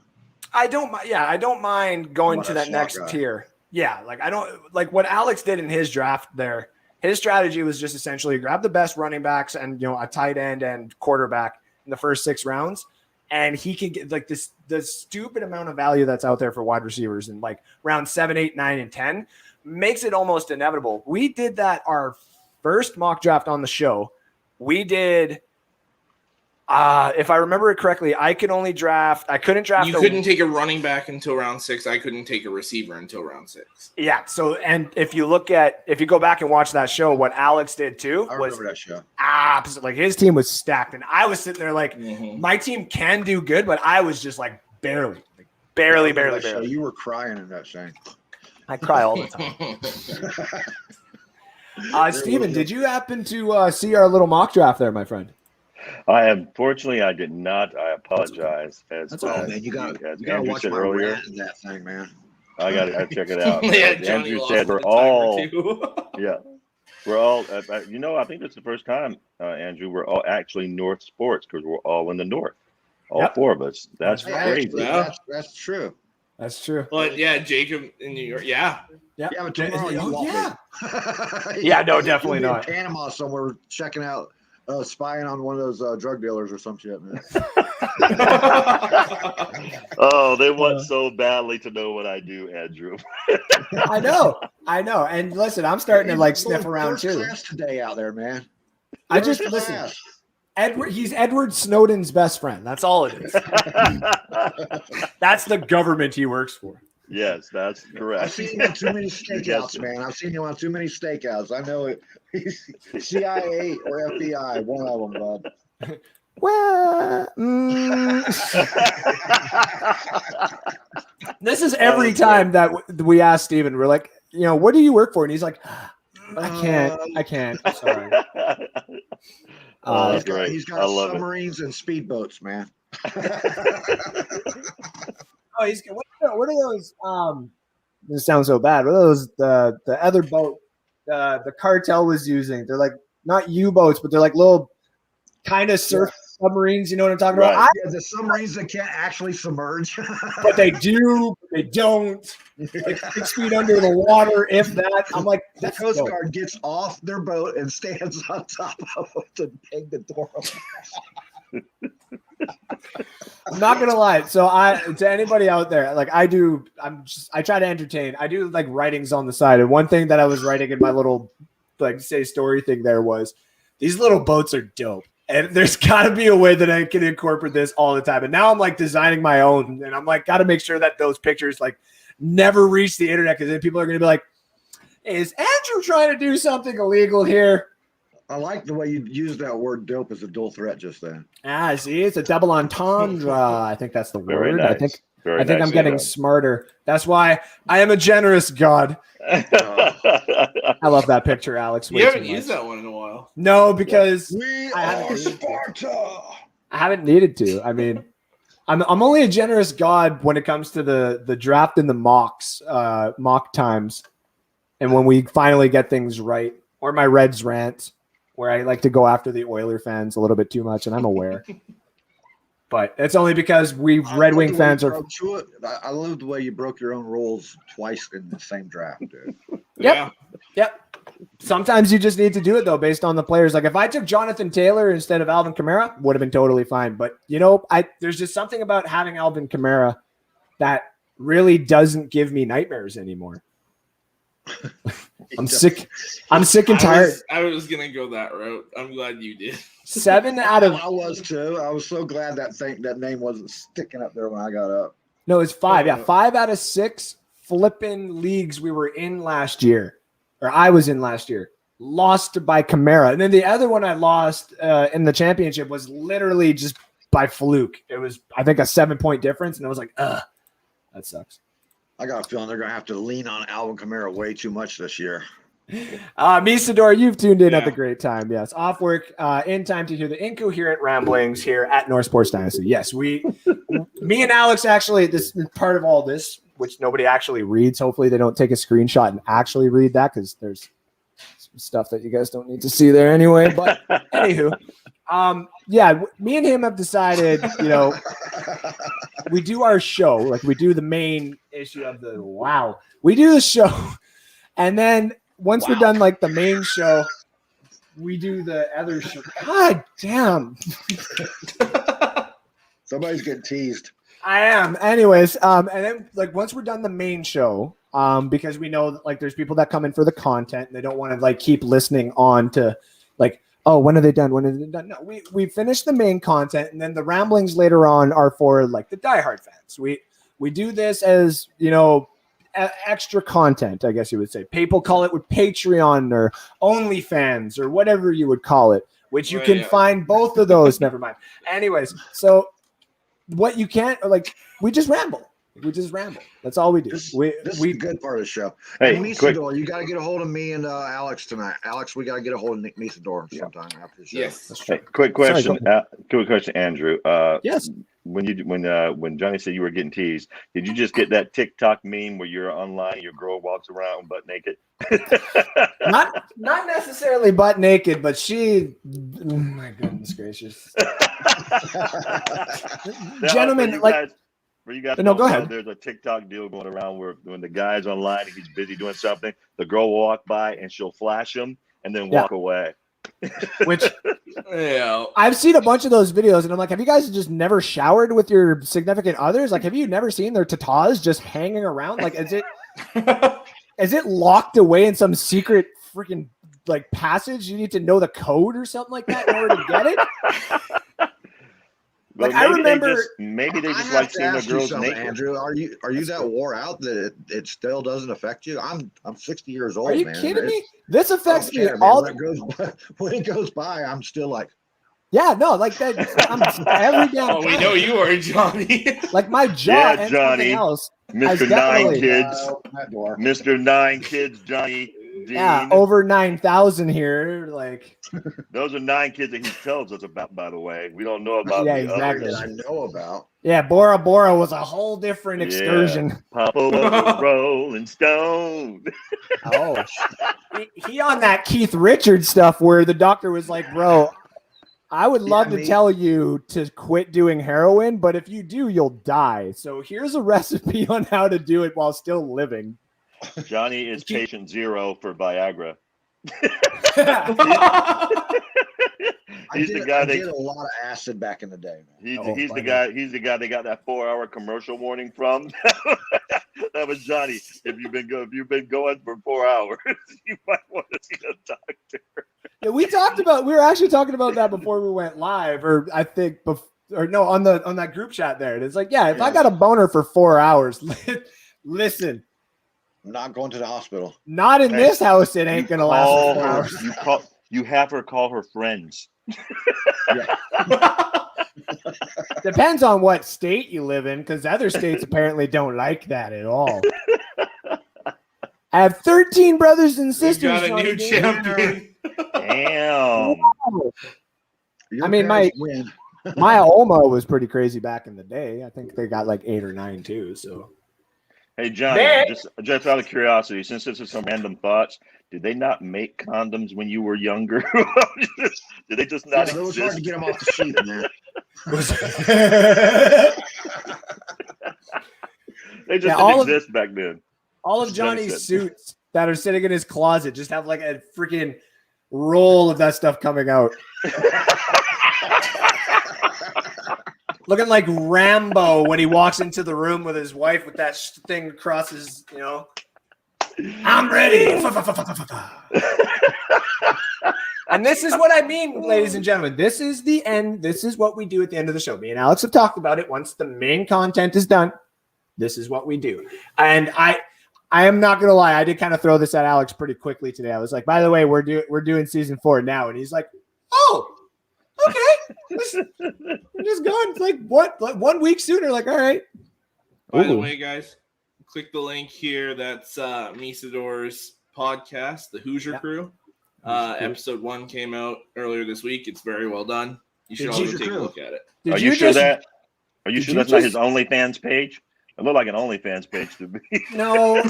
I don't mind going to that next tier. Yeah, like I don't like what Alex did in his draft there. His strategy was just essentially grab the best running backs and a tight end and quarterback in the first 6 rounds, and he can get like the stupid amount of value that's out there for wide receivers in like round 7, 8, 9, and 10 makes it almost inevitable. We did that our first mock draft on the show. We did. If I remember it correctly, I couldn't draft. You couldn't take a running back until round 6. I couldn't take a receiver until round 6. Yeah. So, and if you go back and watch that show, what Alex did too I remember that show. Opposite. Like his team was stacked, and I was sitting there like, my team can do good, but I was just like barely. You were crying in that thing. I cry all the time. Steven, did you happen to see our little mock draft there, my friend? Unfortunately, I did not. I apologize. That's all, man. You got to watch my Rant in that thing, man. I got to check it out. Andrew said we're all. We're all. I think it's the first time, Andrew. We're all actually North sports because we're all in the North. All 4 of us. That's crazy. That's true. That's true. But Jacob in New York. Yeah. Yeah, but tomorrow you won't be. Yeah, no, definitely not. In Panama somewhere checking out. Spying on one of those drug dealers or some shit, man. Oh, they want so badly to know what I do, Andrew. I know. And listen, I'm starting to sniff around too. Today out there, man. I just listen. He's Edward Snowden's best friend. That's all it is. That's the government he works for. Yes, that's correct. I've seen him on too many stakeouts, man. I've seen him on too many stakeouts. I know it. He's CIA or FBI, one of them, bud. Well, this is every time that we ask Steven, we're like, what do you work for? And he's like, I can't. I'm sorry. He's got submarines and speedboats, man. Oh, what are those? This sounds so bad. What are those? The other boat the cartel was using. They're like not U-boats, but they're like little kind of surf submarines. You know what I'm talking about? The submarines that can't actually submerge, but they do. They don't. Like 6 feet under the water, if that. I'm like, the Coast Guard gets off their boat and stands on top of it to peg the door open. I'm not gonna lie. So to anybody out there, I try to entertain. I do like writings on the side. And one thing that I was writing in my little story thing there was these little boats are dope. And there's gotta be a way that I can incorporate this all the time. And now I'm designing my own, and I'm gotta make sure that those pictures never reach the internet, because then people are gonna be like, is Andrew trying to do something illegal here? I like the way you used that word dope as a dual threat just then. See, it's a double entendre. I think that's the word. Nice. I think I'm getting smarter. That's why I am a generous God. I love that picture, Alex. You haven't used that one in a while. No, because we are Sparta. I haven't needed to. I mean, I'm only a generous God when it comes to the draft and the mock times, and when we finally get things right, or my Reds rant, where I like to go after the Oiler fans a little bit too much, and I'm aware. But it's only because we Red Wing fans are. I love the way you broke your own rules twice in the same draft, dude. Yep. sometimes you just need to do it though, based on the players. Like if I took Jonathan Taylor instead of Alvin Kamara, would have been totally fine. But there's just something about having Alvin Kamara that really doesn't give me nightmares anymore. I'm sick and tired. I was gonna go that route. I'm glad you did. 7 out of I was too. I was so glad that name wasn't sticking up there when I got up. No, it's 5. Yeah, 5 out of 6 flipping leagues we were in last year, or I was in last year, lost by Kamara. And then the other one I lost in the championship was literally just by fluke. It was, I think, a 7-point difference. And I was like, that sucks. I got a feeling they're going to have to lean on Alvin Kamara way too much this year. Misador, you've tuned in at the great time. Yes, off work, in time to hear the incoherent ramblings here at North Sports Dynasty. Yes, me and Alex actually, this is part of all this, which nobody actually reads. Hopefully they don't take a screenshot and actually read that, because there's some stuff that you guys don't need to see there anyway. But anywho, me and him have decided, we do our show, like we do the main issue of we do the show, and then once we're done, like the main show, we do the other show. God damn. Somebody's getting teased. I am. Anyways, and then like once we're done the main show, because we know that, like, there's people that come in for the content and they don't want to like keep listening on to like, oh, when are they done? When are they done? No, we finish the main content, and then the ramblings later on are for like the diehard fans. We do this as, extra content, I guess you would say. People call it with Patreon or OnlyFans or whatever you would call it, which you can find both of those. Never mind. Anyways, so what you can't, like, we just ramble. That's all we do. This is the good part of the show. Hey, Misador, you got to get a hold of me and Alex tonight. Alex, we got to get a hold of Nick Misador sometime after the show. Yes. Hey, quick question. Quick question, Andrew. Yes. When Johhny said you were getting teased, did you just get that TikTok meme where you're online, your girl walks around butt naked? not necessarily butt naked, but she, oh my goodness gracious. Gentlemen, like, for you guys, go ahead. There's a TikTok deal going around where when the guy's online and he's busy doing something, the girl will walk by and she'll flash him and then walk away. Which I've seen a bunch of those videos, and I'm like, have you guys just never showered with your significant others? Like, have you never seen their tatas just hanging around? Like, is it locked away in some secret freaking like passage? You need to know the code or something like that in order to get it. Like, I remember, maybe they just like seeing the girls naked. Andrew, are you that wore out that it still doesn't affect you? I'm 60 years old. Are you man. kidding me? This affects me man. all. When it goes by, I'm still like, yeah, no, like that. I'm every damn. Oh, we know you are, Johhny. Like my jaw and everything else. Mr. 9 Kids. Mr. 9 Kids, Johhny. Dean. Yeah, over 9,000 here. Like, those are 9 kids that he tells us about, by the way. We don't know about the exactly. others. I know about. Yeah, Bora Bora was a whole different excursion. Papa was a Rolling Stone. Oh, he on that Keith Richards stuff where the doctor was like, bro, I would love to tell you to quit doing heroin, but if you do, you'll die. So here's a recipe on how to do it while still living. Johhny is patient 0 for Viagra. I did a lot of acid back in the day. Man. He's the guy. He's the guy they got that 4-hour commercial warning from. That was Johhny. If you've been going for 4 hours, you might want to see a doctor. Yeah, we were actually talking about that before we went live, or I think on that group chat there. And it's like, if I got a boner for 4 hours, listen. I'm not going to the hospital. Not in this house. It ain't gonna last 4 hours. You have her call her friends. Depends on what state you live in, because other states apparently don't like that at all. I have 13 brothers and sisters. You got a new champion. Damn. I mean, my Oma was pretty crazy back in the day. I think they got like 8 or 9 too. So. Hey, Johhny, just out of curiosity, since this is some random thoughts, did they not make condoms when you were younger? Did they just not exist? It was hard to get them off the sheet, man. They just didn't exist back then. All of Johnny's suits that are sitting in his closet just have like a freaking roll of that stuff coming out. Looking like Rambo when he walks into the room with his wife with that thing across his, I'm ready. And this is what I mean, ladies and gentlemen. This is the end. This is what we do at the end of the show. Me and Alex have talked about it. Once the main content is done, this is what we do. And I am not going to lie. I did kind of throw this at Alex pretty quickly today. I was like, by the way, we're doing season 4 now. And he's like, oh, okay. We're just going. It's like, what? Like 1 week sooner. Like, all right. By the way, guys, click the link here. That's Misador's podcast, The Hoosier Crew. Episode 1 came out earlier this week. It's very well done. You should all take a look at it. Are you sure that's not his OnlyFans page? It looked like an OnlyFans page to me. No,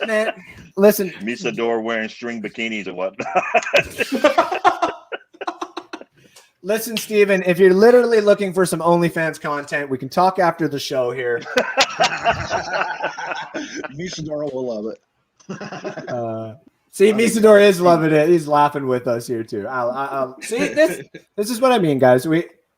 man. Listen. Misador wearing string bikinis and whatnot. Listen, Steven, if you're literally looking for some OnlyFans content, we can talk after the show here. Misador will love it. See, Misador is loving it. He's laughing with us here too. See, this is what I mean, guys.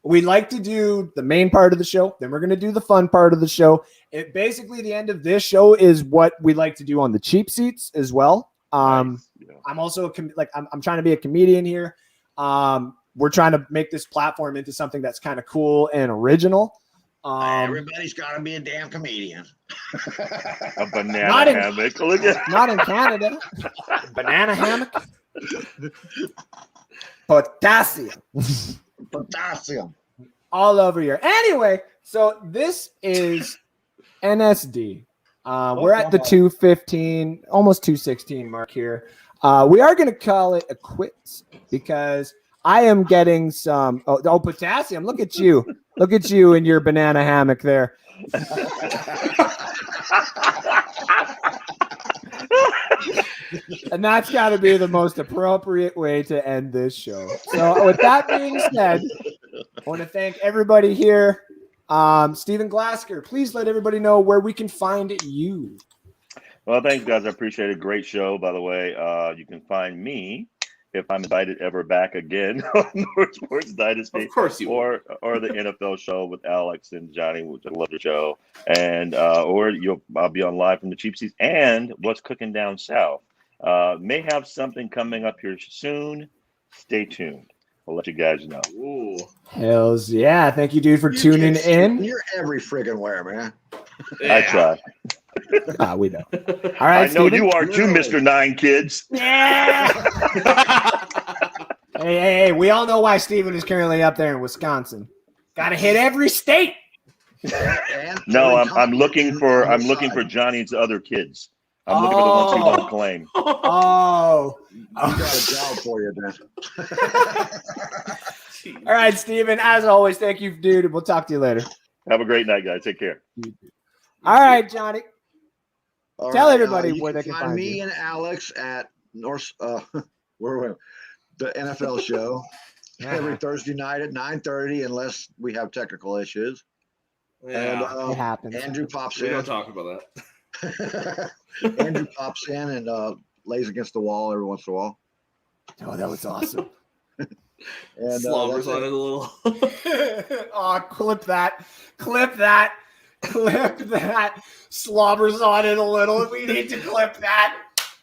We like to do the main part of the show, then we're going to do the fun part of the show. It basically the end of this show is what we like to do on the cheap seats as well. I'm also I'm trying to be a comedian here. We're trying to make this platform into something that's kind of cool and original. Everybody's got to be a damn comedian. A banana hammock. Look at not in Canada. Banana hammock. Potassium. All over here. Anyway, so this is NSD. We're at the 2:15, almost 2:16 mark here. We are going to call it a quits because I am getting some potassium. Look at you. Look at you in your banana hammock there. And that's got to be the most appropriate way to end this show. So with that being said, I want to thank everybody here. Stephen Glasker, please let everybody know where we can find you. Well, thanks, guys. I appreciate it. Great show, by the way. You can find me if I'm invited ever back again on North Sports Dynasty. Of course you or the NFL show with Alex and Johhny, which I love the show. And I'll be on live from the cheap seats and What's Cooking Down South. May have something coming up here soon. Stay tuned. I'll let you guys know. Ooh. Hells yeah. Thank you, dude, for tuning in. You're every friggin' where, man. Yeah. I try. We know. All right, I know Steven. you are too, Mr. 9 Kids. Yeah. Hey, we all know why Steven is currently up there in Wisconsin. Got to hit every state. No, I'm looking for Johnny's other kids. I'm looking for the ones he won't claim. Oh. I got a job for you, then. All right, Steven. As always, thank you, dude. We'll talk to you later. Have a great night, guys. Take care. All right, Johhny. All Tell right, everybody where they can find me you. and Alex at North. Where were we? The NFL show every Thursday night at 9:30, unless we have technical issues. Yeah, And it happens. Andrew pops we in. don't talk about that. Andrew pops in and lays against the wall every once in a while. Oh, that was awesome. And Slobbers on it a little. Oh, clip that. Slobbers on it a little. We need to clip that.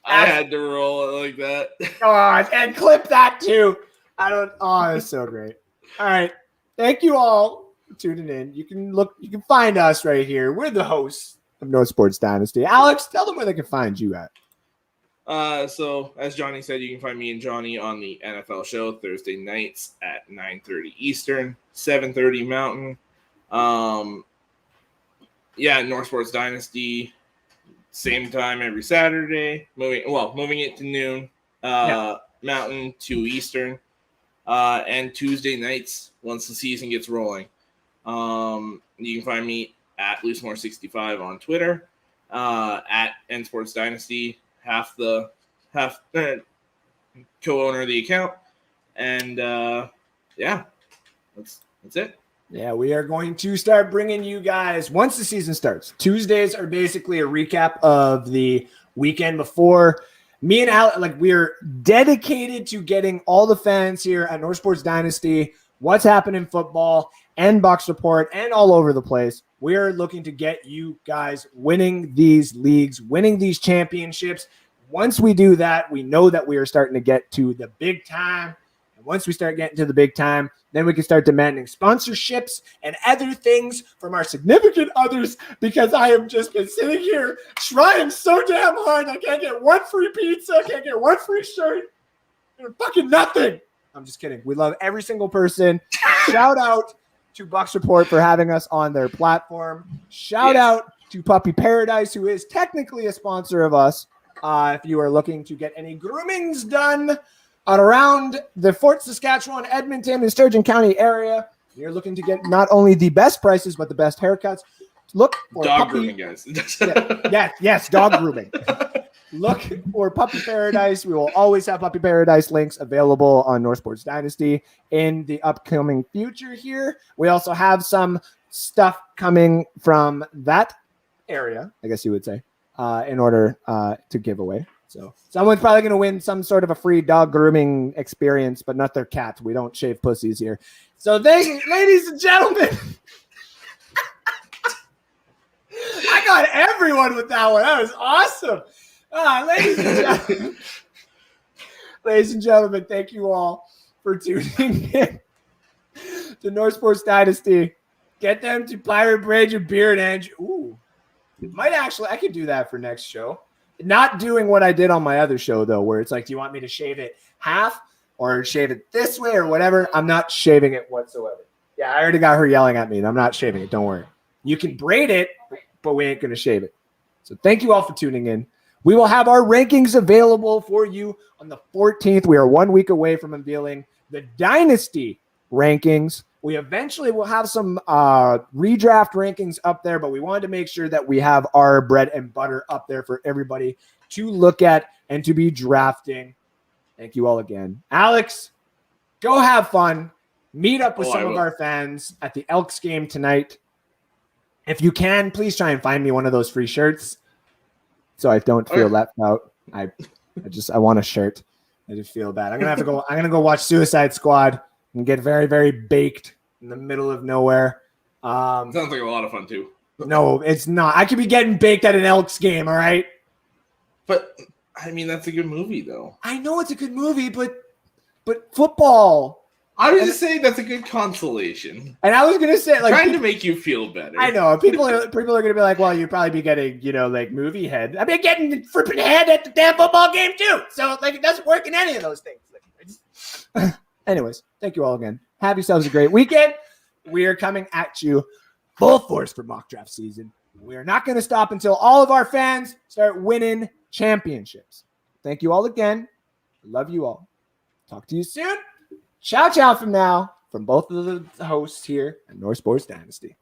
I had to roll it like that. Oh, and clip that too. It's so great. All right. Thank you all for tuning in. You can find us right here. We're the hosts of North Sports Dynasty. Alex, tell them where they can find you at. So as Johhny said, you can find me and Johhny on the NFL show Thursday nights at 9:30 Eastern, 7:30 Mountain. North Sports Dynasty, same time every Saturday. Moving it to noon, Mountain to Eastern, and Tuesday nights once the season gets rolling. You can find me at LooseMore65 on Twitter, at N Sports Dynasty, half co-owner of the account, and that's it. Yeah, we are going to start bringing you guys once the season starts. Tuesdays are basically a recap of the weekend before. Me and Al, like, we're dedicated to getting all the fans here at North Sports Dynasty what's happening in football and Bucs Report and all over the place. We're looking to get you guys winning these leagues, winning these championships. Once we do that, we know that we are starting to get to the big time. And once we start getting to the big time, then we can start demanding sponsorships and other things from our significant others, because I have just been sitting here trying so damn hard. I can't get one free pizza. I can't get one free shirt. Fucking nothing. I'm just kidding. We love every single person. Shout out to Bucs Report for having us on their platform. Shout out to Puppy Paradise, who is technically a sponsor of us. If you are looking to get any groomings done around the Fort Saskatchewan, Edmonton, and Sturgeon County area, you're looking to get not only the best prices, but the best haircuts. Look for dog grooming, guys. Yes, dog grooming. Look for Puppy Paradise. We will always have Puppy Paradise links available on North Sports Dynasty in the upcoming future here. We also have some stuff coming from that area, I guess you would say, in order to give away. So someone's probably going to win some sort of a free dog grooming experience, but not their cat. We don't shave pussies here. So ladies and gentlemen, I got everyone with that one. That was awesome. Ladies and gentlemen, thank you all for tuning in to North Sports Dynasty. Get them to Pirate Bridge and Beard Edge. Ooh, I could do that for next show. Not doing what I did on my other show, though, where it's like, do you want me to shave it half or shave it this way or whatever? I'm not shaving it whatsoever. Yeah, I already got her yelling at me, and I'm not shaving it. Don't worry. You can braid it, but we ain't going to shave it. So thank you all for tuning in. We will have our rankings available for you on the 14th. We are 1 week away from unveiling the Dynasty rankings. We eventually will have some redraft rankings up there, but we wanted to make sure that we have our bread and butter up there for everybody to look at and to be drafting. Thank you all again. Alex, go have fun. Meet up with some of our fans at the Elks game tonight. If you can, please try and find me one of those free shirts so I don't feel left out. I want a shirt. I just feel bad. I'm gonna go watch Suicide Squad and get very, very baked in the middle of nowhere. Sounds like a lot of fun too. No, it's not. I could be getting baked at an Elks game, all right? But I mean, that's a good movie, though. I know it's a good movie, but football. I was just saying that's a good consolation. And I was gonna say, like, trying to make you feel better. I know people are gonna be like, well, you'd probably be getting, like, movie head. I've been getting the frippin' head at the damn football game too. So, like, it doesn't work in any of those things. Anyways, thank you all again. Have yourselves a great weekend. We are coming at you full force for mock draft season. We are not going to stop until all of our fans start winning championships. Thank you all again. Love you all. Talk to you soon. Ciao, ciao from now from both of the hosts here at North Sports Dynasty.